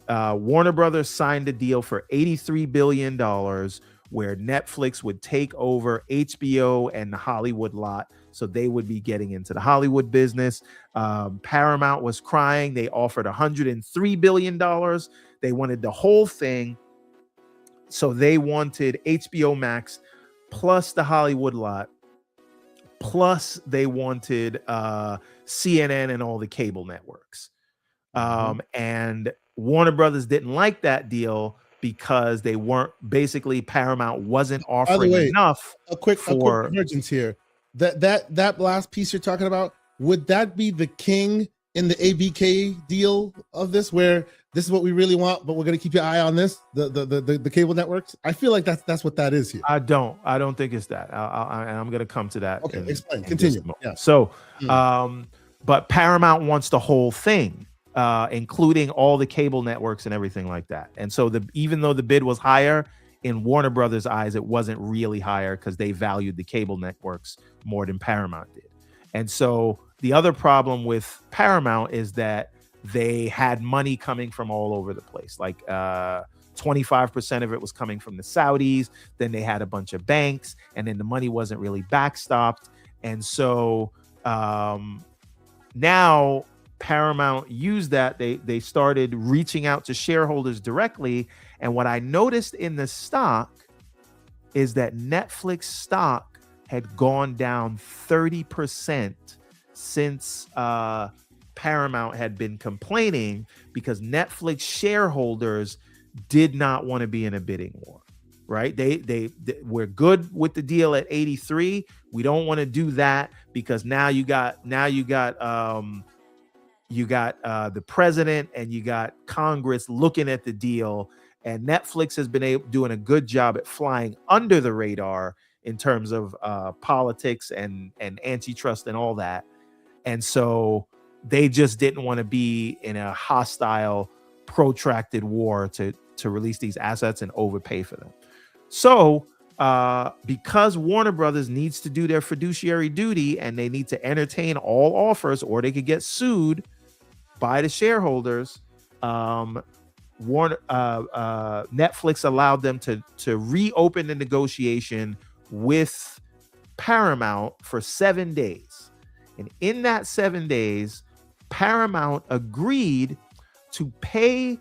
Warner Brothers signed a deal for $83 billion where Netflix would take over HBO and the Hollywood lot, so they would be getting into the Hollywood business. Paramount was crying. They offered $103 billion. They wanted the whole thing. So they wanted HBO Max plus the Hollywood lot, plus they wanted CNN and all the cable networks. And Warner Brothers didn't like that deal because they weren't, basically Paramount wasn't offering enough. A quick emergence here. That last piece you're talking about, would that be the king in the ABK deal of this, where this is what we really want, but we're going to keep your eye on this, the cable networks? I feel like that's what that is here. I don't think it's that. I'm going to come to that. Okay, explain. Continue. Yeah. So, but Paramount wants the whole thing, including all the cable networks and everything like that. And so even though the bid was higher, in Warner Brothers' eyes, it wasn't really higher because they valued the cable networks more than Paramount did. And so the other problem with Paramount is that they had money coming from all over the place. Like 25% of it was coming from the Saudis. Then they had a bunch of banks, and then the money wasn't really backstopped. And so now Paramount used that. They started reaching out to shareholders directly. And what I noticed in the stock is that Netflix stock had gone down 30% since Paramount had been complaining, because Netflix shareholders did not want to be in a bidding war, right? They we're good with the deal at 83. We don't want to do that because now you got the president and you got Congress looking at the deal, and Netflix has been doing a good job at flying under the radar in terms of politics and antitrust and all that. And so they just didn't want to be in a hostile, protracted war to release these assets and overpay for them. So because Warner Brothers needs to do their fiduciary duty and they need to entertain all offers or they could get sued by the shareholders, Netflix allowed them to reopen the negotiation with Paramount for 7 days. And in that 7 days, Paramount agreed to pay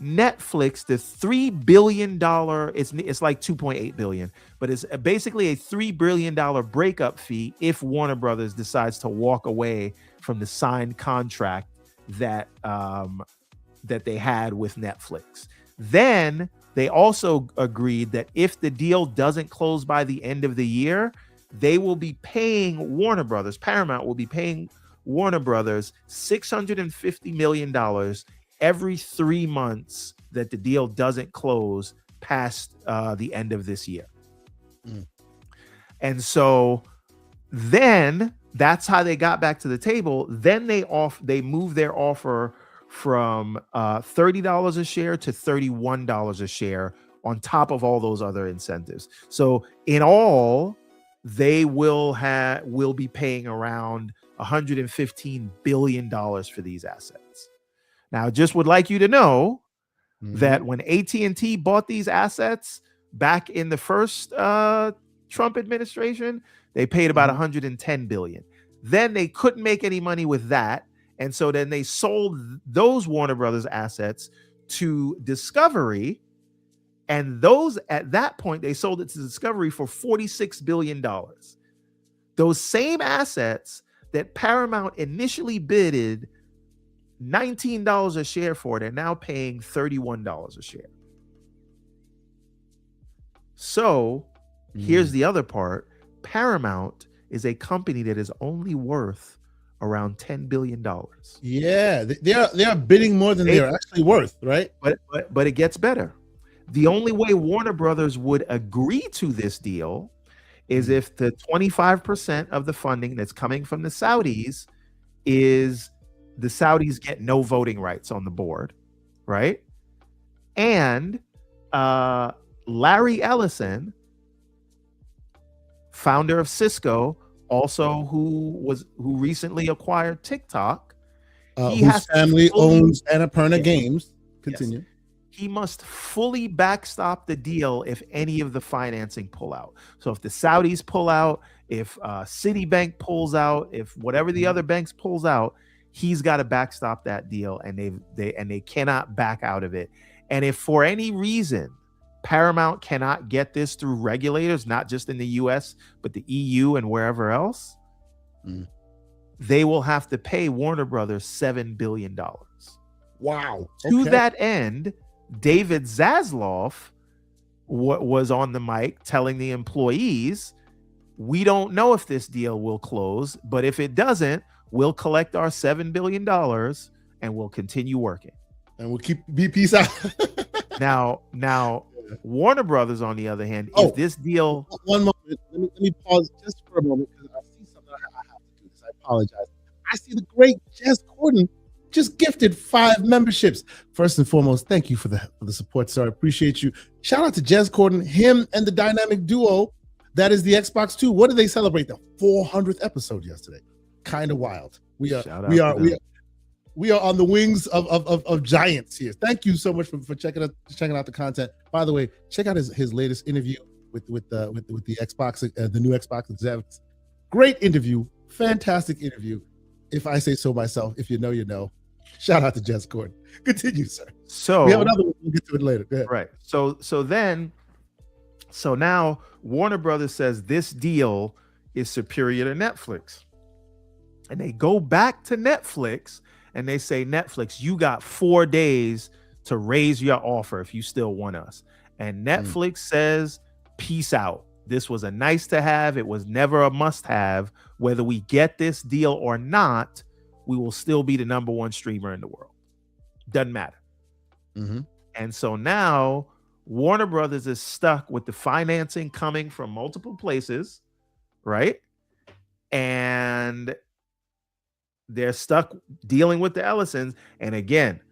Netflix the $3 billion, it's like $2.8 billion, but it's basically a $3 billion breakup fee if Warner Brothers decides to walk away from the signed contract that they had with Netflix. Then they also agreed that if the deal doesn't close by the end of the year, they will be paying Warner Brothers, Paramount will be paying Warner Brothers $650 million every 3 months that the deal doesn't close past the end of this year. And so then that's how they got back to the table. Then they moved their offer from $30 a share to $31 a share on top of all those other incentives. So in all, they will be paying around $115 billion for these assets. Now, just would like you to know that when AT&T bought these assets back in the first Trump administration, they paid about $110 billion. Then they couldn't make any money with that. And so then they sold those Warner Brothers assets to Discovery. And those, at that point, they sold it to Discovery for $46 billion. Those same assets that Paramount initially bidded $19 a share for, they're now paying $31 a share. So here's the other part. Paramount is a company that is only worth around $10 billion. Yeah, they are bidding more than they're actually worth, right? But it gets better. The only way Warner Brothers would agree to this deal is if the 25% of the funding that's coming from the Saudis is the Saudis get no voting rights on the board, right? And Larry Ellison, founder of Cisco, also who recently acquired TikTok, whose family owns Annapurna Games. Continue. Yes. He must fully backstop the deal if any of the financing pull out. So if the Saudis pull out, if Citibank pulls out, if whatever the other banks pulls out, he's got to backstop that deal, and they cannot back out of it. And if for any reason Paramount cannot get this through regulators, not just in the US, but the EU and wherever else, they will have to pay Warner Brothers $7 billion. Wow. To that end, David Zaslav was on the mic telling the employees, we don't know if this deal will close, but if it doesn't, we'll collect our $7 billion and we'll continue working. And we'll be peace out. Now, Warner Brothers, on the other hand, if this deal... One moment. Let me pause just for a moment because I see something I have to do this. I apologize. I see the great Jez Corden just gifted 5 memberships. First and foremost, thank you for the support, sir. I appreciate you. Shout out to Jez Corden, him and the dynamic duo that is the Xbox 2. What did they celebrate? The 400th episode yesterday. Kind of wild. We are on the wings of giants here. Thank you so much for checking out the content. By the way, check out his latest interview with the Xbox, the new Xbox execs. Great interview, fantastic interview. If I say so myself, if you know, you know. Shout out to Jez Corden. Continue, sir. So we have another one. We'll get to it later. Go ahead. Right. So now Warner Brothers says this deal is superior to Netflix. And they go back to Netflix and they say, Netflix, you got 4 days to raise your offer if you still want us. And Netflix says, peace out. This was a nice to have. It was never a must have. Whether we get this deal or not, we will still be the number 1 streamer in the world. Doesn't matter. And so now Warner Brothers is stuck with the financing coming from multiple places, right? And they're stuck dealing with the Ellisons. And again,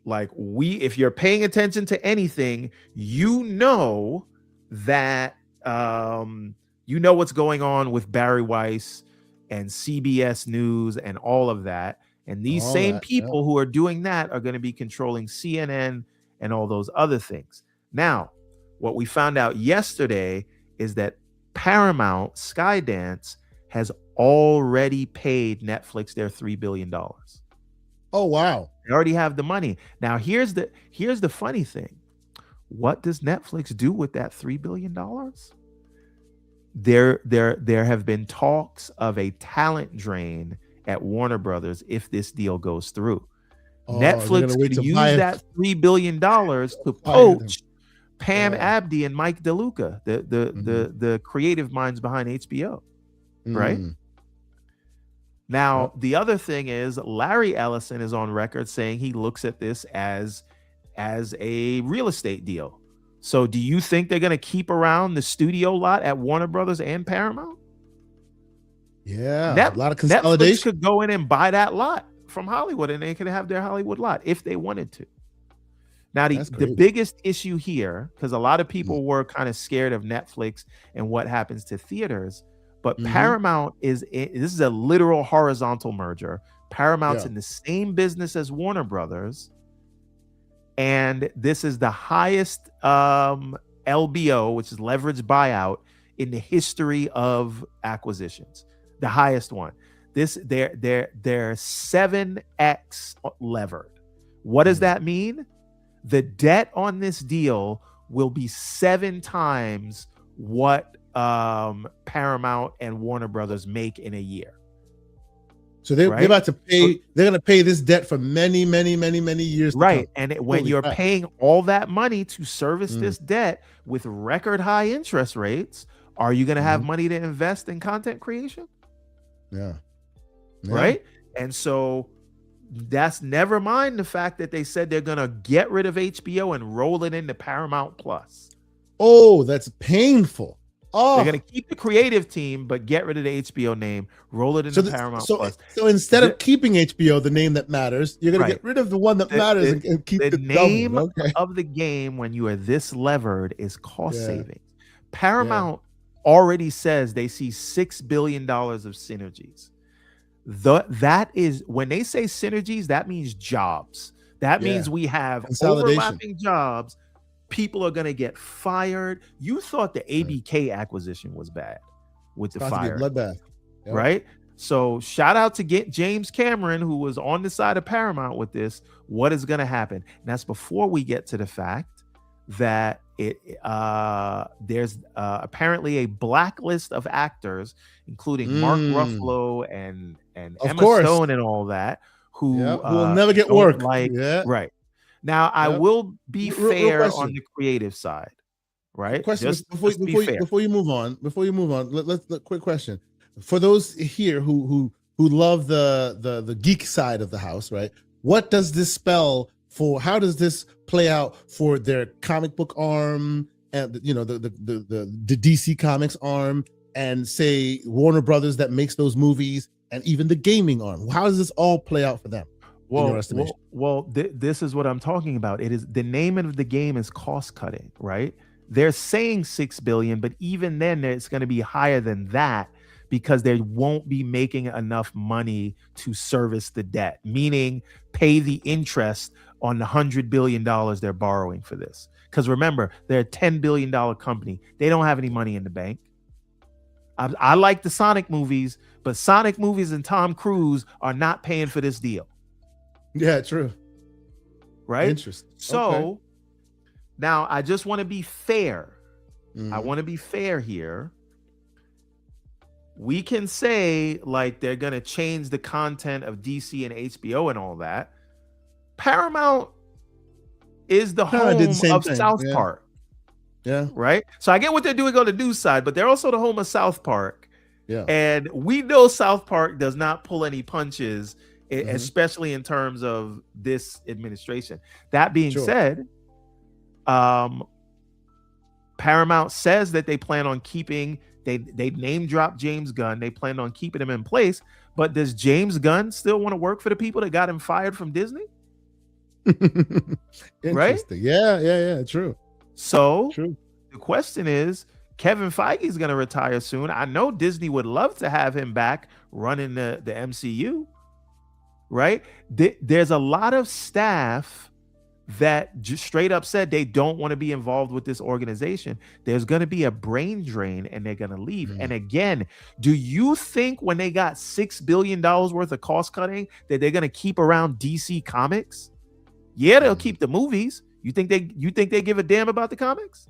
like if you're paying attention to anything, you know that you know what's going on with Barry Weiss and CBS News and all of that. And these people who are doing that are going to be controlling CNN and all those other things. Now, what we found out yesterday is that Paramount, Skydance, has already paid Netflix their $3 billion. Oh, wow. They already have the money. Now, here's the funny thing. What does Netflix do with that $3 billion? There have been talks of a talent drain at Warner Brothers if this deal goes through. Netflix could use that $3 billion to poach Pam Abdi and Mike DeLuca, the creative minds behind HBO, right? Now, the other thing is Larry Ellison is on record saying he looks at this as a real estate deal. So do you think they're going to keep around the studio lot at Warner Brothers and Paramount? Yeah, a lot of consolidation. Netflix could go in and buy that lot from Hollywood and they could have their Hollywood lot if they wanted to. Now, the biggest issue here, because a lot of people were kind of scared of Netflix and what happens to theaters, but Paramount this is a literal horizontal merger. Paramount's in the same business as Warner Brothers. And this is the highest LBO, which is leveraged buyout, in the history of acquisitions. The highest one. They're 7x levered. What does that mean? The debt on this deal will be 7 times what Paramount and Warner Brothers make in a year. So they're about to pay. They're going to pay this debt for many, many, many, many years. Right, and when you're paying all that money to service this debt with record high interest rates, are you going to have money to invest in content creation? Yeah. Right. And so that's never mind the fact that they said they're going to get rid of HBO and roll it into Paramount Plus. Oh, that's painful. Oh, they're going to keep the creative team, but get rid of the HBO name, roll it into Paramount Plus. So instead of keeping HBO, the name that matters, you're going to get rid of the one that matters and keep the name of the game when you are this levered is cost savings. Paramount already says they see $6 billion of synergies. That is, when they say synergies, that means jobs. That means we have overlapping jobs. People are going to get fired. You thought the ABK acquisition was bad with the fire. Bloodbath. Yep. Right? So shout out to James Cameron, who was on the side of Paramount with this. What is going to happen? And that's before we get to the fact that there's apparently a blacklist of actors, including Mark Ruffalo and Emma Stone and all that, who will never get work. Right. Now, I will be fair on the creative side, right? Before you move on, let's quick question for those here who love the geek side of the house, right? What does this spell for? How does this play out for their comic book arm and the DC Comics arm and say Warner Brothers that makes those movies and even the gaming arm? How does this all play out for them? This is what I'm talking about. It is the name of the game is cost cutting, right? They're saying $6 billion, but even then it's going to be higher than that because they won't be making enough money to service the debt, meaning pay the interest on the $100 billion they're borrowing for this. Because remember, they're a $10 billion company. They don't have any money in the bank. I like the Sonic movies, but Sonic movies and Tom Cruise are not paying for this deal. Yeah, true. Right? Interesting. So now I just want to be fair. I want to be fair here. We can say like they're going to change the content of DC and HBO and all that. Paramount is the home of South Park. Yeah. Right? So I get what they're doing on the news side, but they're also the home of South Park. Yeah. And we know South Park does not pull any punches, especially in terms of this administration. That being said, Paramount says that they plan on keeping, they name drop James Gunn. They plan on keeping him in place. But does James Gunn still want to work for the people that got him fired from Disney? Right? Yeah, true. So the question is, Kevin Feige is going to retire soon. I know Disney would love to have him back running the MCU. Right? There's a lot of staff that just straight up said they don't want to be involved with this organization. There's going to be a brain drain and they're going to leave. And again, do you think when they got $6 billion worth of cost cutting that they're going to keep around DC Comics? Yeah, they'll keep the movies. You think they give a damn about the comics?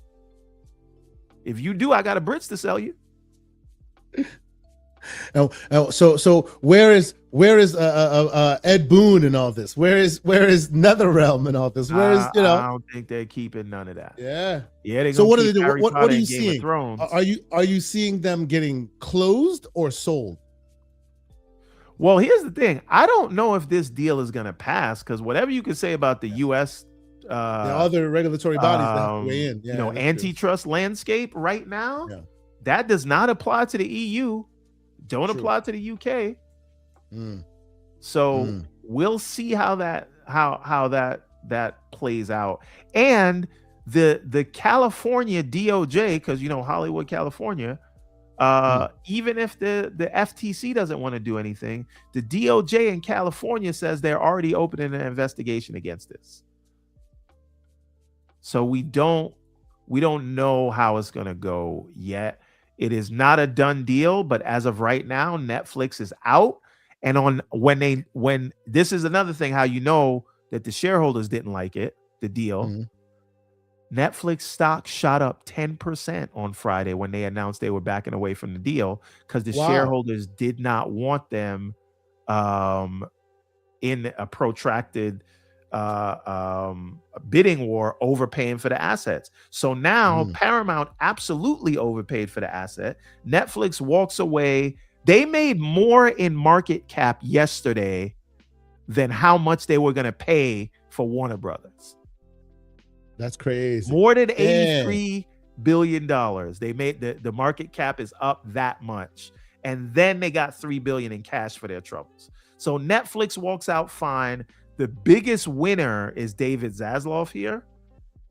If you do, I got a bridge to sell you. So where is Ed Boon and all this? Where is NetherRealm and all this? Where is I don't think they're keeping none of that. Yeah. So what are they doing? What are you seeing? Are you seeing them getting closed or sold? Well, here's the thing. I don't know if this deal is going to pass because whatever you can say about the U.S. The other regulatory bodies that have to weigh in, antitrust landscape right now, that does not apply to the EU. Don't apply to the UK. So we'll see how that plays out. And the California DOJ, because Hollywood, California, even if the FTC doesn't want to do anything, the DOJ in California says they're already opening an investigation against this. So we don't know how it's going to go yet. It is not a done deal, but as of right now, Netflix is out. And when this is another thing, how you know that the shareholders didn't like it, the deal. Netflix stock shot up 10% on Friday when they announced they were backing away from the deal because the shareholders did not want them in a protracted bidding war, overpaying for the assets. So now Paramount absolutely overpaid for the asset. Netflix walks away. They made more in market cap yesterday than how much they were going to pay for Warner Brothers. That's crazy. More than $83 billion. They made the market cap is up that much. And then they got $3 billion in cash for their troubles. So Netflix walks out fine. The biggest winner is David Zaslav here.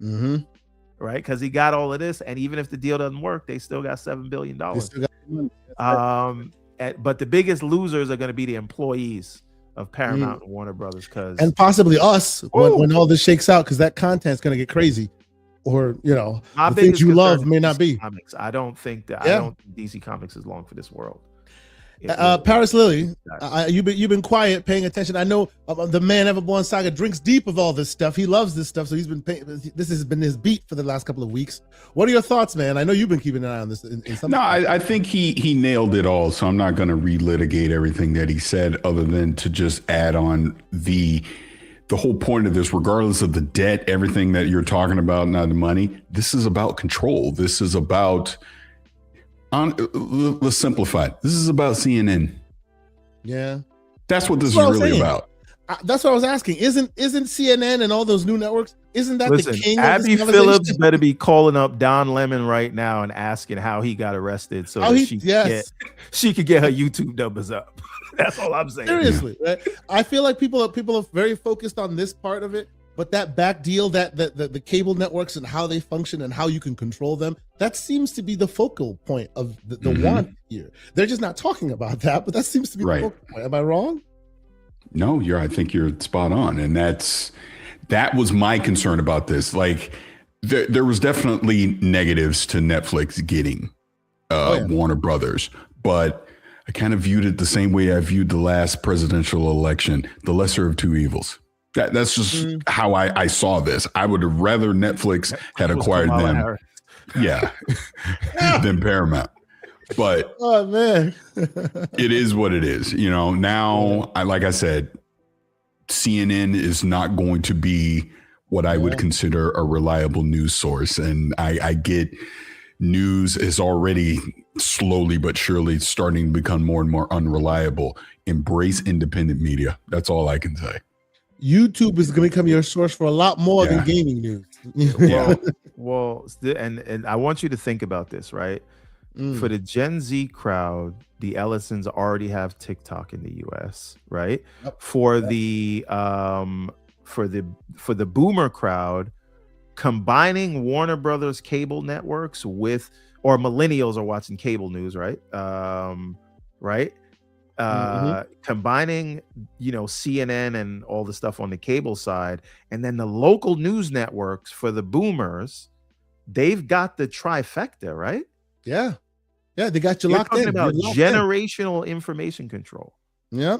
Right? Because he got all of this. And even if the deal doesn't work, they still got $7 billion. But the biggest losers are going to be the employees of Paramount and Warner Brothers, and possibly us when all this shakes out, because that content's going to get crazy, or the things you love may not be. Comics. I don't think DC Comics is long for this world. Paris Lily, you've been quiet, paying attention. I know the man Everborn Saga drinks deep of all this stuff. He loves this stuff, so he's been paying. This has been his beat for the last couple of weeks. What are your thoughts, man? I know you've been keeping an eye on this. I think he nailed it all. So I'm not going to relitigate everything that he said, other than to just add on the whole point of this, regardless of the debt, everything that you're talking about, not the money. This is about control. This is about. Let's simplify it. This is about CNN. Yeah, that's what this is really about. That's what I was asking. Isn't CNN and all those new networks? Isn't that the king? Abby Phillips better be calling up Don Lemon right now and asking how he got arrested, so she could get her YouTube numbers up. That's all I'm saying. Seriously, right? I feel like people are very focused on this part of it. But that back deal, that the cable networks and how they function and how you can control them, that seems to be the focal point of the want here. They're just not talking about that, but that seems to be the focal point. Am I wrong? No, I think you're spot on. And that was my concern about this. Like there was definitely negatives to Netflix getting Warner Brothers, but I kind of viewed it the same way I viewed the last presidential election, the lesser of two evils. That's just how I saw this. I would have rather Netflix had acquired them, than Paramount. But oh man, it is what it is. Now like I said, CNN is not going to be what I would consider a reliable news source, and I get news is already slowly but surely starting to become more and more unreliable. Embrace independent media. That's all I can say. YouTube is going to become your source for a lot more than gaming news. And I want you to think about this, right? For the Gen Z crowd, the Ellisons already have TikTok in the US, right? Yep. For the boomer crowd, combining Warner Brothers cable networks with, or millennials are watching cable news, right? Combining CNN and all the stuff on the cable side, and then the local news networks for the boomers, they've got the trifecta, right? Yeah, they got you locked in. Talking about generational information control. Yeah.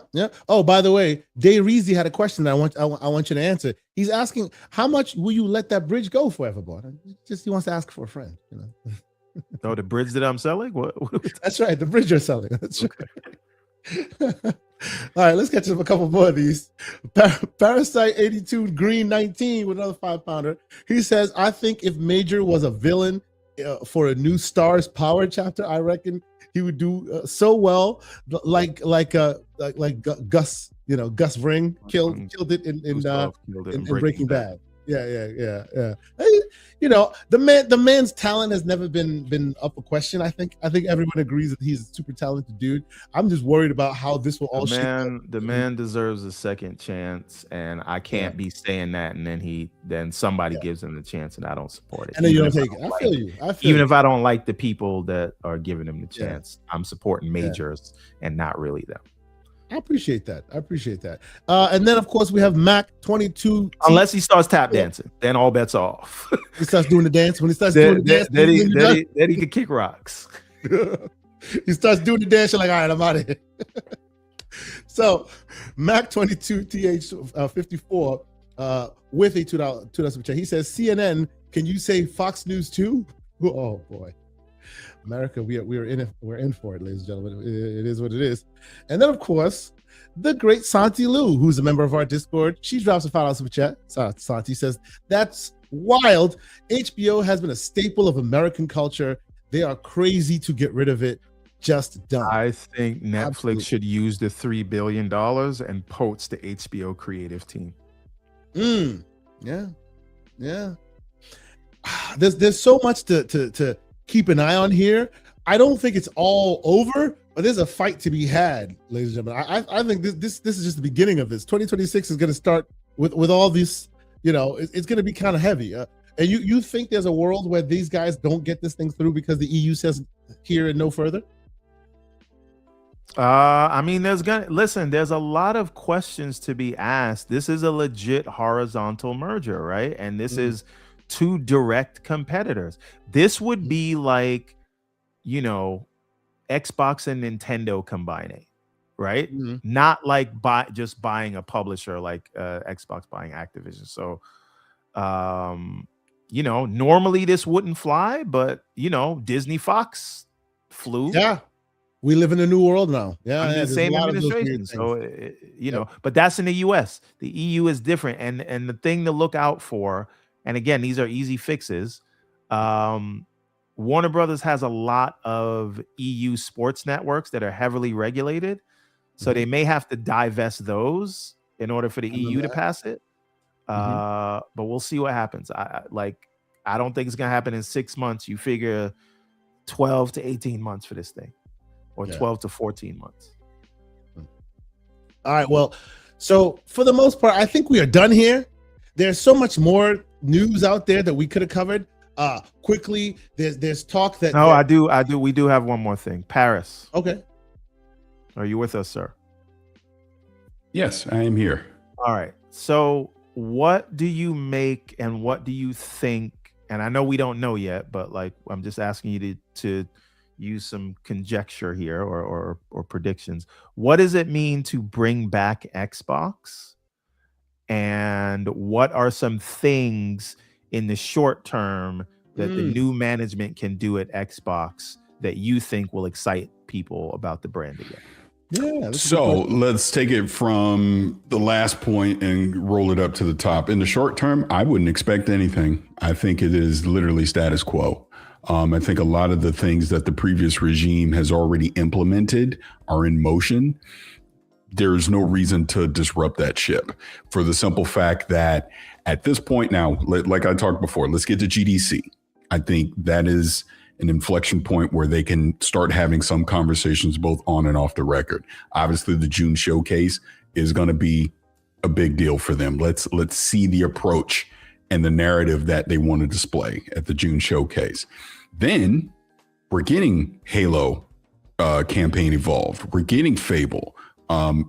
Oh, by the way, Day Reezy had a question that I want you to answer. He's asking, how much will you let that bridge go for, Everborn? Just he wants to ask for a friend, Oh, the bridge that I'm selling? What That's right, the bridge you're selling. That's right. All right, let's catch up a couple more of these. Parasite 82 Green 19 with another 5-pounder. He says, I think if Major was a villain for a new Stars Power chapter, I reckon he would do so well, like Gus, Gus Fring killed it in Breaking Bad. Yeah. The man's talent has never been up for question. I think everyone agrees that he's a super talented dude. I'm just worried about how this will all shake out. The man deserves a second chance, and I can't be saying that, and then somebody gives him the chance, and I don't support it. And then you don't take it. I feel you. Even if I don't like the people that are giving him the chance, I'm supporting Majors and not really them. I appreciate that. And then, of course, we have Mac 22. Unless he starts tap dancing, then all bets are off. He starts doing the dance. When he starts doing the dance, then he can kick rocks. He starts doing the dance. You're like, all right, I'm out of here. So, Mac 22 TH 54 with a $2 super chat. He says, CNN, can you say Fox News too? Oh boy. America, we're in it. We're in for it, ladies and gentlemen. It is what it is. And then, of course, the great Santi Lou, who's a member of our Discord, she drops a $5 super chat. Santi says, "That's wild. HBO has been a staple of American culture. They are crazy to get rid of it. Just dumb." I think Netflix Absolutely. should use the $3 billion and poach the HBO creative team. Yeah. There's so much to keep an eye on here. I don't think it's all over, but there's a fight to be had, ladies and gentlemen. I think this is just the beginning of this. 2026 is going to start with all these. It's going to be kind of heavy. And you think there's a world where these guys don't get this thing through because the EU says here and no further? I mean, there's a lot of questions to be asked. This is a legit horizontal merger, right? And this is two direct competitors. This would be like, Xbox and Nintendo combining, right? Not like just buying a publisher like Xbox buying Activision. So, normally this wouldn't fly, but Disney Fox flew. Yeah. We live in a new world now. Yeah, the same administration. So, but that's in the US. The EU is different. And the thing to look out for, and again, these are easy fixes. Warner Brothers has a lot of EU sports networks that are heavily regulated. So they may have to divest those in order for the EU to pass it. But we'll see what happens. I don't think it's going to happen in 6 months. You figure 12 to 18 months for this thing. Or 12 to 14 months. All right. Well, so for the most part, I think we are done here. There's so much more news out there that we could have covered. Quickly, there's talk that. No, I do. We do have one more thing. Paris. Okay. Are you with us, sir? Yes, I am here. All right. So what do you make and what do you think? And I know we don't know yet, but I'm just asking you to use some conjecture here or predictions. What does it mean to bring back Xbox? And what are some things in the short term that the new management can do at Xbox that you think will excite people about the brand again? Yeah. So let's take it from the last point and roll it up to the top. In the short term, I wouldn't expect anything. I think it is literally status quo. I think a lot of the things that the previous regime has already implemented are in motion. There is no reason to disrupt that ship for the simple fact that at this point now, like I talked before, let's get to GDC. I think that is an inflection point where they can start having some conversations both on and off the record. Obviously, the June showcase is going to be a big deal for them. Let's see the approach and the narrative that they want to display at the June showcase. Then we're getting Halo campaign evolved. We're getting Fable.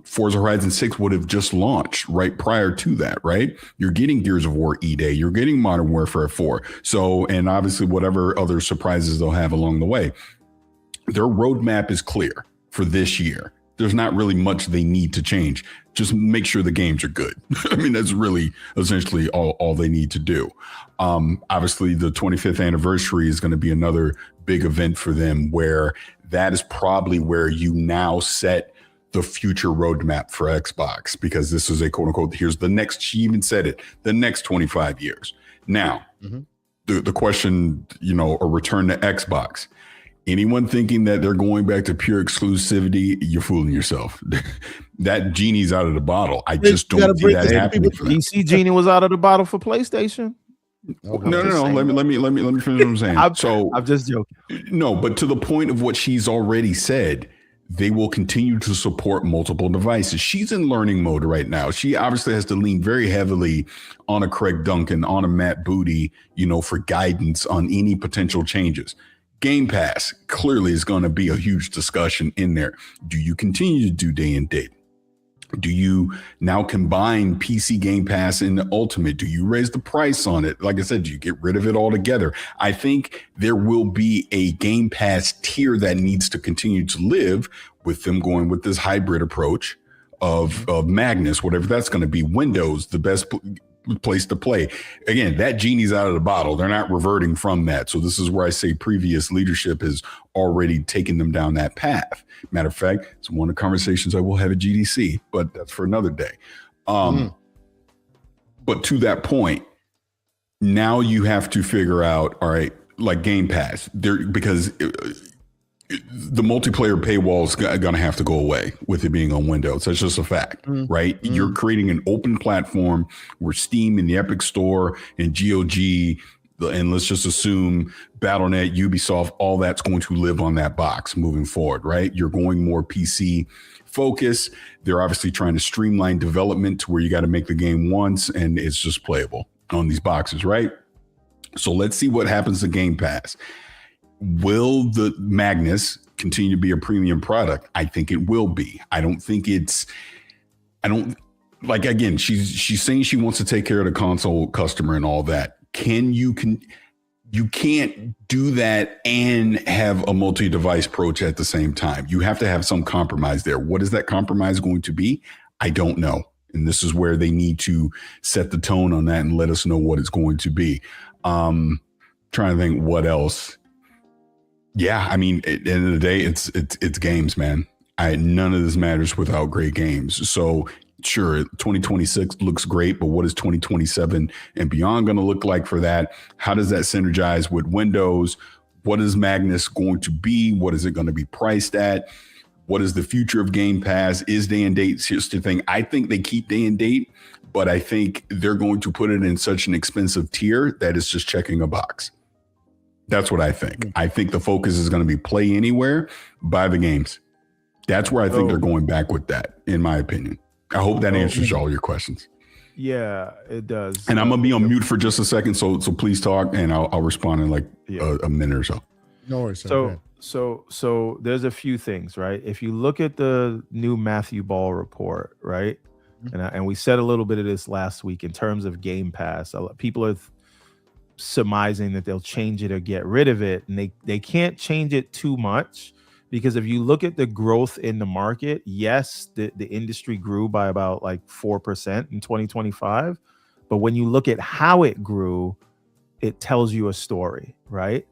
Forza Horizon 6 would have just launched right prior to that, right? You're getting Gears of War E-Day. You're getting Modern Warfare 4. So, and obviously whatever other surprises they'll have along the way. Their roadmap is clear for this year. There's not really much they need to change. Just make sure the games are good. I mean, that's really essentially all they need to do. Obviously, the 25th anniversary is going to be another big event for them where that is probably where you now set the future roadmap for Xbox, because this is a quote unquote, here's the next, she even said it, the next 25 years. Now, the question, a return to Xbox. Anyone thinking that they're going back to pure exclusivity, you're fooling yourself. That genie's out of the bottle. I just don't see that happening for them. DC genie was out of the bottle for PlayStation. No. Let me finish what I'm saying. I'm just joking. No, but to the point of what she's already said, they will continue to support multiple devices. She's in learning mode right now. She obviously has to lean very heavily on a Craig Duncan, on a Matt Booty, for guidance on any potential changes. Game Pass clearly is going to be a huge discussion in there. Do you continue to do day and date? Do you now combine PC Game Pass and Ultimate? Do you raise the price on it? Like I said, do you get rid of it altogether? I think there will be a Game Pass tier that needs to continue to live with them going with this hybrid approach of Magnus, whatever that's going to be. Windows, the best place to play. Again, that genie's out of the bottle. They're not reverting from that. So this is where I say previous leadership has already taken them down that path. Matter of fact, it's one of the conversations I will have at GDC, but that's for another day. But to that point, now you have to figure out, all right, like Game Pass, because the multiplayer paywall is going to have to go away with it being on Windows. That's just a fact, right? You're creating an open platform where Steam and the Epic Store and GOG, and let's just assume Battle.net, Ubisoft, all that's going to live on that box moving forward, right? You're going more PC focus. They're obviously trying to streamline development to where you got to make the game once and it's just playable on these boxes, right? So let's see what happens to Game Pass. Will the Magnus continue to be a premium product? I think it will be. Again, she's saying she wants to take care of the console customer and all that. You can't do that and have a multi-device approach at the same time. You have to have some compromise there. What is that compromise going to be? I don't know. And this is where they need to set the tone on that and let us know what it's going to be. Trying to think what else. Yeah, I mean, at the end of the day, it's games, man. None of this matters without great games. So sure, 2026 looks great, but what is 2027 and beyond going to look like for that? How does that synergize with Windows? What is Magnus going to be? What is it going to be priced at? What is the future of Game Pass? Is day and date just a thing? I think they keep day and date, but I think they're going to put it in such an expensive tier that it's just checking a box. That's what I think. I think the focus is going to be play anywhere, buy the games. That's where I think they're going back with that, in my opinion. I hope that answers all your questions. Yeah, it does. And I'm going to be on mute for just a second, so please talk, and I'll respond in like a minute or so. No worries. So there's a few things, right? If you look at the new Matthew Ball report, right? And we said a little bit of this last week in terms of Game Pass. People are surmising that they'll change it or get rid of it, and they can't change it too much, because if you look at the growth in the market, yes, the industry grew by about like 4% in 2025, but when you look at how it grew, it tells you a story, right?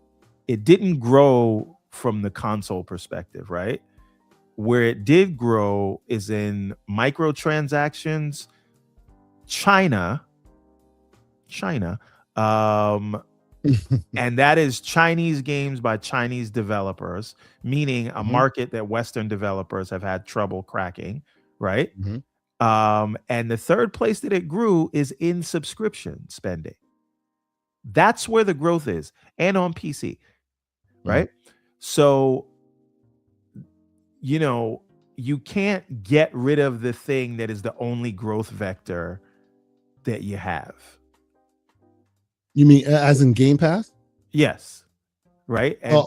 It didn't grow from the console perspective, right? Where it did grow is in microtransactions, China, and that is Chinese games by Chinese developers, meaning a market that Western developers have had trouble cracking, right? And the third place that it grew is in subscription spending. That's where the growth is, and on PC, right? So, you can't get rid of the thing that is the only growth vector that you have. You mean as in Game Pass? Yes. Right. And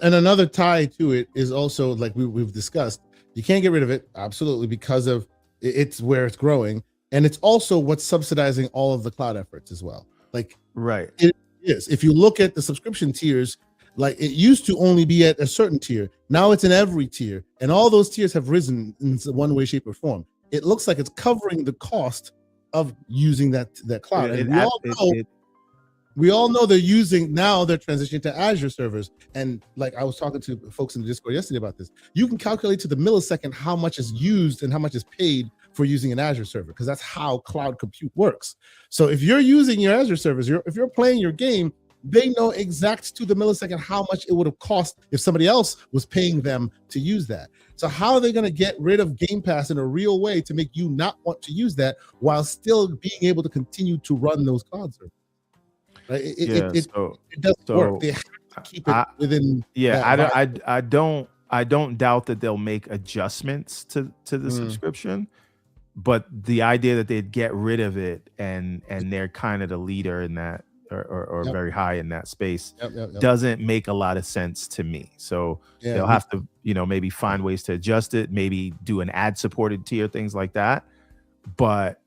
another tie to it is also, like we've discussed, you can't get rid of it, absolutely, because of it's where it's growing, and it's also what's subsidizing all of the cloud efforts as well. Like, right, it is. If you look at the subscription tiers, like it used to only be at a certain tier, now it's in every tier, and all those tiers have risen in one way, shape, or form. It looks like it's covering the cost of using that cloud. And we all know they're transitioning to Azure servers. And like I was talking to folks in the Discord yesterday about this, you can calculate to the millisecond how much is used and how much is paid for using an Azure server, because that's how cloud compute works. So if you're using your Azure servers, if you're playing your game, they know exact to the millisecond how much it would have cost if somebody else was paying them to use that. So how are they going to get rid of Game Pass in a real way to make you not want to use that while still being able to continue to run those cloud servers? Right? It doesn't work. They have to keep it within. Yeah, I don't doubt that they'll make adjustments to the subscription, but the idea that they'd get rid of it and they're kind of the leader in that, or very high in that space, doesn't make a lot of sense to me. So they'll have to, maybe find ways to adjust it, maybe do an ad-supported tier, things like that. But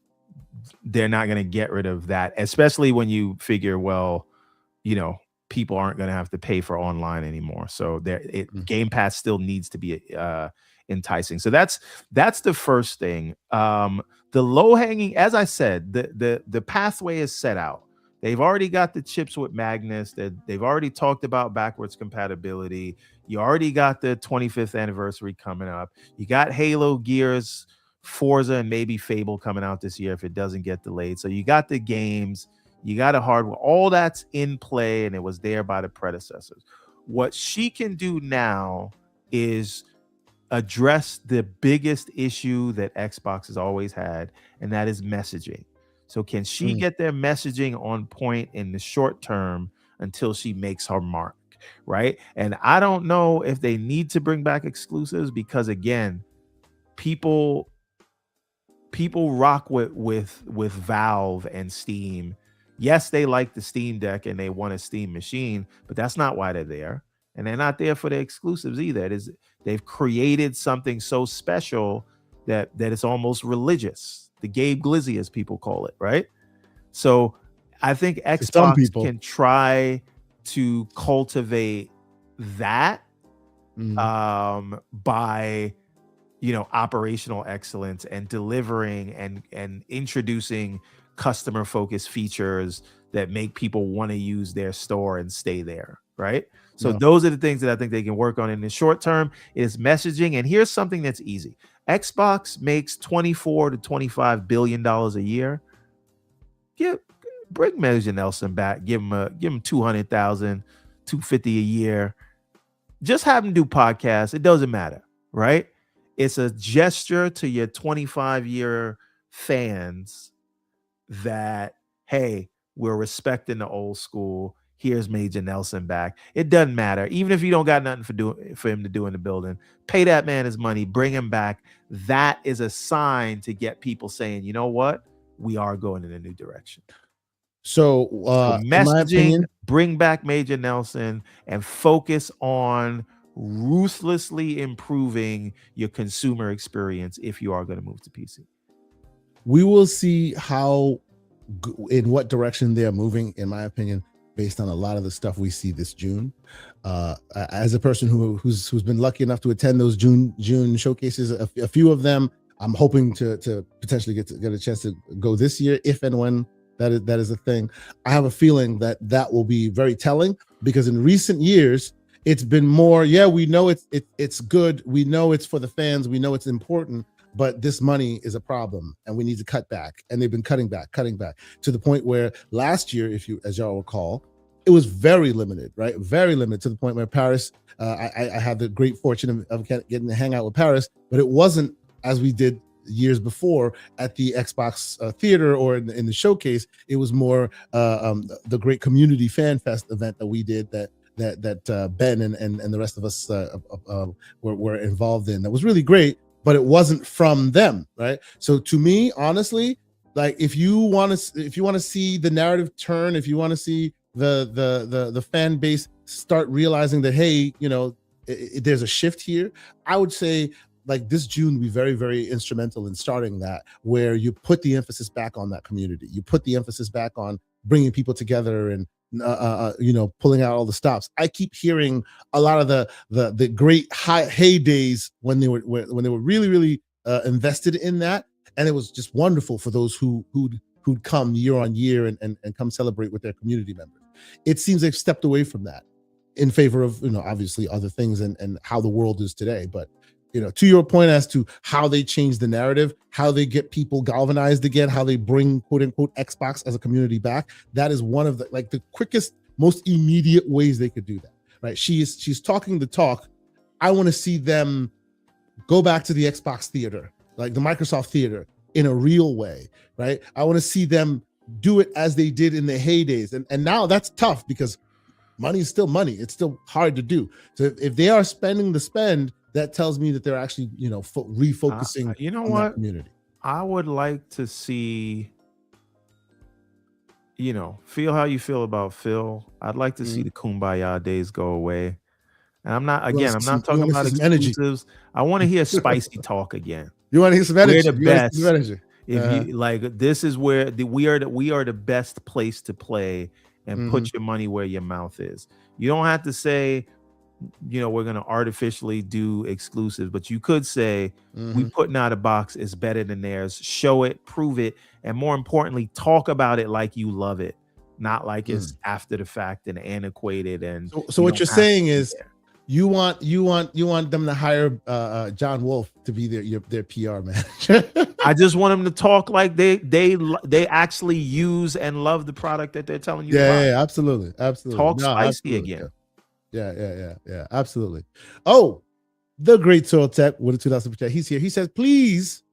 they're not going to get rid of that, especially when you figure, people aren't going to have to pay for online anymore. So Game Pass still needs to be enticing. So that's the first thing. the low hanging, as I said, the pathway is set out. They've already got the chips with Magnus. They've already talked about backwards compatibility. You already got the 25th anniversary coming up. You got Halo, Gears, Forza, and maybe Fable coming out this year if it doesn't get delayed. So you got the games, you got a hardware, all that's in play, and it was there by the predecessors. What she can do now is address the biggest issue that Xbox has always had, and that is messaging. So can she get their messaging on point in the short term until she makes her mark, right? And I don't know if they need to bring back exclusives because, again, people rock with Valve and Steam. Yes, they like the Steam Deck and they want a Steam machine, but that's not why they're there. And they're not there for the exclusives either. They've created something so special that it's almost religious. The Gabe Glizzy, as people call it, right? So I think Xbox can try to cultivate that by, operational excellence and delivering and introducing customer-focused features that make people want to use their store and stay there, right? So those are the things that I think they can work on in the short term is messaging. And here's something that's easy. Xbox makes $24 to $25 billion a year. Bring Major Nelson back. Give him 200,000, 250 a year. Just have him do podcasts. It doesn't matter, right? It's a gesture to your 25-year fans that, hey, we're respecting the old school. Here's Major Nelson back. It doesn't matter. Even if you don't got nothing for him to do in the building, pay that man his money, bring him back. That is a sign to get people saying, you know what? We are going in a new direction. So messaging, bring back Major Nelson and focus on ruthlessly improving your consumer experience if you are going to move to PC. We will see in what direction they're moving, in my opinion, based on a lot of the stuff we see this June. As a person who's been lucky enough to attend those June showcases, a few of them, I'm hoping to potentially get a chance to go this year, if and when that is a thing. I have a feeling that will be very telling, because in recent years it's been more, we know it's good, we know it's for the fans, we know it's important, but this money is a problem and we need to cut back. And they've been cutting back to the point where last year, as y'all recall, it was very limited, right? Very limited, to the point where Paris, I had the great fortune of getting to hang out with Paris, but it wasn't as we did years before at the Xbox theater or in the showcase. It was more the great community fan fest event that we did that Ben and the rest of us were involved in. That was really great, but it wasn't from them, right? So to me, honestly, like if you want to see the narrative turn, if you want to see the fan base start realizing that, hey, there's a shift here, I would say like this June be very, very instrumental in starting that, where you put the emphasis back on that community. You put the emphasis back on bringing people together and pulling out all the stops. I keep hearing a lot of the great heydays when they were really, really invested in that, and it was just wonderful for those who'd come year on year and come celebrate with their community members. It seems they've stepped away from that in favor of obviously other things and how the world is today. But to your point as to how they change the narrative, how they get people galvanized again, how they bring quote unquote Xbox as a community back, that is one of the quickest, most immediate ways they could do that, right? She's talking the talk. I want to see them go back to the Xbox theater, like the Microsoft theater, in a real way, right? I want to see them do it as they did in the heydays. And now that's tough because money is still money. It's still hard to do. So if they are spending the spend, that tells me that they're actually, refocusing on that community. I would like to see, feel how you feel about Phil. I'd like to see the Kumbaya days go away. And I'm not talking about exclusives. I want to hear spicy talk again. You want to hear some energy? We're the best. If you like, this is where we are the best place to play and put your money where your mouth is. You don't have to say, we're going to artificially do exclusive, but you could say we putting out a box is better than theirs. Show it, prove it, and more importantly, talk about it like you love it, not like it's after the fact and antiquated. And so what you're saying is you want them to hire John Wolf to be their PR manager. I just want them to talk like they actually use and love the product that they're telling you about. Yeah, absolutely. Talk spicy again. Yeah, absolutely. Oh, the great Soil Tech with a $2 super chat. He's here. He says, please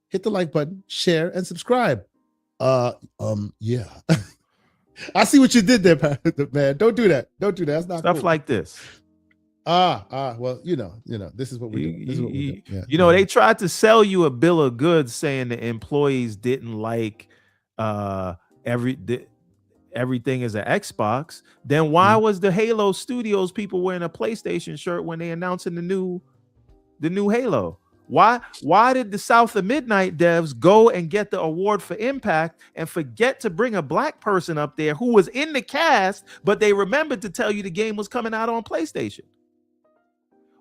hit the like button, share, and subscribe. Yeah. I see what you did there, man. Don't do that. That's not stuff cool. Like this. Well, this is what we do. Yeah. They tried to sell you a bill of goods saying the employees didn't like everything is an Xbox. Then why was the Halo Studios people wearing a PlayStation shirt when they announcing the new Halo? Why did the South of Midnight devs go and get the award for impact and forget to bring a black person up there who was in the cast, but they remembered to tell you the game was coming out on PlayStation?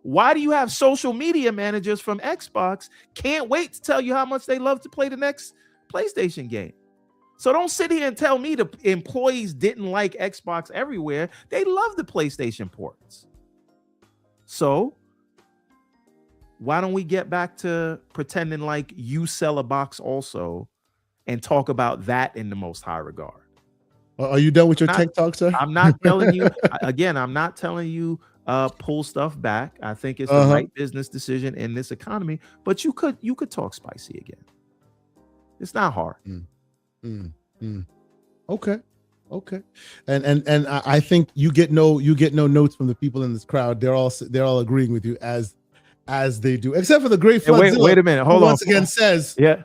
Why do you have social media managers from Xbox can't wait to tell you how much they love to play the next PlayStation game? So don't sit here and tell me the employees didn't like Xbox everywhere. They love the PlayStation ports. So why don't we get back to pretending like you sell a box also and talk about that in the most high regard? Are you done with your tech talk, sir? I'm not telling you, again, pull stuff back. I think it's the right business decision in this economy, but you could talk spicy again. It's not hard. Okay. And I think you get no notes from the people in this crowd. They're all agreeing with you as they do, except for the great Flood. Wait a minute. Hold on. Once again says, yeah.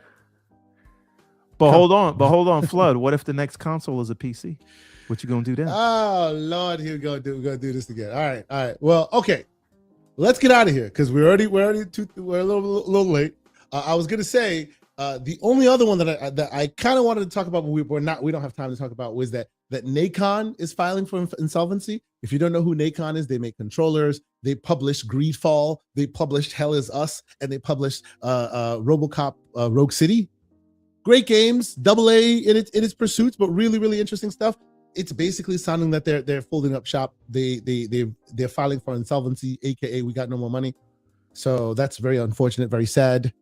But hold on, Flood. What if the next console is a PC? What you gonna do then? Oh Lord, we're gonna do this again. All right. Well, okay. Let's get out of here because we're a little late. I was gonna say the only other one that I kind of wanted to talk about, but we don't have time to talk about, was that Nacon is filing for insolvency. If you don't know who Nacon is, they make controllers. They published Greedfall. They published Hell Is Us, and they published RoboCop Rogue City. Great games, AA in its pursuits, but really, really interesting stuff. It's basically sounding that they're folding up shop. They're filing for insolvency, aka we got no more money. So that's very unfortunate, very sad.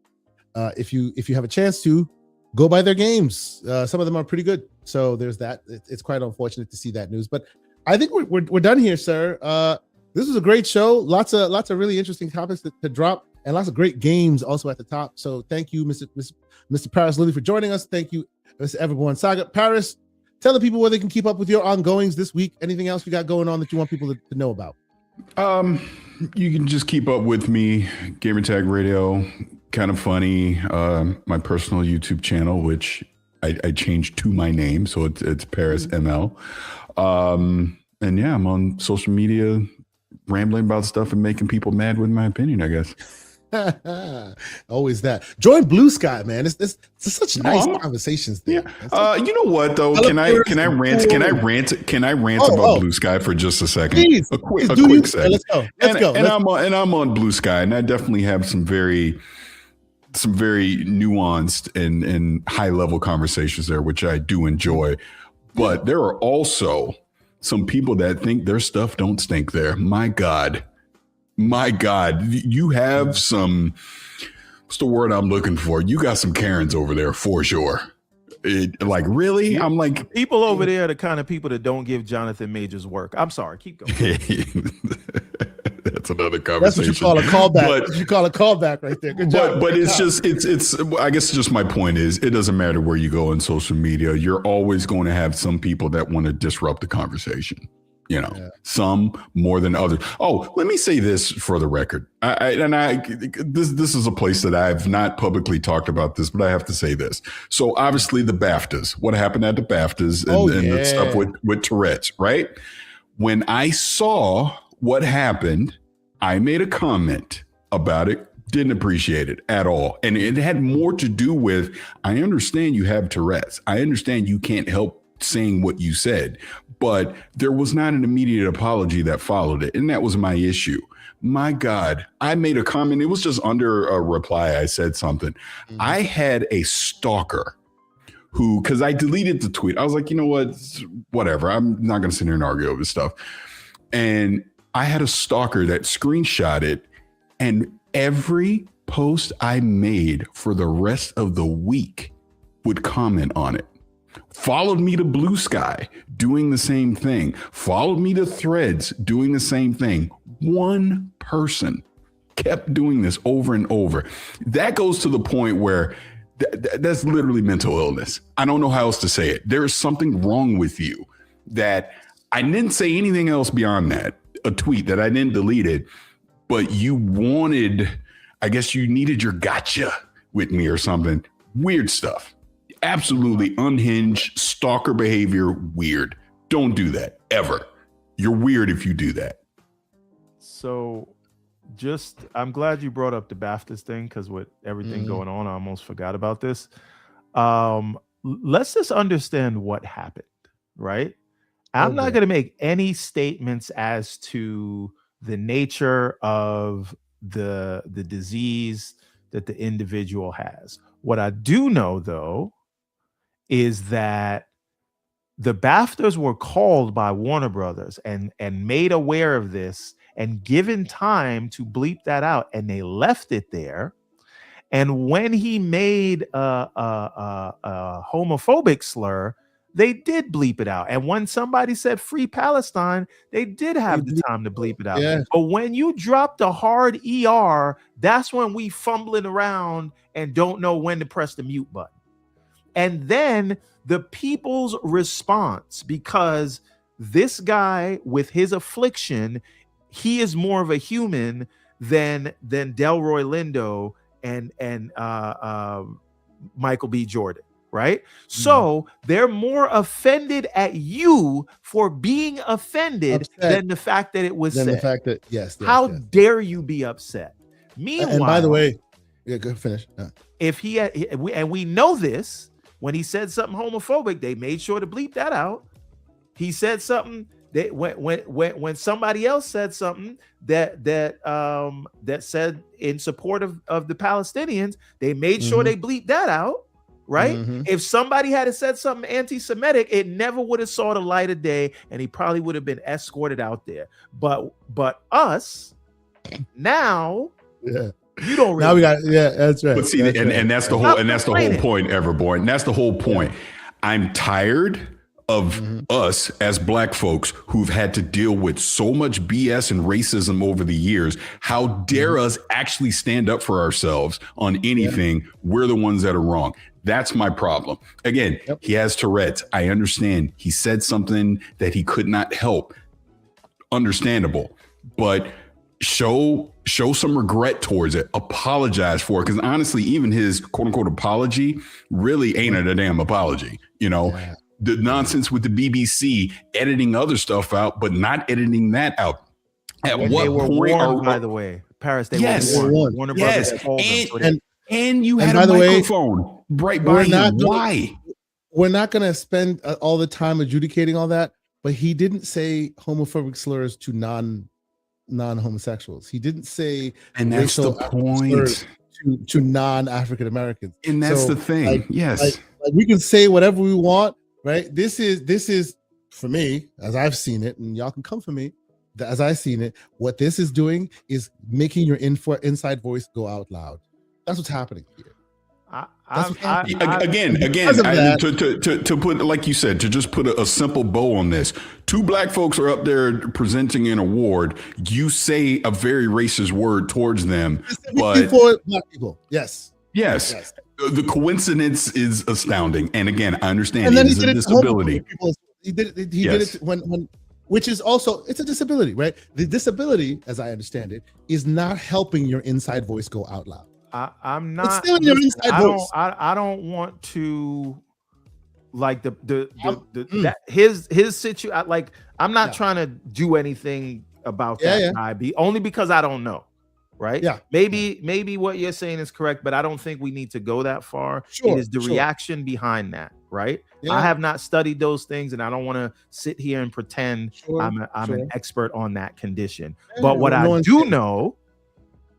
If you have a chance to go buy their games, some of them are pretty good. So there's that. It's quite unfortunate to see that news, but I think we're done here, sir. This was a great show. Lots of really interesting topics to drop, and lots of great games also at the top. So thank you, Mr. Paris Lilly, for joining us. Thank you, Mr. Everborn Saga. Paris, tell the people where they can keep up with your ongoings this week. Anything else you got going on that you want people to know about? You can just keep up with me, Gamertag Radio, Kind of Funny, my personal YouTube channel, which I changed to my name, so it's Paris ML. And yeah, I'm on social media rambling about stuff and making people mad with my opinion, I guess. Always that. Join Blue Sky, man. It's such nice conversations there. Yeah. You know what though? Can I rant about Blue Sky for just a second? Please, a quick second. Let's go. I'm on Blue Sky, and I definitely have some very nuanced and high level conversations there, which I do enjoy. But there are also some people that think their stuff don't stink there. My God, you have some, what's the word I'm looking for? You got some Karens over there for sure. Really? I'm like, people over there are the kind of people that don't give Jonathan Majors work. I'm sorry, keep going. That's another conversation. That's what you call a callback. You call a callback right there. Good job. But it's I guess just my point is, it doesn't matter where you go in social media. You're always going to have some people that want to disrupt the conversation. Some more than others. Oh, let me say this for the record. This is a place that I've not publicly talked about this, but I have to say this. So obviously the BAFTAs, what happened at the BAFTAs and the stuff with Tourette's, right? When I saw what happened, I made a comment about it. Didn't appreciate it at all. And it had more to do with, I understand you have Tourette's. I understand you can't help saying what you said, but there was not an immediate apology that followed it. And that was my issue. My God, I made a comment. It was just under a reply. I said something. I had a stalker who, because I deleted the tweet. I was like, you know what? Whatever. I'm not going to sit here and argue over stuff. And I had a stalker that screenshot it, and every post I made for the rest of the week would comment on it. Followed me to Blue Sky, doing the same thing. Followed me to Threads, doing the same thing. One person kept doing this over and over. That goes to the point where that's literally mental illness. I don't know how else to say it. There is something wrong with you that I didn't say anything else beyond that. A tweet that I didn't delete it, but you wanted, I guess you needed your gotcha with me or something. Weird stuff. Absolutely unhinged, stalker behavior, weird. Don't do that, ever. You're weird if you do that. So I'm glad you brought up the BAFTAs thing, because with everything going on, I almost forgot about this. Let's just understand what happened, right? I'm not going to make any statements as to the nature of the disease that the individual has. What I do know, though, is that the BAFTAs were called by Warner Brothers and made aware of this and given time to bleep that out, and they left it there. And when he made a homophobic slur, they did bleep it out. And when somebody said Free Palestine, they did have the time to bleep it out. Yeah. But when you drop the hard ER, that's when we fumbling around and don't know when to press the mute button. And then the people's response, because this guy with his affliction, he is more of a human than Delroy Lindo and Michael B. Jordan, right? So they're more offended at you for being offended than the fact that it was said. The fact that yes. How dare you be upset? Meanwhile, and by the way, yeah, go finish. If he had, and we know this, when he said something homophobic, they made sure to bleep that out. He said something that when somebody else said something that said in support of the Palestinians, they made sure they bleeped that out, right? If somebody had said something anti-Semitic, it never would have saw the light of day, and he probably would have been escorted out there. But us now, you don't really. Now we got that's right. But see, and that's the whole point, Everborn. And that's the whole point. I'm tired of us as Black folks who've had to deal with so much BS and racism over the years. How dare us actually stand up for ourselves on anything? We're the ones that are wrong. That's my problem. Again, he has Tourette's. I understand. He said something that he could not help. Understandable. But show some regret towards it. Apologize for it. Because honestly, even his quote unquote apology really ain't a damn apology. You know, the nonsense with the BBC editing other stuff out, but not editing that out. At what they were point warned, by the way, Paris, they were warned. Warner Brothers told them. And you had a microphone right by you. Why? We're not going to spend all the time adjudicating all that, but he didn't say homophobic slurs to non-homosexuals. He didn't say, and that's the point, to non-African Americans. And that's the thing. Like we can say whatever we want, right? This is for me, as I've seen it, and y'all can come for me. As I've seen it, what this is doing is making your inside voice go out loud. That's what's happening here. Again, to put, like you said, to just put a simple bow on this. Two Black folks are up there presenting an award. You say a very racist word towards them, but for Black people, yes. The coincidence is astounding. And again, I understand it is a disability. He did it when. Which is also, it's a disability, right? The disability, as I understand it, is not helping your inside voice go out loud. I'm not. It's still in your inside voice. I don't want to, like his situation. Like I'm not trying to do anything about that guy. Only because I don't know, right? Yeah. Maybe what you're saying is correct, but I don't think we need to go that far. It is the reaction behind that, right? Yeah. I have not studied those things, and I don't want to sit here and pretend I'm an expert on that condition. Yeah, but what I do know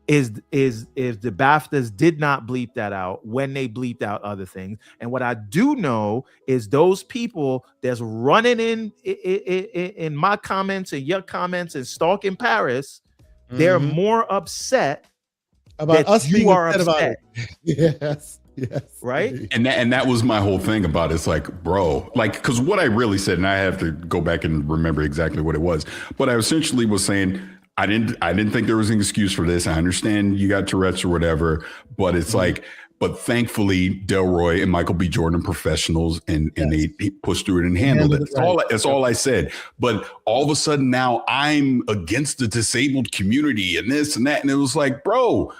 is the BAFTAs did not bleep that out when they bleeped out other things. And what I do know is those people that's running in my comments and your comments and stalking Paris, they're more upset about us being upset about it. Yes. Right. And that was my whole thing about it. It's like, bro, like, because what I really said, and I have to go back and remember exactly what it was, but I essentially was saying, I didn't think there was an excuse for this. I understand you got Tourette's or whatever, but it's like, but thankfully Delroy and Michael B. Jordan are professionals, and they pushed through it and handled it. That's all I said. But all of a sudden now I'm against the disabled community and this and that. And it was like, bro,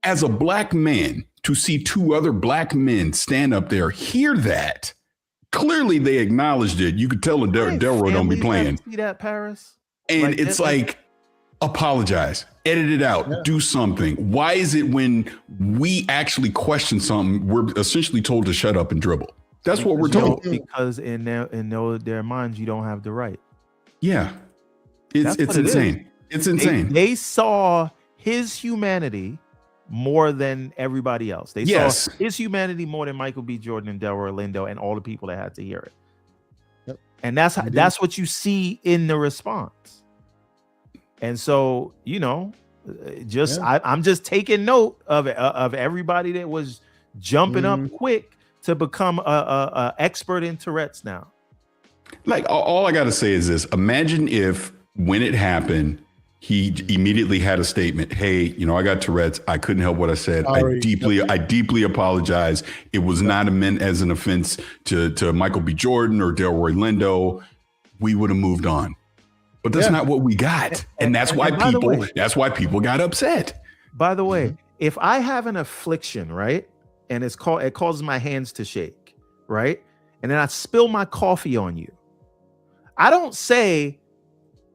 as a black man, to see two other black men stand up there, hear that. Clearly they acknowledged it. You could tell Delroy don't be playing. See that, Paris? And like, it's like, apologize, edit it out, do something. Why is it when we actually question something, we're essentially told to shut up and dribble? That's what we're told. Because in their minds, you don't have the right. Yeah. It's insane. It's insane. They saw his humanity more than everybody else. They saw his humanity more than Michael B. Jordan and Delroy Lindo and all the people that had to hear it. Yep. And that's what you see in the response. And so, I'm just taking note of everybody that was jumping up quick to become a expert in Tourette's now. Like, all I got to say is this. Imagine if when it happened, he immediately had a statement. Hey, I got Tourette's. I couldn't help what I said. Sorry. I deeply apologize. It was not meant as an offense to Michael B. Jordan or Delroy Lindo. We would have moved on. But that's not what we got. And that's why people got upset. By the way, if I have an affliction, right? And it causes my hands to shake, right? And then I spill my coffee on you. I don't say,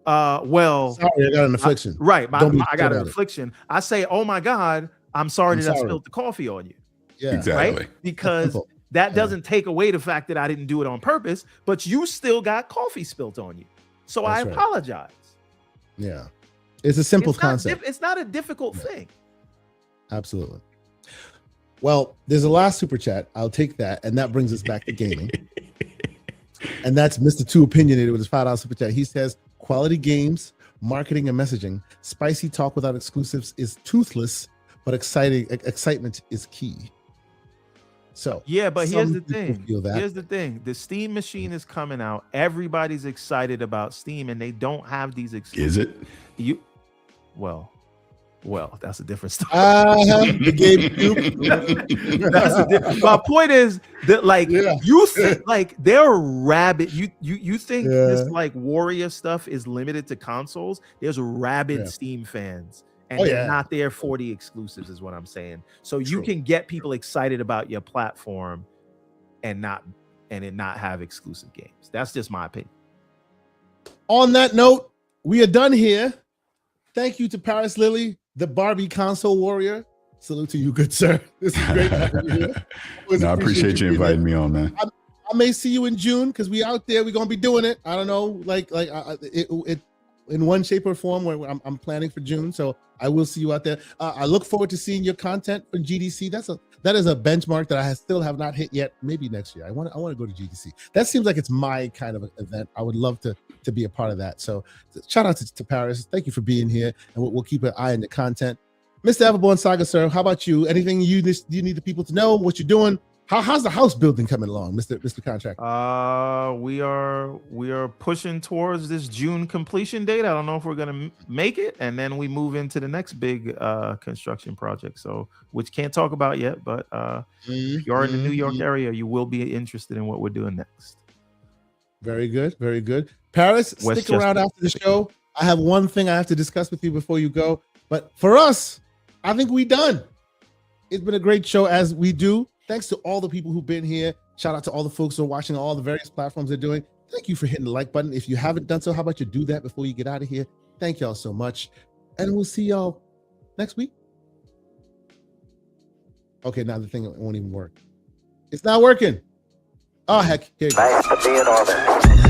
sorry, I got an affliction. I got an affliction. I say, oh my God, I'm sorry that I spilled the coffee on you. Yeah, exactly. Right? Because that doesn't take away the fact that I didn't do it on purpose, but you still got coffee spilt on you. So I apologize. Yeah. It's a simple concept. It's not a difficult thing. Absolutely. Well, there's a last super chat. I'll take that. And that brings us back to gaming. And that's Mr. Two Opinionated with his $5 super chat. He says, quality games, marketing and messaging, spicy talk without exclusives is toothless, but excitement is key. So but here's the thing. The Steam machine is coming out. Everybody's excited about Steam, and they don't have these exclusives. Is it? Well, that's a different story. My point is that you think they're rabid. You think this Warrior stuff is limited to consoles? There's rabid Steam fans. And they're not there for the exclusives, is what I'm saying. So you can get people excited about your platform and not have exclusive games. That's just my opinion. On that note, we are done here. Thank you to Paris Lily, the Barbie console warrior. Salute to you, good sir. This is great having you here. I appreciate you inviting me on, man. I may see you in June because we out there. We're gonna be doing it. I don't know, it in one shape or form. Where I'm planning for June, so I will see you out there. I look forward to seeing your content from GDC. That is a benchmark that I still have not hit yet. Maybe next year. I want to go to GDC. That seems like it's my kind of event. I would love to be a part of that. So shout out to Paris. Thank you for being here, and we'll keep an eye on the content. Mr. Everborn Saga, sir, how about you? Anything you need the people to know? What you're doing? How's the house building coming along, Mr. Contractor? We are pushing towards this June completion date. I don't know if we're gonna make it, and then we move into the next big construction project. So, which can't talk about yet, but if you're in the New York area, you will be interested in what we're doing next. Very good, very good. Paris, stick around after the show. I have one thing I have to discuss with you before you go. But for us, I think we done. It's been a great show as we do. Thanks to all the people who've been here. Shout out to all the folks who are watching all the various platforms they're doing. Thank you for hitting the like button. If you haven't done so, how about you do that before you get out of here? Thank y'all so much. And we'll see y'all next week. Okay, now the thing won't even work. It's not working. Oh heck, here you go. Nice to be in orbit.